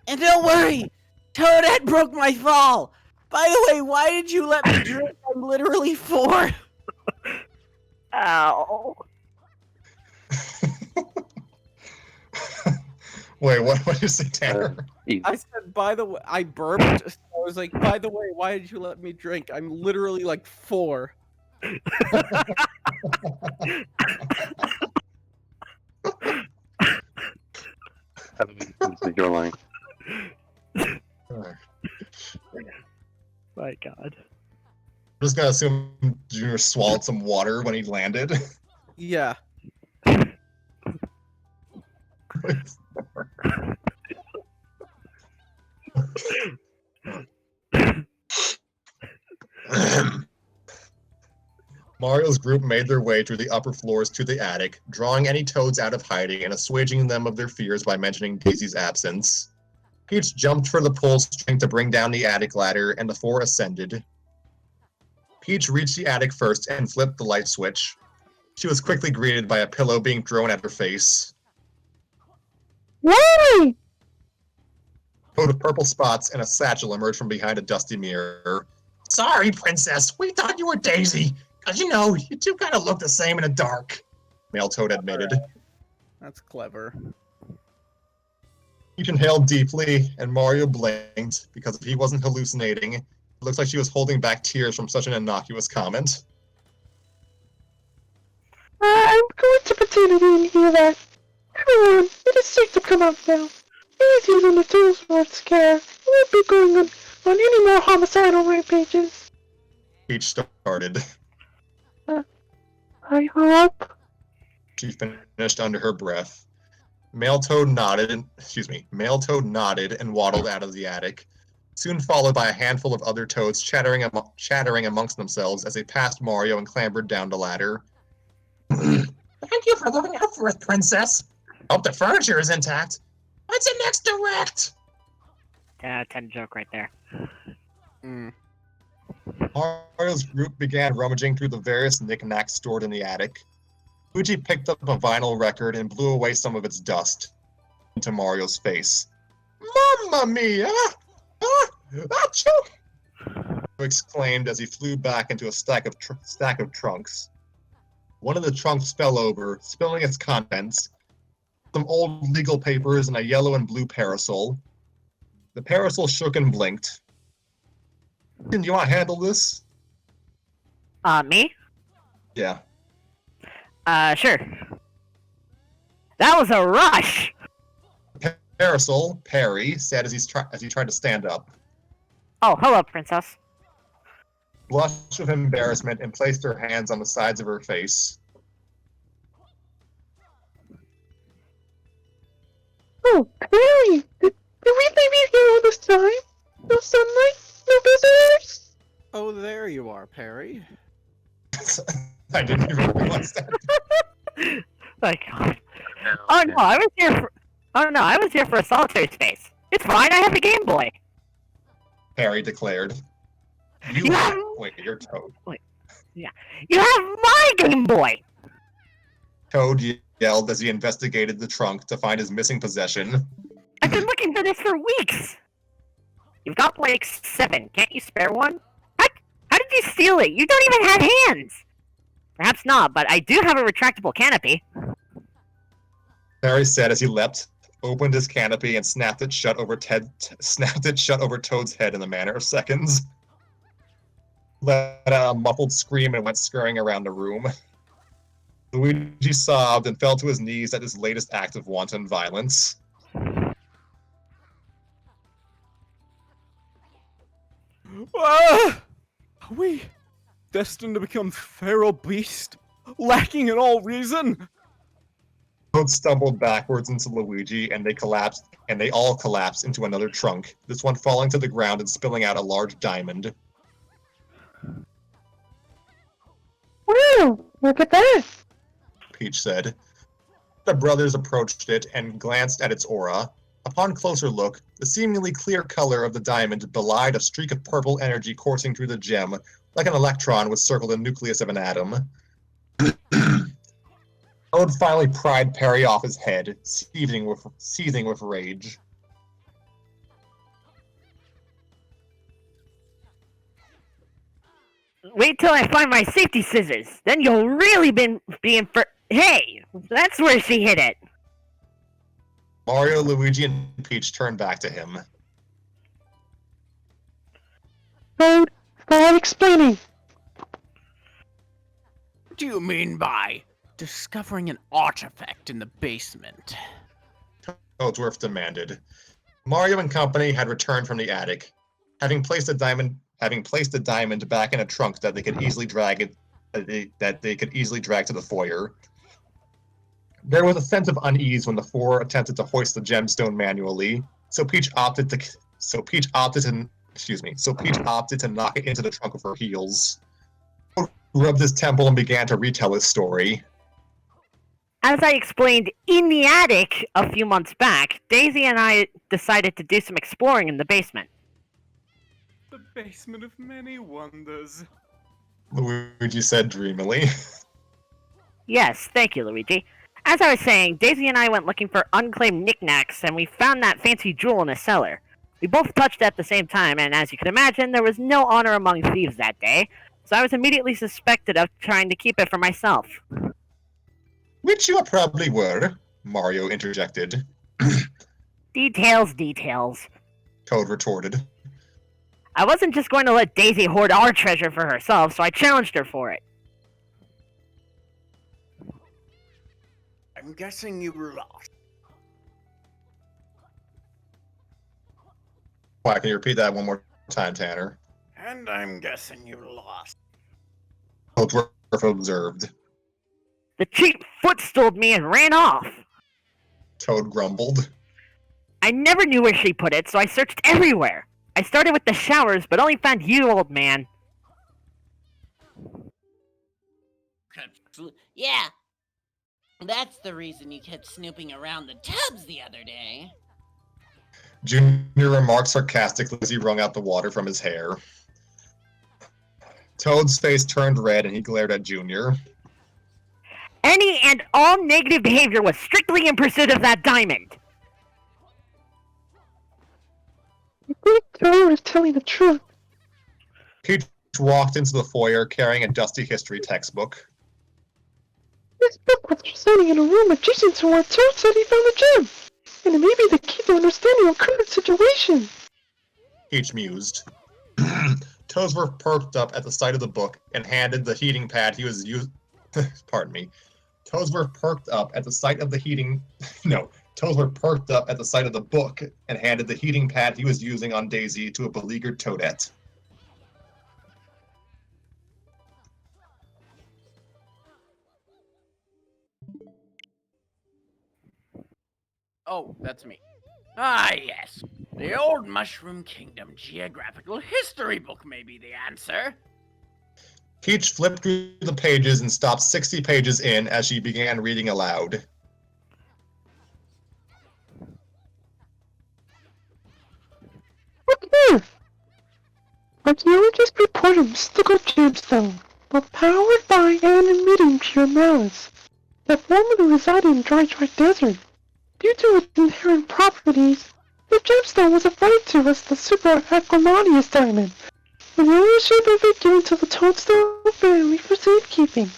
And don't worry, Toadette broke my fall. By the way, why did you let me drink? I'm literally 4. Ow. Wait, what did you say, Tanner? I said, by the way, I burped. So I was like, by the way, why did you let me drink? I'm literally like 4. You're lying. My God. I'm just gonna assume Junior swallowed some water when he landed. Yeah. Mario's group made their way through the upper floors to the attic, drawing any toads out of hiding and assuaging them of their fears by mentioning Daisy's absence. Peach jumped for the pull string to bring down the attic ladder, and the four ascended. Peach reached the attic first and flipped the light switch. She was quickly greeted by a pillow being thrown at her face. Why? A coat of purple spots and a satchel emerged from behind a dusty mirror. Sorry, Princess, we thought you were Daisy. 'Cause you know, you two kind of look the same in the dark, Male Toad admitted. That's clever. Peach inhaled deeply, and Mario blinked, because if he wasn't hallucinating, it looks like she was holding back tears from such an innocuous comment. I'm going to pretend I didn't hear that. Everyone, it is safe to come out now. Easier than the tools were scared. We won't be going on any more homicidal rampages. Peach started. I hope. She finished under her breath. Male Toad nodded and waddled out of the attic, soon followed by a handful of other toads chattering amongst themselves as they passed Mario and clambered down the ladder. Thank you for looking out for us, Princess. Hope the furniture is intact. What's the next direct? 10 joke right there. Mario's group began rummaging through the various knickknacks stored in the attic. Luigi picked up a vinyl record and blew away some of its dust into Mario's face. Mamma mia! Achoo! He exclaimed as he flew back into a stack of trunks. One of the trunks fell over, spilling its contents, some old legal papers and a yellow and blue parasol. The parasol shook and blinked. Do you want to handle this? Me? Yeah. Sure. That was a rush! Parasol, Perry, said as he tried to stand up. Oh, hello, Princess. Blushed with embarrassment and placed her hands on the sides of her face. Oh, Perry! Did we leave you here all this time? No sunlight? No visitors? Oh, there you are, Perry. I didn't even realize that. My God. Oh no, I was here for a solitary space. It's fine, I have a Game Boy. Perry declared. Wait, you're Toad. You have my Game Boy! Toad yelled as he investigated the trunk to find his missing possession. I've been looking for this for weeks! You've got like 7. Can't you spare one? How did you steal it? You don't even have hands! Perhaps not, but I do have a retractable canopy. Perry said as he leapt, opened his canopy, and snapped it shut over Toad's head in a matter of seconds. Let out a muffled scream and went scurrying around the room. Luigi sobbed and fell to his knees at his latest act of wanton violence. Are we destined to become feral beast, lacking in all reason? Toad stumbled backwards into Luigi, and they all collapsed into another trunk, this one falling to the ground and spilling out a large diamond. Wow, look at that! Peach said. The brothers approached it and glanced at its aura. Upon closer look, the seemingly clear color of the diamond belied a streak of purple energy coursing through the gem, like an electron would circle the nucleus of an atom. Toad finally pried Perry off his head, seething with rage. Wait till I find my safety scissors, then you'll really be in for. Hey, that's where she hid it. Mario, Luigi, and Peach turned back to him. Toad, start explaining. What do you mean by discovering an artifact in the basement? Toadsworth demanded. Mario and company had returned from the attic, having placed the diamond back in a trunk that they could easily drag to the foyer. There was a sense of unease when the four attempted to hoist the gemstone manually, so Peach opted to knock it into the trunk with her heels. who rubbed his temple and began to retell his story. As I explained in the attic a few months back, Daisy and I decided to do some exploring in the basement. The basement of many wonders. Luigi said dreamily. Yes, thank you, Luigi. As I was saying, Daisy and I went looking for unclaimed knickknacks, and we found that fancy jewel in a cellar. We both touched it at the same time, and as you can imagine, there was no honor among thieves that day, so I was immediately suspected of trying to keep it for myself. Which you probably were, Mario interjected. Details, details. Toad retorted. I wasn't just going to let Daisy hoard our treasure for herself, so I challenged her for it. I'm guessing you were lost. Why, can you repeat that one more time, Tanner? And I'm guessing you lost. Toadsworth observed. The cheap footstooled me and ran off. Toad grumbled. I never knew where she put it, so I searched everywhere. I started with the showers, but only found you, old man. Yeah. That's the reason you kept snooping around the tubs the other day. Junior remarked sarcastically as he wrung out the water from his hair. Toad's face turned red and he glared at Junior. Any and all negative behavior was strictly in pursuit of that diamond. Toad is telling the truth. Peach walked into the foyer carrying a dusty history textbook. This book was sitting in a room adjacent to where Toad said he found the gem, and it may be the key to understanding our current situation. Peach mused. Toadsworth perked up at the sight of the book and handed the heating pad he was using. Pardon me. Toadsworth perked up at the sight of the heating. No. Toadsworth perked up at the sight of the book and handed the heating pad he was using on Daisy to a beleaguered Toadette. Oh, that's me. Ah, yes. The old Mushroom Kingdom Geographical History book may be the answer. Peach flipped through the pages and stopped 60 pages in as she began reading aloud. Look here! Archaeologists report a mystical gemstone, both powered by and emitting pure malice, that formerly resided in dry desert. Due to its inherent properties, the gemstone was referred to as the Super Aquilonius Diamond, with the ownership of it given to the Toadstool family for safekeeping.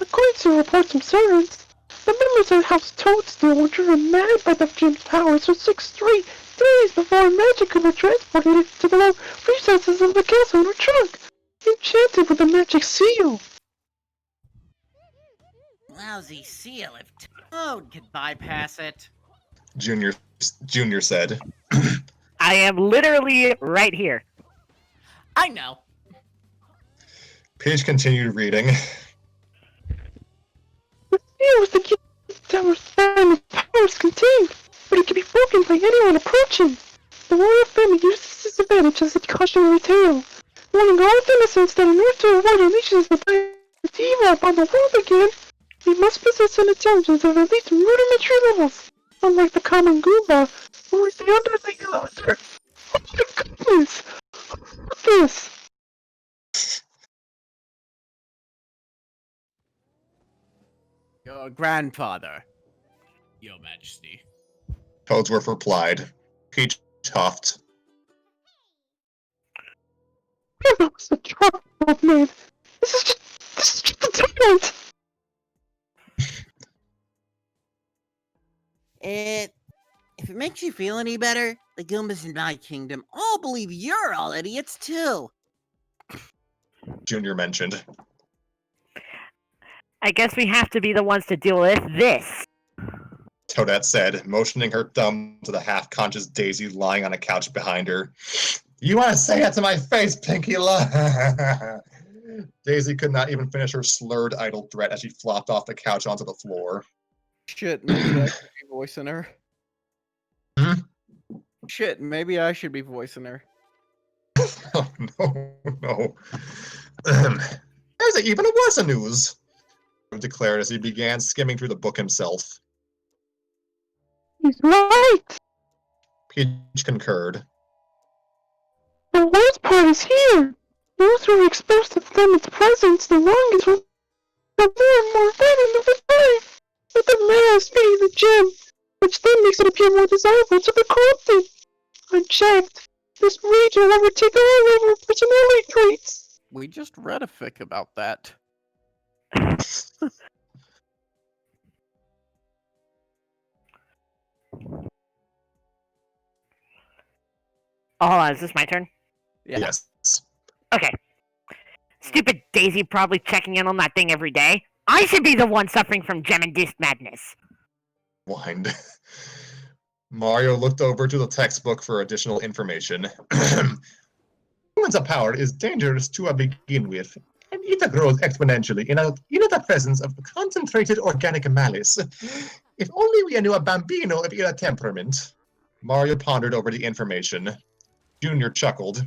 According to reports from servants, the members of House Toadstool were driven mad by the gem's powers for 6 straight days before magic could be transported to the low recesses of the castle in a trunk, enchanted with a magic seal. Lousy seal if Toad could bypass it. Junior said. I am literally right here. I know. Peach continued reading. The seal was the key that was found its powers contained, but it could be broken by anyone approaching. The royal family uses this advantage as a cautionary tale, warning all innocents that in order to avoid unleashes the evil upon the world again, we must possess an intelligence of at least rudimentary levels, unlike the common Goomba, who is the underling elder. Oh my goodness! What's this? Your grandfather, Your Majesty. Toadsworth replied. Peach huffed. That was a trouble, old man. This is just a talent. If it makes you feel any better, the Goombas in my kingdom all believe you're all idiots too. Junior mentioned. I guess we have to be the ones to deal with this. Toadette said, motioning her thumb to the half-conscious Daisy lying on a couch behind her. You want to say that to my face, Pinky? Daisy could not even finish her slurred idle threat as she flopped off the couch onto the floor. Shit, maybe I should be voicing her. Hmm? Shit, maybe I should be voicing her. Oh, no. There's even a worse news, he declared as he began skimming through the book himself. He's right. Peach concurred. The worst part is here. Those who are exposed to Demon's presence the longest will have more and more venom of its life. But the marrow is feeding the gem, which then makes it appear more desirable to the corrupted. Unchecked, this rage will overtake all over personality traits. We just read a fic about that. Oh, hold on, is this my turn? Yeah. Yes. Okay. Stupid Daisy probably checking in on that thing every day. I should be the one suffering from gem-induced madness. Whined. Mario looked over to the textbook for additional information. Humans power is dangerous to begin with, and it grows exponentially in the presence of concentrated organic malice. If only we knew a bambino of your temperament. Mario pondered over the information. Junior chuckled.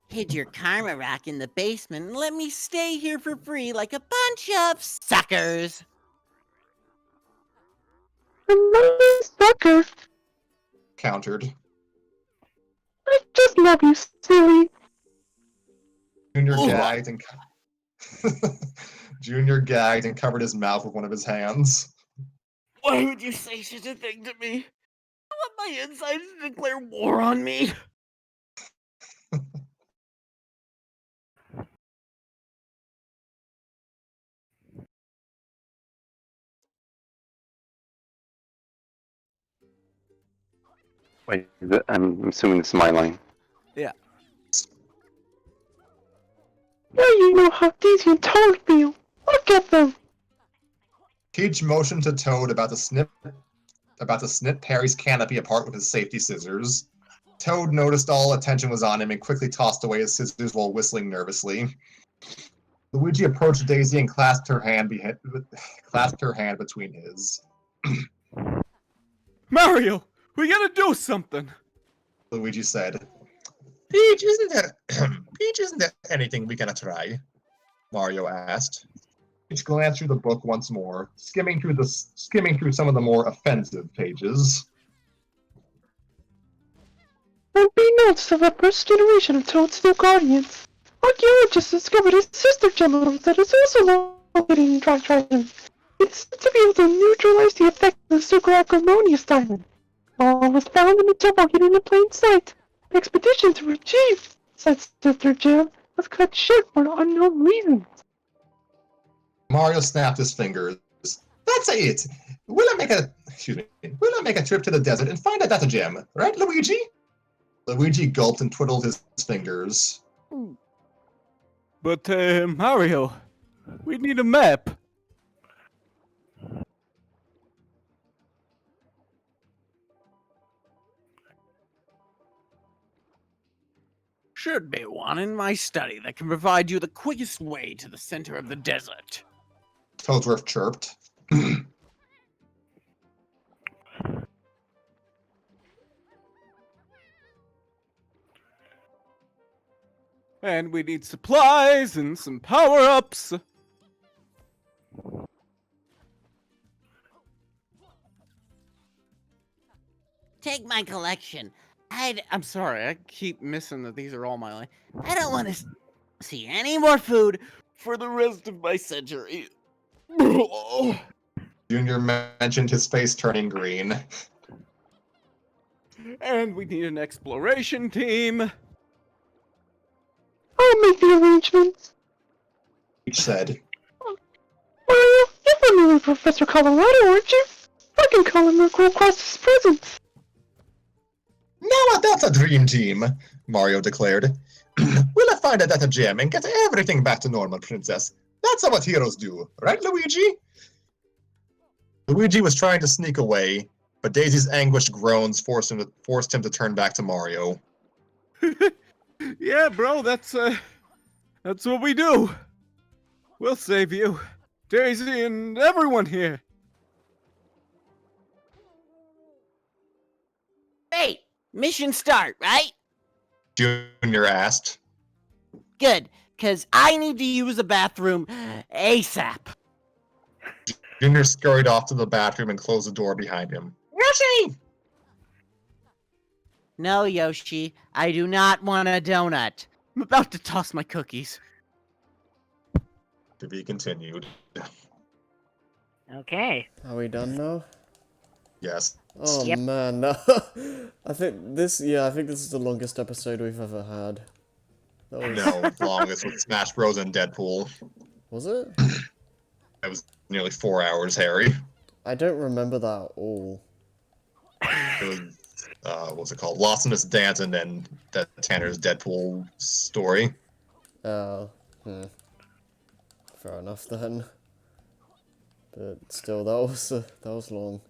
Hid your karma rack in the basement and let me stay here for free like a bunch of suckers. Another sucker. Countered. I just love you, silly. Junior gagged and Junior gagged and covered his mouth with one of his hands. Why would you say such a thing to me? You want my insides to declare war on me? Wait, I'm assuming this is my line. Yeah. Now you know how Daisy and Toad feel. Look at them. Peach motioned to Toad about to snip Perry's canopy apart with his safety scissors. Toad noticed all attention was on him and quickly tossed away his scissors while whistling nervously. Luigi approached Daisy and clasped her hand between his. Mario, we gotta do something. Luigi said, Peach, isn't there anything we can try? Mario asked. Peach glanced through the book once more, skimming through some of the more offensive pages. Would be notes of the first generation of Toad's new guardians. Archaeologists discovered a sister gem that is also located in Dry Dragon. It's said to be able to neutralize the effect of the super acrimonious diamond. All was found in the temple hidden in plain sight. The expedition to retrieve said sister gem was cut short for unknown reasons. Mario snapped his fingers. That's it! We'll make a trip to the desert and find that gem, right, Luigi? Luigi gulped and twiddled his fingers. But, Mario, we need a map. Should be one in my study that can provide you the quickest way to the center of the desert. Toadsworth chirped. And we need supplies and some power-ups. Take my collection. I'm sorry, I keep missing that these are all my line. I don't want to see any more food. For the rest of my century. Junior mentioned his face turning green. And we need an exploration team. I'll make the arrangements. Peach said. Mario, you're familiar with Professor Colorado, aren't you? I can call him and request his presence. Now that's a dream team, Mario declared. We'll find that gem and get everything back to normal, Princess. That's what heroes do, right, Luigi? Luigi was trying to sneak away, but Daisy's anguished groans forced him to turn back to Mario. Yeah, bro, that's what we do. We'll save you, Daisy and everyone here. Hey, mission start, right? Junior asked. Good, because I need to use the bathroom ASAP. Junior scurried off to the bathroom and closed the door behind him. Yoshi! No, Yoshi, I do not want a donut. I'm about to toss my cookies. To be continued. Okay. Are we done now? Yes. Oh Yep. man, no. I think this is the longest episode we've ever had. That was, No, longest with Smash Bros. And Deadpool. was it? It was nearly 4 hours, Harry. I don't remember that at all. It was, what's it called? Lost in This Dance and then Tanner's Deadpool story. Fair enough then. But still, that was long.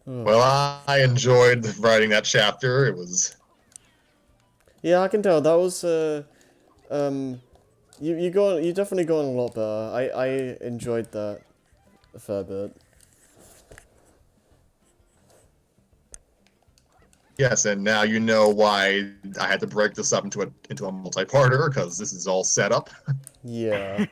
Well, I enjoyed writing that chapter. It was... Yeah, I can tell that was you definitely got on a lot better. I enjoyed that a fair bit. Yes, and now you know why I had to break this up into a multi-parter, because this is all set up. Yeah.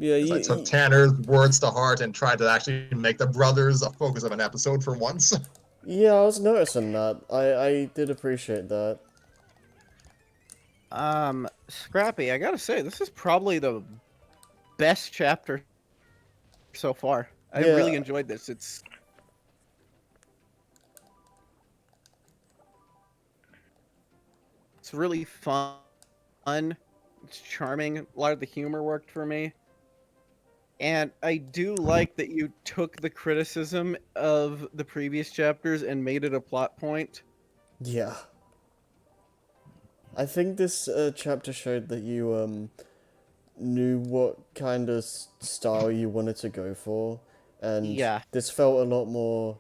Yeah, I took Tanner's words to heart and tried to actually make the brothers a focus of an episode for once. yeah, I was noticing that. I did appreciate that. Scrappy, I gotta say, this is probably the best chapter so far. I Yeah. really enjoyed this. It's really fun. It's charming. A lot of the humor worked for me. And I do like that you took the criticism of the previous chapters and made it a plot point. Yeah. I think this chapter showed that you knew what kind of style you wanted to go for, and Yeah. this felt a lot more.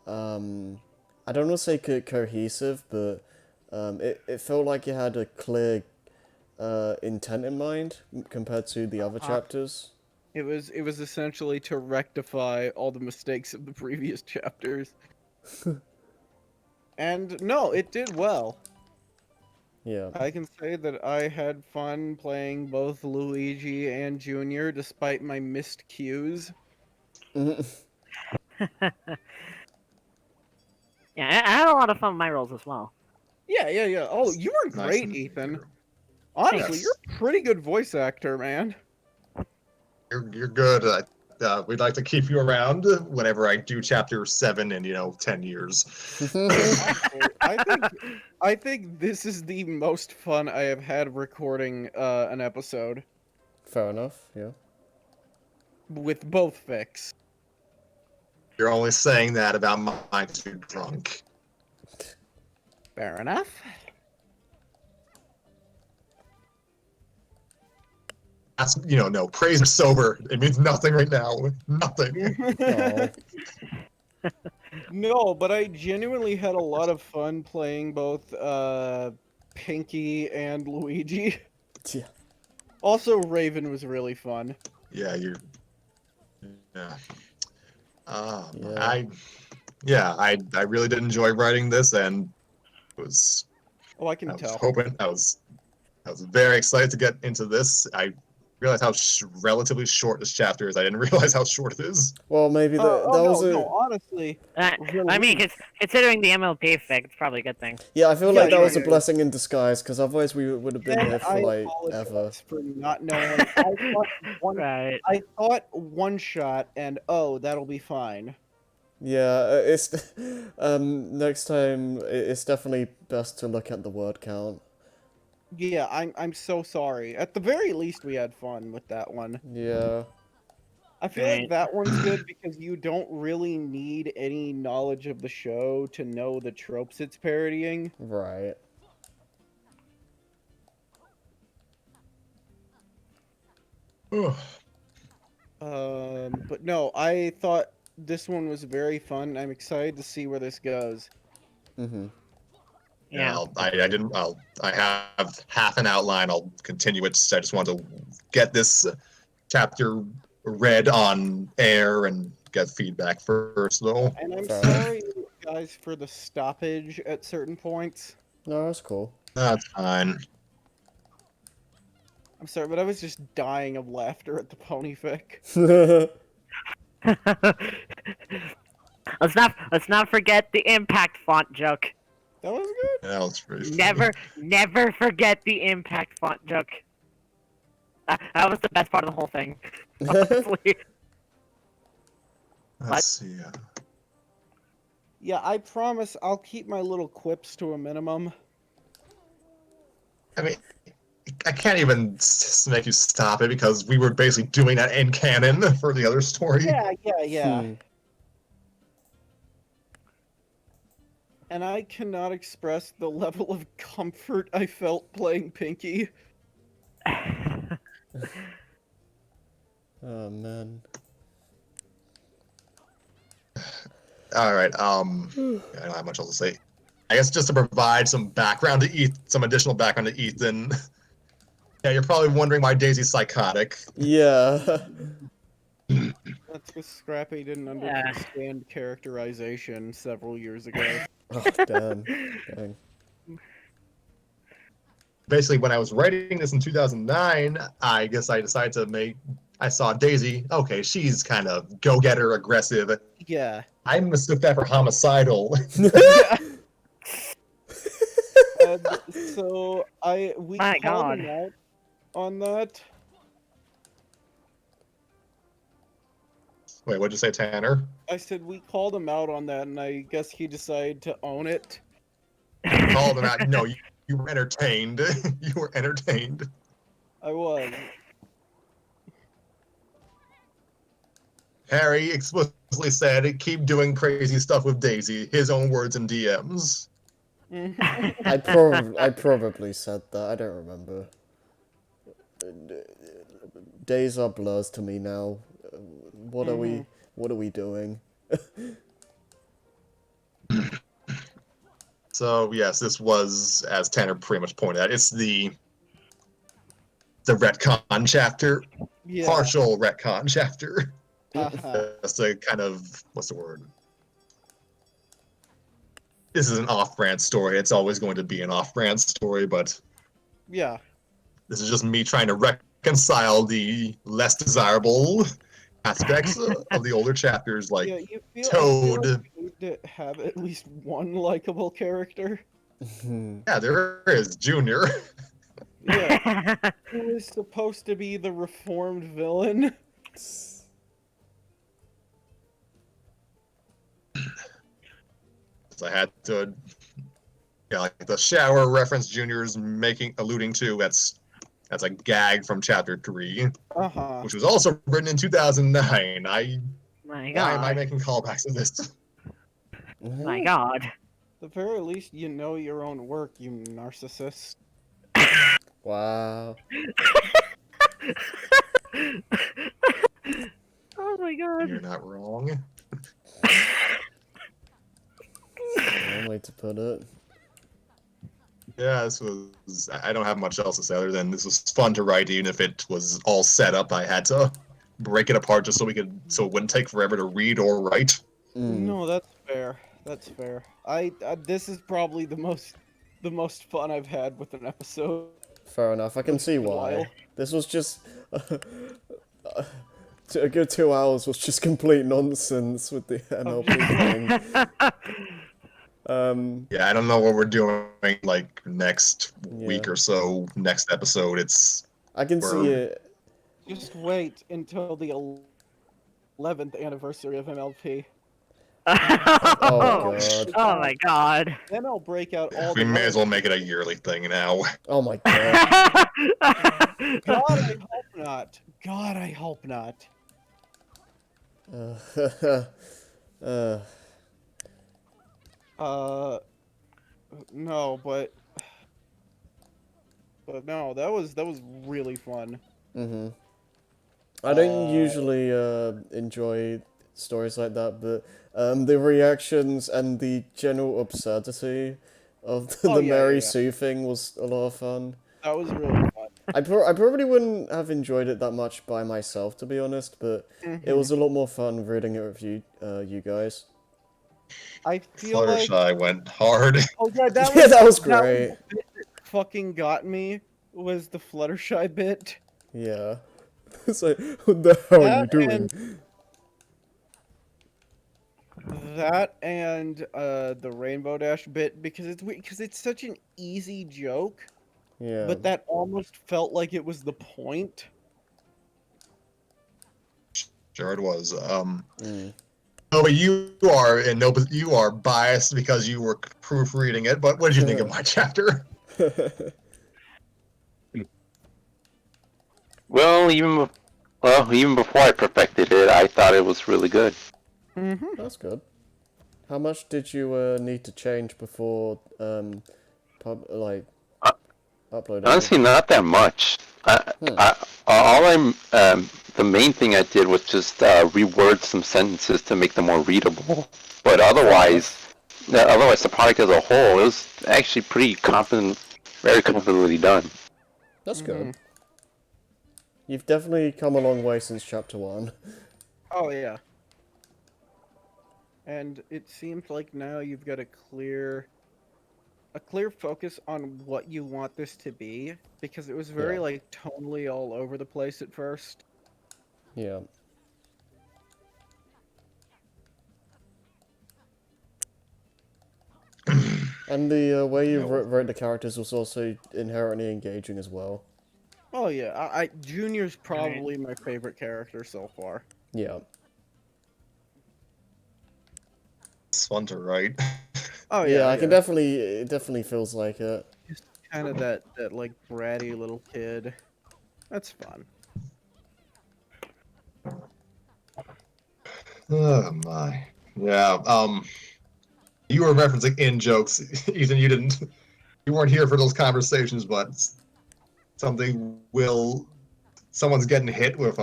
I don't want to say cohesive, but it felt like you had a clear intent in mind compared to the other chapters. It was essentially to rectify all the mistakes of the previous chapters. And no, it did well. Yeah. I can say that I had fun playing both Luigi and Junior despite my missed cues. Yeah, I had a lot of fun with my roles as well. Yeah. Oh, you were Nice great, and- Ethan. Honestly, Yes. you're a pretty good voice actor, man. You're good. We'd like to keep you around whenever I do chapter 7 in 10 years. I think this is the most fun I have had recording an episode Fair enough. Yeah. with both fics. You're only saying that about mine too drunk. Fair enough. That's no praise is sober. It means nothing right now. Nothing. Oh. No, but I genuinely had a lot of fun playing both Pinky and Luigi. Yeah. Also, Raven was really fun. Yeah, you're. Yeah. Yeah. I really did enjoy writing this, and was Oh, I can I was tell. hoping I was very excited to get into this. I realized how relatively short this chapter is. I didn't realize how short it is. Well, maybe that was a. no, honestly. I mean, considering the MLP effect, it's probably a good thing. Yeah, I feel Yeah, like that was a yeah. blessing in disguise, because otherwise we would have been And here for I like apologize ever. for not knowing. Right. I thought one shot, and oh, that'll be fine. Yeah, it's next time it's definitely best to look at the word count. Yeah, I'm so sorry. At the very least, we had fun with that one. Yeah. I feel like Right. that one's good because you don't really need any knowledge of the show to know the tropes it's parodying. Right. But no, I thought this one was very fun. I'm excited to see where this goes. Mhm. Yeah. I have half an outline. I'll continue it. I just want to get this chapter read on air and get feedback first, though. And I'm Fair enough. sorry, guys, for the stoppage at certain points. No, that's cool. That's fine. I'm sorry, but I was just dying of laughter at the pony fic. Let's not forget the impact font joke. That was good. That was pretty funny. Never forget the impact font joke. That was the best part of the whole thing. Honestly. Let's see. Yeah, I promise I'll keep my little quips to a minimum. I mean, I can't even make you stop it because we were basically doing that in canon for the other story. Yeah. Hmm. And I cannot express the level of comfort I felt playing Pinky. Oh man. All right. I don't have much else to say. I guess just to provide some background to Ethan, some additional background to Ethan. Yeah, you're probably wondering why Daisy's psychotic. Yeah. That's because Scrappy didn't Yeah. understand characterization several years ago. Oh damn. Dang. Basically, when I was writing this in 2009, I guess I decided to make. I saw Daisy. Okay, she's kind of go-getter, aggressive. Yeah. I mistook that for homicidal. And so we My called God. him out on that. Wait, what'd you say, Tanner? I said we called him out on that, and I guess he decided to own it. Called him out. No, you were entertained. You were entertained. I was. Harry explicitly said, "Keep doing crazy stuff with Daisy." His own words in DMs. I probably said that. I don't remember. Days are blurs to me now. What are we doing? So yes, this was, as Tanner pretty much pointed out, it's the retcon chapter, Yeah. partial retcon chapter. Uh-huh. Just a kind of, what's the word? This is an off-brand story. It's always going to be an off-brand story, but Yeah. this is just me trying to reconcile the less desirable aspects of the older chapters, like Yeah, you feel, I feel Toad. like you need to have at least one likable character. Yeah, there is Junior. Yeah. Who is supposed to be the reformed villain? So I had to, yeah, like the shower reference Junior's alluding to. That's a gag from chapter 3, Uh-huh. which was also written in 2009. My Why am I God. making callbacks to this? My God. At the very least, you know your own work, you narcissist. Wow. Oh my God. You're not wrong. One way to put it. Yeah, this was. I don't have much else to say other than this was fun to write, even if it was all set up. I had to break it apart just so it wouldn't take forever to read or write. No, that's fair. That's fair. I this is probably the most fun I've had with an episode. Fair enough. I can see in a why. while. This was just a good 2 hours was just complete nonsense with the MLP thing. Yeah, I don't know what we're doing like next week Yeah. or so. Next episode, it's I can see Word. it. Just wait until the 11th anniversary of MLP. Oh Oh, god. oh my God. Then I'll break out all we the may as well others. make it a yearly thing now. Oh my god. God, I hope not. God, I hope not. No, but no, that was really fun. I don't usually enjoy stories like that, but the reactions and the general absurdity of the Oh, yeah, Mary yeah. Sue thing was a lot of fun. That was really fun. I probably wouldn't have enjoyed it that much by myself, to be honest, but it was a lot more fun reading it with you guys. I feel like Fluttershy went hard. oh yeah, Yeah, that was great. the bit that fucking got me was the Fluttershy bit. Yeah. It's like, what the hell are you That doing? That and the Rainbow Dash bit because it's such an easy joke, Yeah. but that almost felt like it was the point. Sure it was. Mm. No, but you are biased because you were proofreading it. But what did you think of my chapter? Well, even before I perfected it, I thought it was really good. Mm-hmm. That's good. How much did you need to change before uploading? Honestly, not that much. The main thing I did was just reword some sentences to make them more readable. But otherwise the product as a whole, it was actually pretty competent, very competently done. That's good. You've definitely come a long way since chapter 1. Oh yeah. And it seems like now you've got a clear focus on what you want this to be, because it was very Yeah. like tonally all over the place at first. Yeah. And the way you wrote the characters was also inherently engaging as well. Oh yeah, I Junior's probably my favorite character so far. Yeah. It's fun to write. Oh Yeah, yeah, I can definitely. It definitely feels like it. Just kind of that like bratty little kid. That's fun. Oh my. Yeah. You were referencing in jokes, Ethan. You weren't here for those conversations, but someone's getting hit with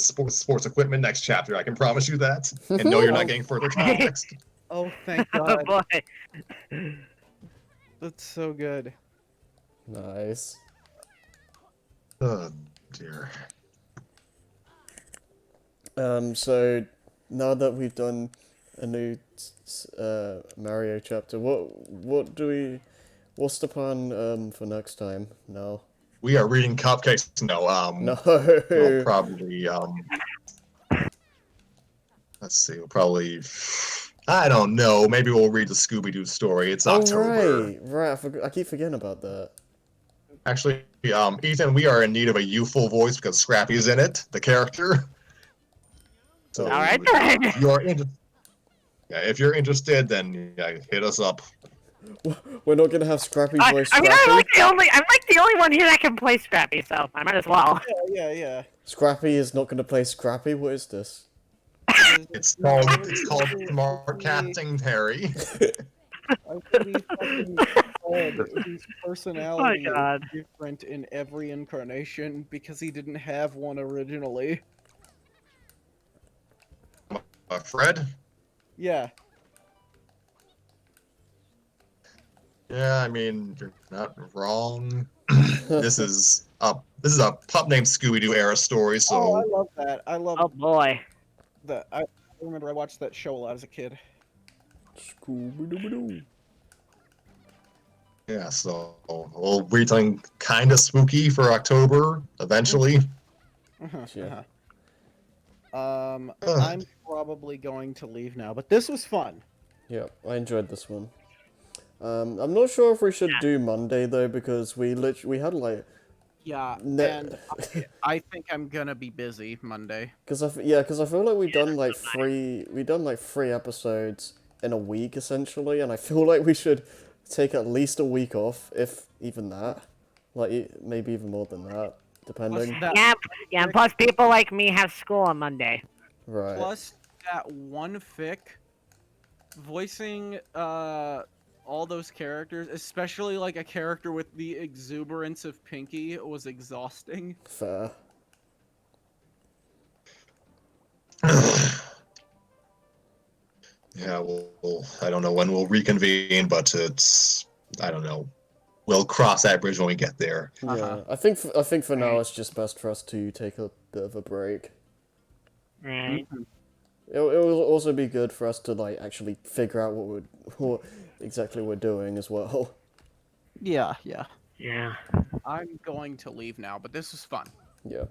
sports equipment next chapter. I can promise you that. And no, you're not getting further context. Oh, thank Oh God. boy. That's so good. Nice. Oh dear. So now that we've done a new Mario chapter, what's the plan for next time? No. We are reading cupcakes. No. No. We'll probably let's see. We'll probably. I don't know. Maybe we'll read the Scooby-Doo story. It's October. Right. I keep forgetting about that. Actually, Ethan, we are in need of a youthful voice because Scrappy is in it, the character. So, All right then. if you're interested, then hit us up. We're not gonna have Scrappy voice I mean, Scrappy. I'm like the only one here that can play Scrappy, so I might as well. Yeah. Scrappy is not gonna play Scrappy. What is this? It's called Smart Casting Terry. I believe fucking Fred, whose personality Oh, God. is different in every incarnation because he didn't have one originally. Fred? Yeah. Yeah, I mean, you're not wrong. This is a pup named Scooby-Doo era story, so Oh, I love that. I love Oh boy. that. I remember I watched that show a lot as a kid. Scooby-Doo. yeah, so we'll read something kind of spooky for October eventually. Yeah. I'm probably going to leave now, but this was fun. Yeah, I enjoyed this one. I'm not sure if we should do Monday though, because we had like. Yeah, Ne- and I think I'm gonna be busy Monday. Because I feel like we've done like three episodes in a week essentially, and I feel like we should take at least a week off, if even that, like maybe even more than that, depending. Yeah, and plus people like me have school on Monday. Right. Plus that one fic voicing all those characters, especially like a character with the exuberance of Pinky, was exhausting. Fair. Yeah, I don't know when we'll reconvene, but I don't know. we'll cross that bridge when we get there. Yeah, I think for now it's just best for us to take a bit of a break. Right. It will also be good for us to like actually figure out what exactly we're doing as well. Yeah. Yeah. I'm going to leave now, but this was fun. Yeah.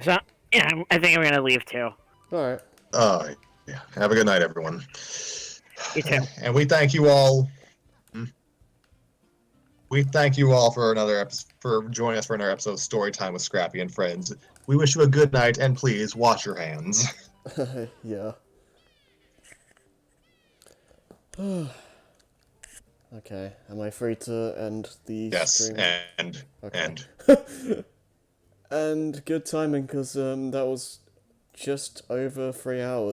So, yeah, I think I'm gonna leave too. All right. Yeah. Have a good night, everyone. You too. And we thank you all. We thank you all for for joining us for another episode of Storytime with Scrappy and Friends. We wish you a good night, and please wash your hands. Yeah. Okay. Am I free to end the Yes, stream? and Okay. and And good timing, because that was just over 3 hours.